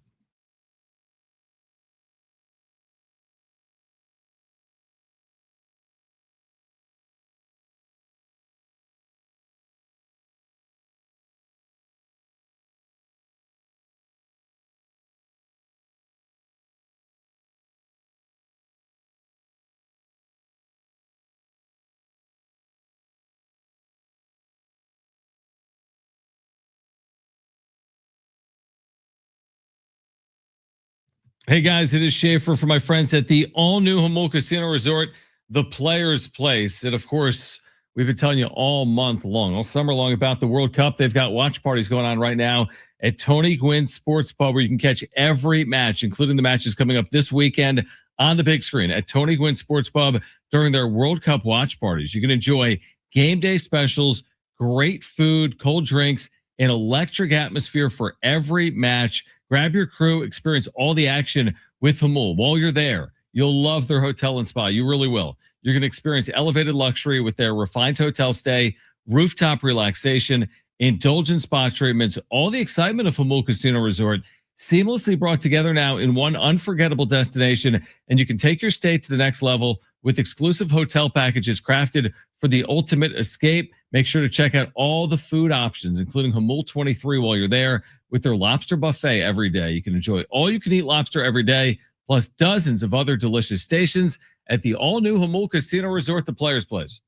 Hey guys, it is Schaeffer for my friends at the all-new Jamul Casino Resort, the Players Place. And of course, we've been telling you all month long, all summer long about the World Cup. They've got watch parties going on right now at Tony Gwynn Sports Pub, where you can catch every match, including the matches coming up this weekend on the big screen at Tony Gwynn Sports Pub during their World Cup watch parties. You can enjoy game day specials, great food, cold drinks, an electric atmosphere for every match. Grab your crew, experience all the action with Jamul. While you're there, you'll love their hotel and spa. You really will. You're going to experience elevated luxury with their refined hotel stay, rooftop relaxation, indulgent spa treatments, all the excitement of Jamul Casino Resort seamlessly brought together now in one unforgettable destination. And you can take your stay to the next level with exclusive hotel packages crafted for the ultimate escape. Make sure to check out all the food options, including Jamul 23 while you're there with their lobster buffet every day. You can enjoy all-you-can-eat lobster every day, plus dozens of other delicious stations at the all-new Jamul Casino Resort, the Players Place.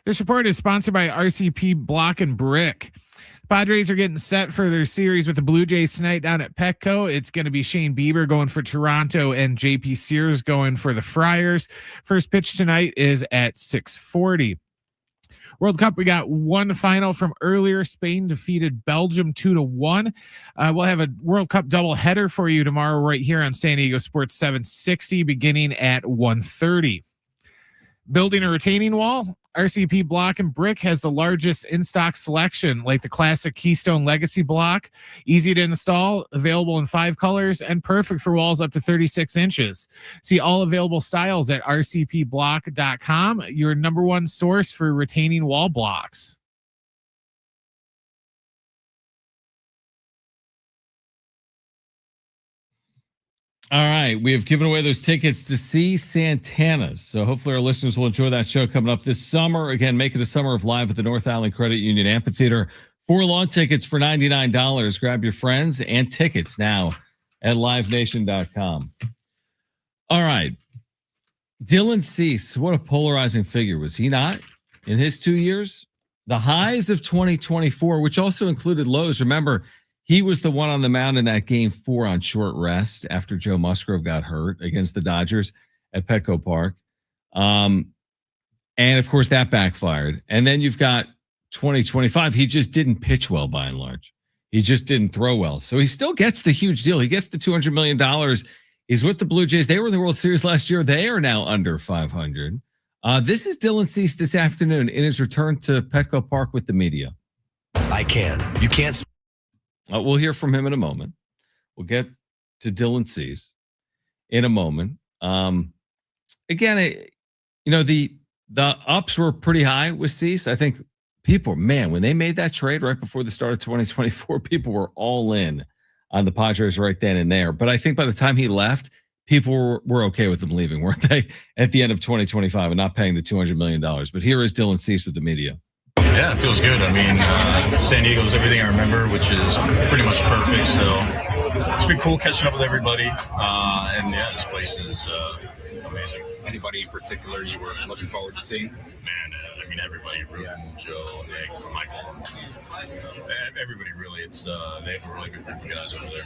This report is sponsored by RCP Block and Brick. The Padres are getting set for their series with the Blue Jays tonight down at Petco. It's going to be Shane Bieber going for Toronto and JP Sears going for the Friars. First pitch tonight is at 6:40. World Cup, we got one final from earlier. Spain defeated Belgium 2-1. We'll have a World Cup doubleheader for you tomorrow right here on San Diego Sports 760 beginning at 1:30. Building a retaining wall, RCP Block and Brick has the largest in-stock selection, like the classic Keystone Legacy block. Easy to install, available in 5 colors, and perfect for walls up to 36 inches. See all available styles at rcpblock.com, your number one source for retaining wall blocks. All right, we have given away those tickets to see Santana. So hopefully our listeners will enjoy that show coming up this summer. Again, make it a summer of live at the North Island Credit Union Amphitheater. 4 lawn tickets for $99. Grab your friends and tickets now at livenation.com. All right. Dylan Cease, what a polarizing figure, was he not? In his 2 years? The highs of 2024, which also included lows. Remember, he was the one on the mound in that game 4 on short rest after Joe Musgrove got hurt against the Dodgers at Petco Park. And of course that backfired. And then you've got 2025. He just didn't pitch well by and large. He just didn't throw well. So he still gets the huge deal. He gets the $200 million. He's with the Blue Jays. They were in the World Series last year. They are now under 500. This is Dylan Cease this afternoon in his return to Petco Park with the media. I can. You can't. We'll hear from him in a moment. We'll get to Dylan Cease in a moment. Again, the ups were pretty high with Cease. I think people, man, when they made that trade right before the start of 2024, people were all in on the Padres right then and there. But I think by the time he left, people were okay with him leaving, weren't they? At the end of 2025 and not paying the $200 million. But here is Dylan Cease with the media. Yeah, it feels good. I mean, San Diego's everything I remember, which is pretty much perfect. So it's been cool catching up with everybody. And yeah, this place is amazing. Anybody in particular you were looking forward to seeing? Man, I mean, everybody, Ruben, Joe, Nick, Michael, everybody really. It's they have a really good group of guys over there.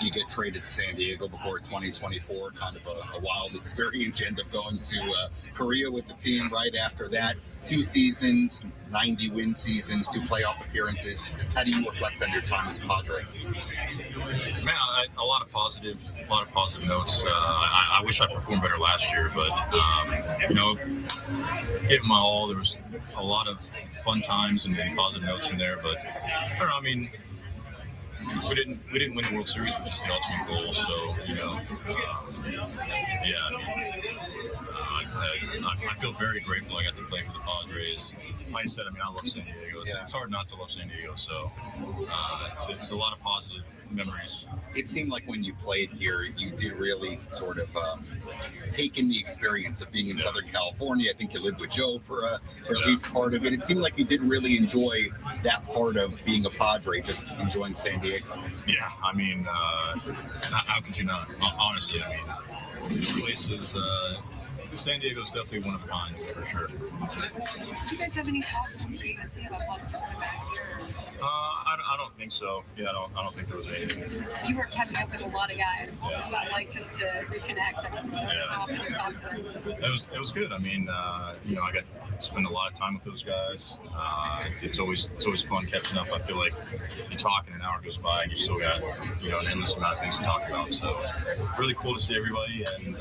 You get traded to San Diego before 2024, kind of a wild experience. You end up going to Korea with the team right after that. 2 seasons, 90 win seasons, 2 playoff appearances. How do you reflect on your time as a Padre? Man, a lot of positive notes. I wish I performed better last year, but gave my all. There was a lot of fun times and positive notes in there, but I don't know. I mean, we didn't win the World Series, which is the ultimate goal. So I feel very grateful I got to play for the Padres. Like I said, I mean, I love San Diego. It's hard not to love San Diego. So it's a lot of positive memories. It seemed like when you played here, you did really sort of take in the experience of being in Southern California. I think you lived with Joe for at least part of it. It seemed like you did really enjoy that part of being a Padre, just enjoying San Diego. Yeah, I mean, how could you not? Honestly, I mean, this place is San Diego's definitely one of a kind, for sure. Do you guys have any talks on the agency about possibly coming back here? I don't think so. Yeah, I don't think there was anything. You were catching up with a lot of guys. What was that like, just to reconnect? How often you talk to them? It was good. I mean, I got to spend a lot of time with those guys. It's always fun catching up. I feel like you talk and an hour goes by and you still got an endless amount of things to talk about. So really cool to see everybody, and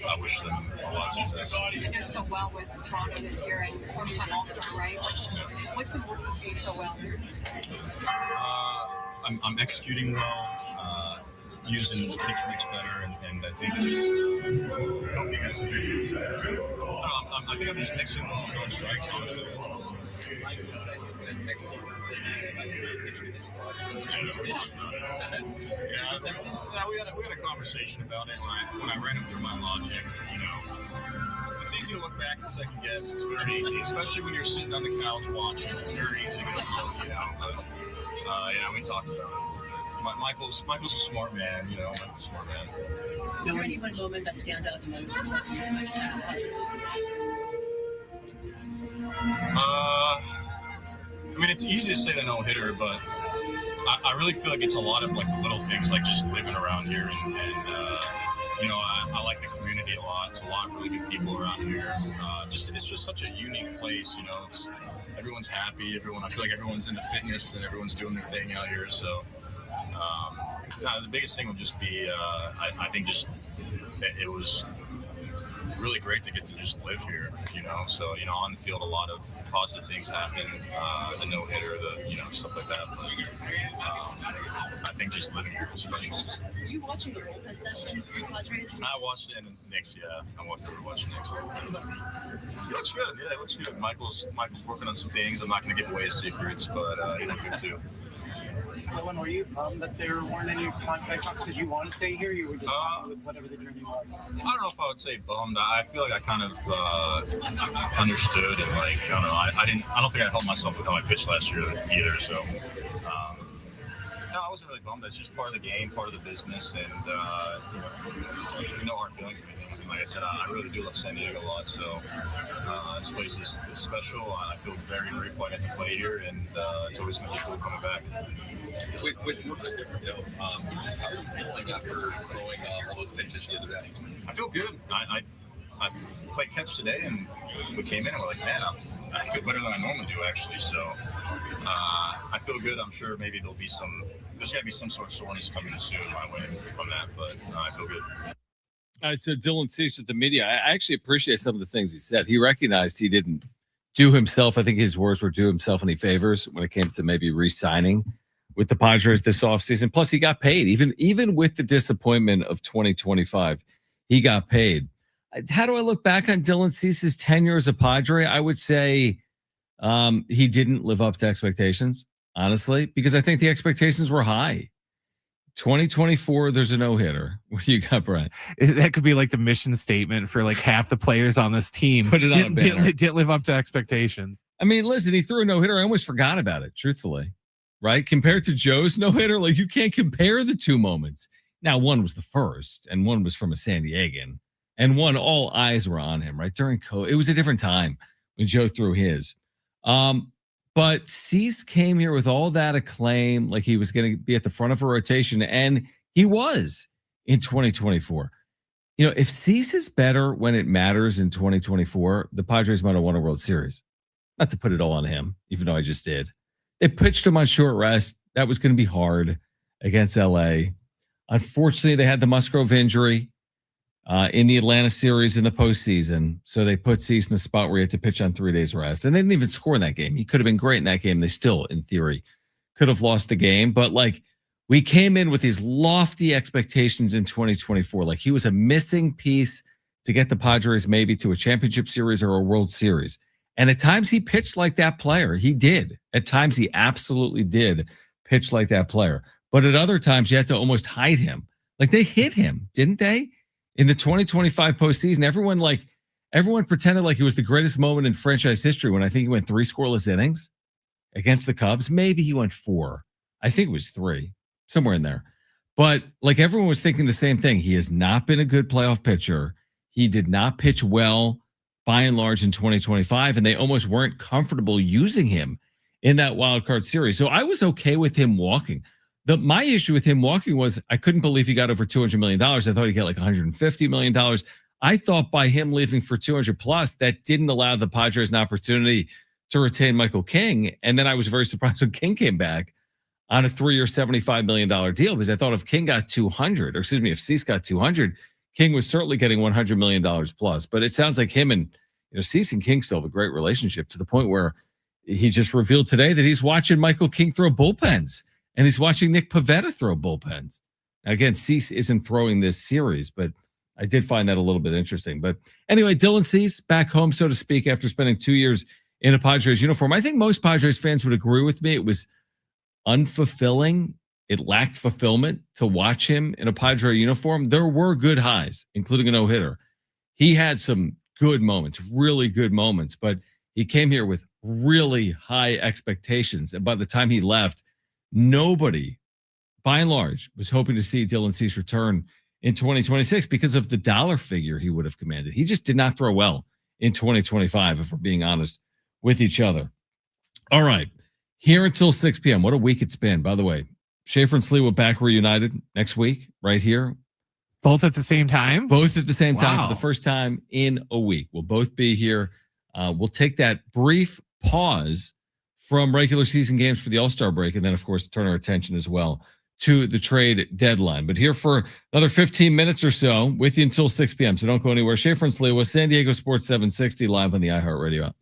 I wish them a lot of success. You did so well with Toronto this year, and first-time All-Star, right? What's been working for you so well here? I'm executing well, using the pitch mix better, and I think just I don't know if you guys can hear me. I think I'm just mixing well, throwing strikes, honestly. We had a conversation about it when I ran him through my logic. It's easy to look back and second guess. It's very easy, especially when you're sitting on the couch watching. It's very easy to go, But we talked about it. Michael's a smart man. Michael's a smart man. Is there any one moment that stands out the most? I mean, it's easy to say the no-hitter, but I really feel like it's a lot of like the little things, like just living around here, and you know, I like the community a lot. It's a lot of really good people around here. It's just such a unique place. You know, everyone's happy. I feel like everyone's into fitness and everyone's doing their thing out here. So, the biggest thing would just be, I think just it was really great to get to just live here, you know. So, you know, on the field, a lot of positive things happen. The no-hitter, stuff like that. But I think just living here was special. Were you watching the bullpen session in Padres? I watched it in Knicks, yeah. I walked over to watch Knicks. He looks good, yeah, it looks good. Michael's working on some things. I'm not going to give away his secrets, but he looked good too. Colin, were you bummed that there weren't any contract talks? Did you want to stay here? You were just fine with whatever the journey was? I don't know if I would say bummed. I feel like I kind of understood, and like I don't know. I don't think I helped myself with how I pitched last year either. So no, I wasn't really bummed. That's just part of the game, part of the business, and no hard feelings or anything. I mean, like I said, I really do love San Diego a lot. So this place is special. I feel very grateful I got to play here, and it's always going to be cool coming back. With a little bit different though, just how are you feeling after throwing all those pitches the other day? I feel good. I played catch today, and we came in and we're like, man, I feel better than I normally do actually. So I feel good. I'm sure maybe there's got to be some sort of soreness coming soon my way from that, but I feel good. All right, so Dylan Cease with the media. I actually appreciate some of the things he said. He recognized he didn't do himself. I think his words were do himself any favors when it came to maybe re-signing with the Padres this offseason. Plus, he got paid. Even with the disappointment of 2025, he got paid. How do I look back on Dylan Cease's tenure as a Padre? I would say he didn't live up to expectations, honestly, because I think the expectations were high. 2024, there's a no-hitter. What do you got, Brent? That could be like the mission statement for like half the players on this team. Put it on a banner. Didn't live up to expectations. I mean, listen, he threw a no-hitter. I almost forgot about it, truthfully. Right? Compared to Joe's no-hitter, like you can't compare the two moments. Now, one was the first, and one was from a San Diegan, and one, all eyes were on him, right? During COVID. It was a different time when Joe threw his. But Cease came here with all that acclaim, like he was going to be at the front of a rotation, and he was in 2024. You know, if Cease is better when it matters in 2024, the Padres might have won a World Series. Not to put it all on him, even though I just did. They pitched him on short rest. That was going to be hard against LA. Unfortunately, they had the Musgrove injury in the Atlanta series in the postseason. So they put Cease in a spot where he had to pitch on 3 days rest. And they didn't even score in that game. He could have been great in that game. They still, in theory, could have lost the game. But like we came in with these lofty expectations in 2024. Like he was a missing piece to get the Padres maybe to a championship series or a World Series. And at times he pitched like that player. He did. At times he absolutely did pitch like that player. But at other times you had to almost hide him. Like they hit him, didn't they? In the 2025 postseason, everyone pretended like it was the greatest moment in franchise history when I think he went 3 scoreless innings against the Cubs. Maybe he went 4. I think it was 3, somewhere in there. But like everyone was thinking the same thing. He has not been a good playoff pitcher. He did not pitch well by and large in 2025, and they almost weren't comfortable using him in that wild card series. So I was okay with him walking. My issue with him walking was I couldn't believe he got over $200 million. I thought he'd get like $150 million. I thought by him leaving for 200 plus, that didn't allow the Padres an opportunity to retain Michael King. And then I was very surprised when King came back on a 3-year, $75 million deal, because I thought if King got 200, or excuse me, if Cease got 200, King was certainly getting $100 million plus. But it sounds like him and Cease and King still have a great relationship, to the point where he just revealed today that he's watching Michael King throw bullpens. And he's watching Nick Pivetta throw bullpens. Now, again, Cease isn't throwing this series, but I did find that a little bit interesting. But anyway, Dylan Cease back home, so to speak, after spending 2 years in a Padres uniform. I think most Padres fans would agree with me. It was unfulfilling. It lacked fulfillment to watch him in a Padre uniform. There were good highs, including a no-hitter. He had some good moments, really good moments, but he came here with really high expectations. And by the time he left, nobody, by and large, was hoping to see Dylan Cease return in 2026 because of the dollar figure he would have commanded. He just did not throw well in 2025, if we're being honest with each other. All right. Here until 6 p.m. What a week it's been. By the way, Schaeffer and Sliwa back reunited next week, right here. Both at the same time? Both at the same time Wow. for the first time in a week. We'll both be here. We'll take that brief pause from regular season games for the All-Star break, and then, of course, turn our attention as well to the trade deadline. But here for another 15 minutes or so with you until 6 p.m. So don't go anywhere. Schaeffer and Sliwa, San Diego Sports 760, live on the iHeartRadio app.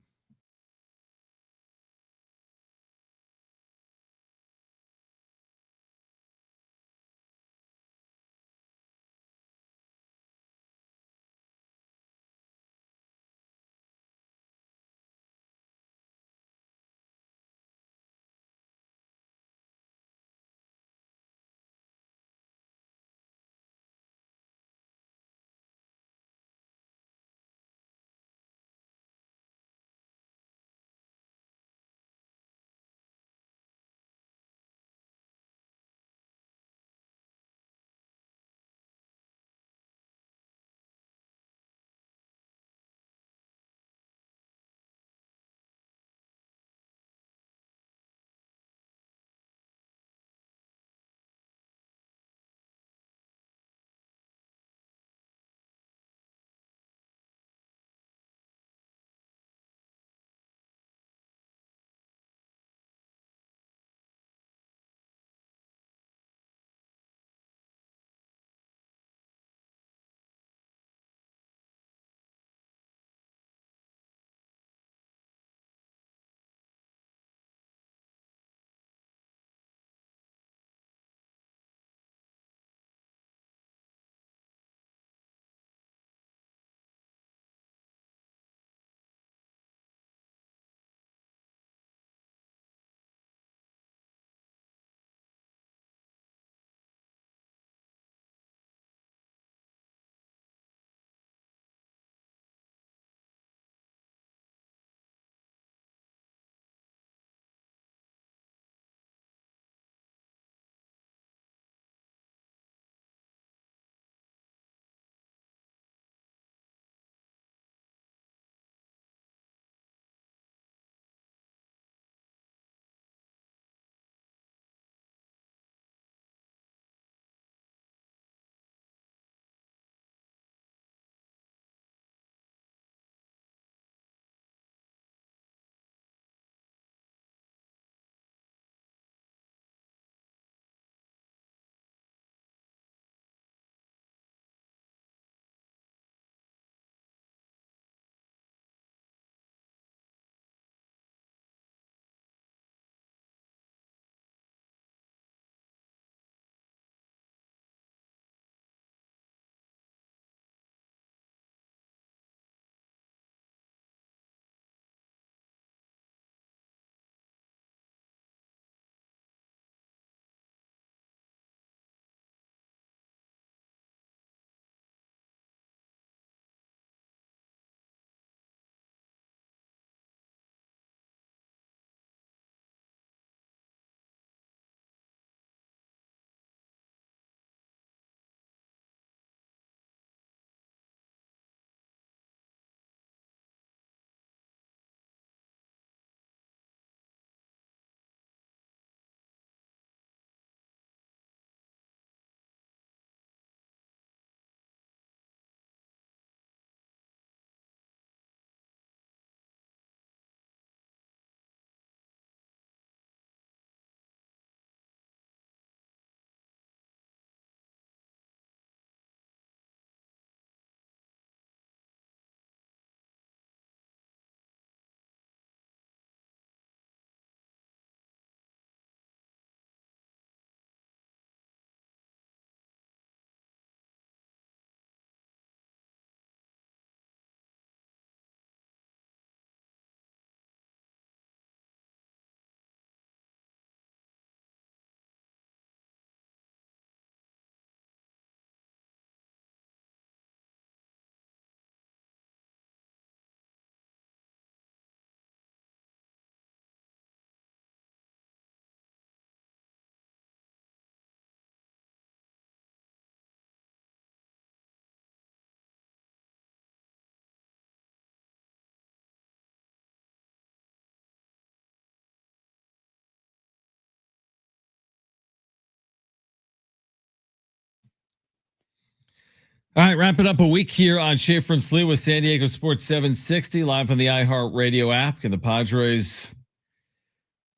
All right, wrapping up a week here on Schaeffer and Sliwa, San Diego Sports 760, live on the iHeartRadio app. Can the Padres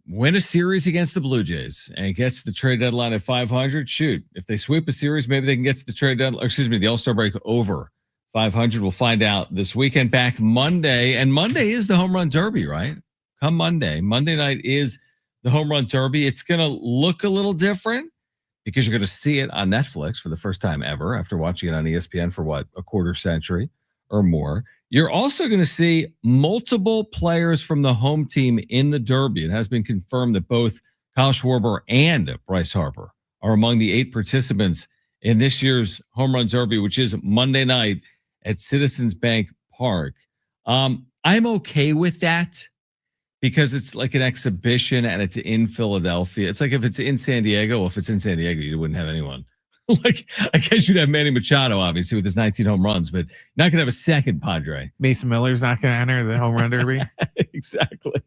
win a series against the Blue Jays and get to the trade deadline at 500? Shoot, if they sweep a series, maybe they can get to the trade deadline. Excuse me, the All-Star break over 500. We'll find out this weekend. Back Monday, and Monday is the home run derby, right? Come Monday night is the home run derby. It's going to look a little different because you're going to see it on Netflix for the first time ever after watching it on ESPN for a quarter century or more. You're also going to see multiple players from the home team in the derby. It has been confirmed that both Kyle Schwarber and Bryce Harper are among the 8 participants in this year's home run derby, which is Monday night at Citizens Bank Park. I'm okay with that because it's like an exhibition and it's in Philadelphia. It's like if it's in San Diego, well, if it's in San Diego, you wouldn't have anyone. Like, I guess you'd have Manny Machado, obviously, with his 19 home runs, but not going to have a second Padre. Mason Miller's not going to enter the home run derby. Exactly.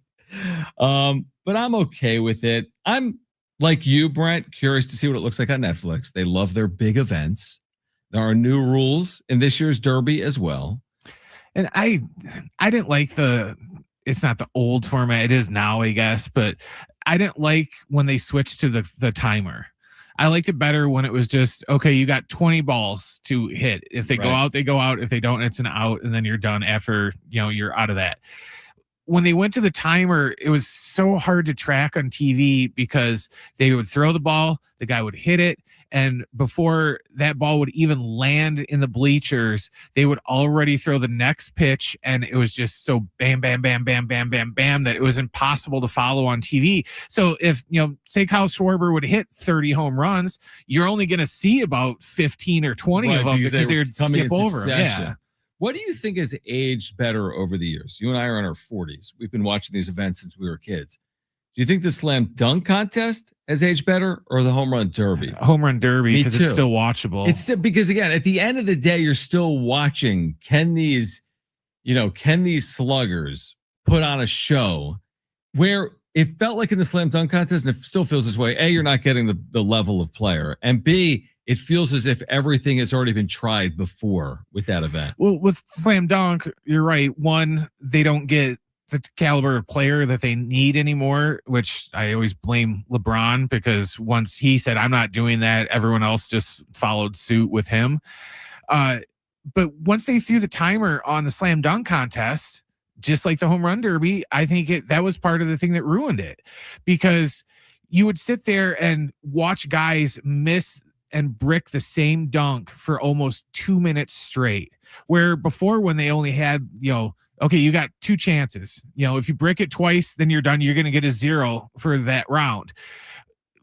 But I'm okay with it. I'm like you, Brent, curious to see what it looks like on Netflix. They love their big events. There are new rules in this year's derby as well. And I didn't like it's not the old format. It is now, I guess, but I didn't like when they switched to the timer. I liked it better when it was just, okay, you got 20 balls to hit. If they go out, they go out. If they don't, it's an out, and then you're done after, you're out of that. When they went to the timer, it was so hard to track on TV because they would throw the ball, the guy would hit it, and before that ball would even land in the bleachers, they would already throw the next pitch, and it was just so bam, bam, bam, bam, bam, bam, bam that it was impossible to follow on TV. So if, say Kyle Schwarber would hit 30 home runs, you're only going to see about 15 or 20 of them because they would skip over them. Yeah. What do you think has aged better over the years? You and I are in our 40s. We've been watching these events since we were kids. Do you think the slam dunk contest has aged better or the home run derby? Home run derby, because it's still watchable. It's still, because again, at the end of the day, you're still watching. Can these sluggers put on a show where it felt like in the slam dunk contest, and it still feels this way. A, you're not getting the level of player, and B, it feels as if everything has already been tried before with that event. Well, with slam dunk, you're right. One, they don't get the caliber of player that they need anymore, which I always blame LeBron, because once he said, I'm not doing that, everyone else just followed suit with him. But once they threw the timer on the slam dunk contest, just like the home run derby, I think that was part of the thing that ruined it, because you would sit there and watch guys miss and brick the same dunk for almost 2 minutes straight, where before, when they only had, okay, you got 2 chances. If you brick it twice, then you're done. You're going to get a 0 for that round.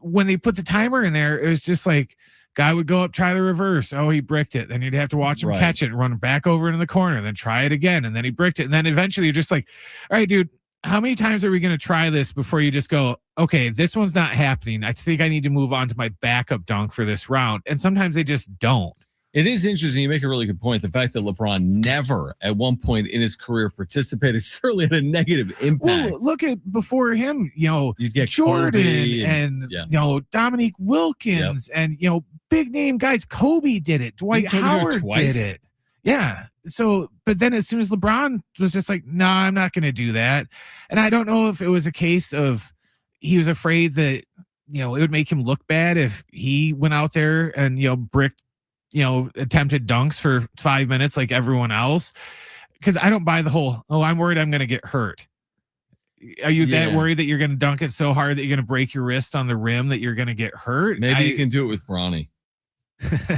When they put the timer in there, it was just like, guy would go up, try the reverse. Oh, he bricked it. Then you'd have to watch him catch it and run back over into the corner, then try it again. And then he bricked it. And then eventually you're just like, all right, dude, how many times are we going to try this before you just go, okay, this one's not happening. I think I need to move on to my backup dunk for this round. And sometimes they just don't. It is interesting. You make a really good point. The fact that LeBron never at one point in his career participated certainly had a negative impact. Well, look at before him, you'd get Jordan and Dominique Wilkins and, big name guys. Kobe did it. Dwight Howard did it. Yeah. So, but then as soon as LeBron was just like, nah, I'm not going to do that. And I don't know if it was a case of he was afraid that, it would make him look bad if he went out there and, bricked, attempted dunks for 5 minutes like everyone else. Because I don't buy the whole, I'm worried I'm going to get hurt. Are you that worried that you're going to dunk it so hard that you're going to break your wrist on the rim that you're going to get hurt? Maybe you can do it with Bronny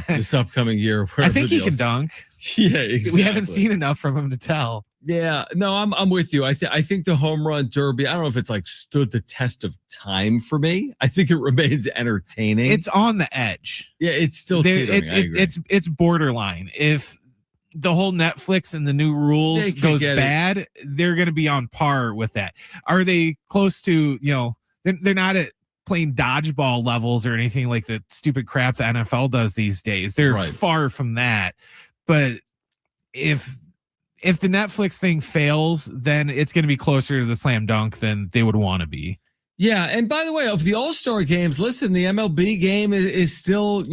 this upcoming year. I think he can dunk. Yeah, exactly. We haven't seen enough from him to tell. Yeah, no, I'm with you. I think the home run derby, I don't know if it's like stood the test of time for me. I think it remains entertaining. It's on the edge. Yeah, it's still teetering. It's borderline. If the whole Netflix and the new rules goes bad, they're going to be on par with that. Are they close to, they're not at playing dodgeball levels or anything like the stupid crap the NFL does these days. They're far from that. But if the Netflix thing fails, then it's going to be closer to the slam dunk than they would want to be. Yeah, and by the way, of the All-Star games, listen, the MLB game is still,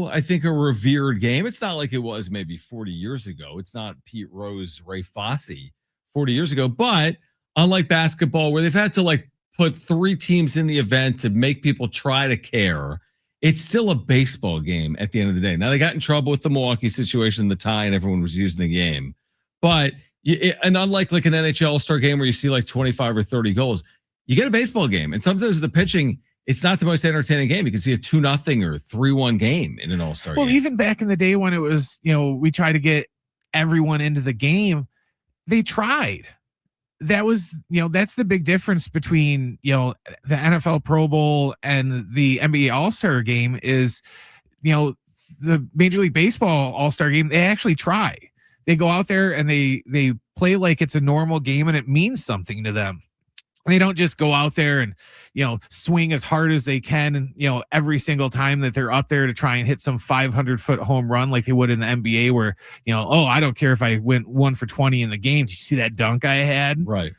I think a revered game. It's not like it was maybe 40 years ago. It's not Pete Rose, Ray Fosse 40 years ago. But unlike basketball, where they've had to put 3 teams in the event to make people try to care, it's still a baseball game at the end of the day. Now, they got in trouble with the Milwaukee situation, the tie, and everyone was using the game. But, and unlike an NHL All-Star game where you see 25 or 30 goals, you get a baseball game, and sometimes the pitching, it's not the most entertaining game. You can see a 2-0 or 3-1 game in an All-Star game. Well, even back in the day when it was, we tried to get everyone into the game, they tried. That was, that's the big difference between, the NFL Pro Bowl and the NBA All-Star game is, the Major League Baseball All-Star game, they actually try. They go out there and they play like it's a normal game and it means something to them. They don't just go out there and, swing as hard as they can. And, every single time that they're up there to try and hit some 500-foot home run like they would in the NBA where, I don't care if I went 1 for 20 in the game. Did you see that dunk I had? Right.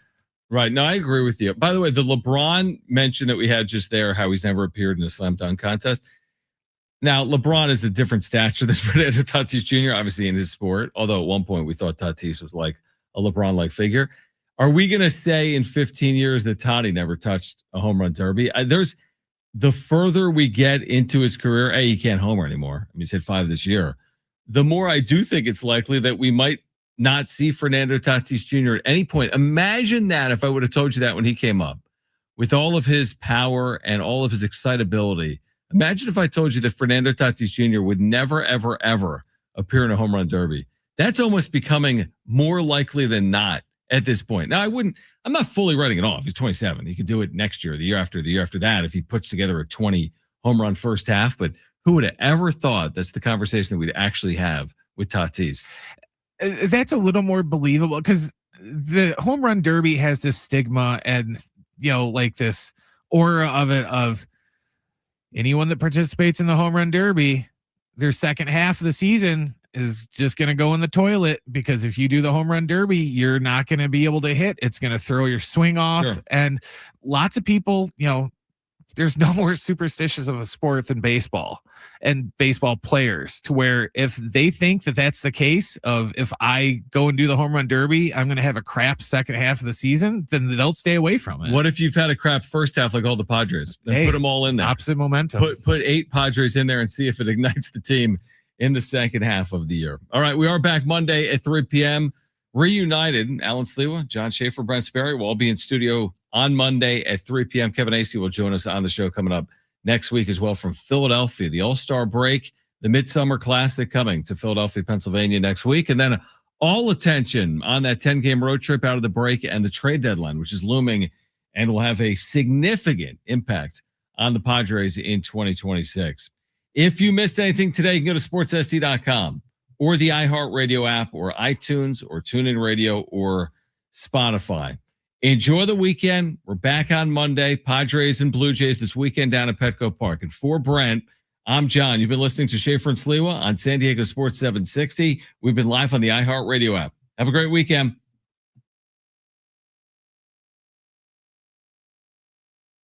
No, I agree with you. By the way, the LeBron mention that we had just there, how he's never appeared in a slam dunk contest. Now, LeBron is a different stature than Fernando Tatis Jr., obviously in his sport. Although at one point we thought Tatis was like a LeBron-like figure. Are we going to say in 15 years that Toddy never touched a home run derby? There's the further we get into his career, he can't homer anymore. I mean, he's hit 5 this year. The more I do think it's likely that we might not see Fernando Tatis Jr. at any point. Imagine that if I would have told you that when he came up with all of his power and all of his excitability. Imagine if I told you that Fernando Tatis Jr. would never, ever, ever appear in a home run derby. That's almost becoming more likely than not at this point. Now, I'm not fully writing it off. He's 27. He could do it next year, the year after that, if he puts together a 20 home run first half. But who would have ever thought that's the conversation that we'd actually have with Tatis? That's a little more believable because the home run derby has this stigma and, this aura of it, of anyone that participates in the home run derby, their second half of the season is just going to go in the toilet, because if you do the home run derby, you're not going to be able to hit. It's going to throw your swing off. Sure. And lots of people, there's no more superstitious of a sport than baseball and baseball players, to where if they think that that's the case of, if I go and do the home run derby, I'm going to have a crap second half of the season, then they'll stay away from it. What if you've had a crap first half like all the Padres? Then put them all in there. Opposite momentum. Put 8 Padres in there and see if it ignites the team in the second half of the year. All right, we are back Monday at 3 p.m. Reunited. Alan Sliwa, John Schaeffer, Brent Sperry will all be in studio on Monday at 3 p.m. Kevin Acee will join us on the show coming up next week as well from Philadelphia. The All-Star break, the Midsummer Classic coming to Philadelphia, Pennsylvania next week. And then all attention on that 10-game road trip out of the break and the trade deadline, which is looming and will have a significant impact on the Padres in 2026. If you missed anything today, you can go to sportssd.com or the iHeartRadio app or iTunes or TuneIn Radio or Spotify. Enjoy the weekend. We're back on Monday. Padres and Blue Jays this weekend down at Petco Park. And for Brent, I'm John. You've been listening to Schaeffer and Sliwa on San Diego Sports 760. We've been live on the iHeartRadio app. Have a great weekend.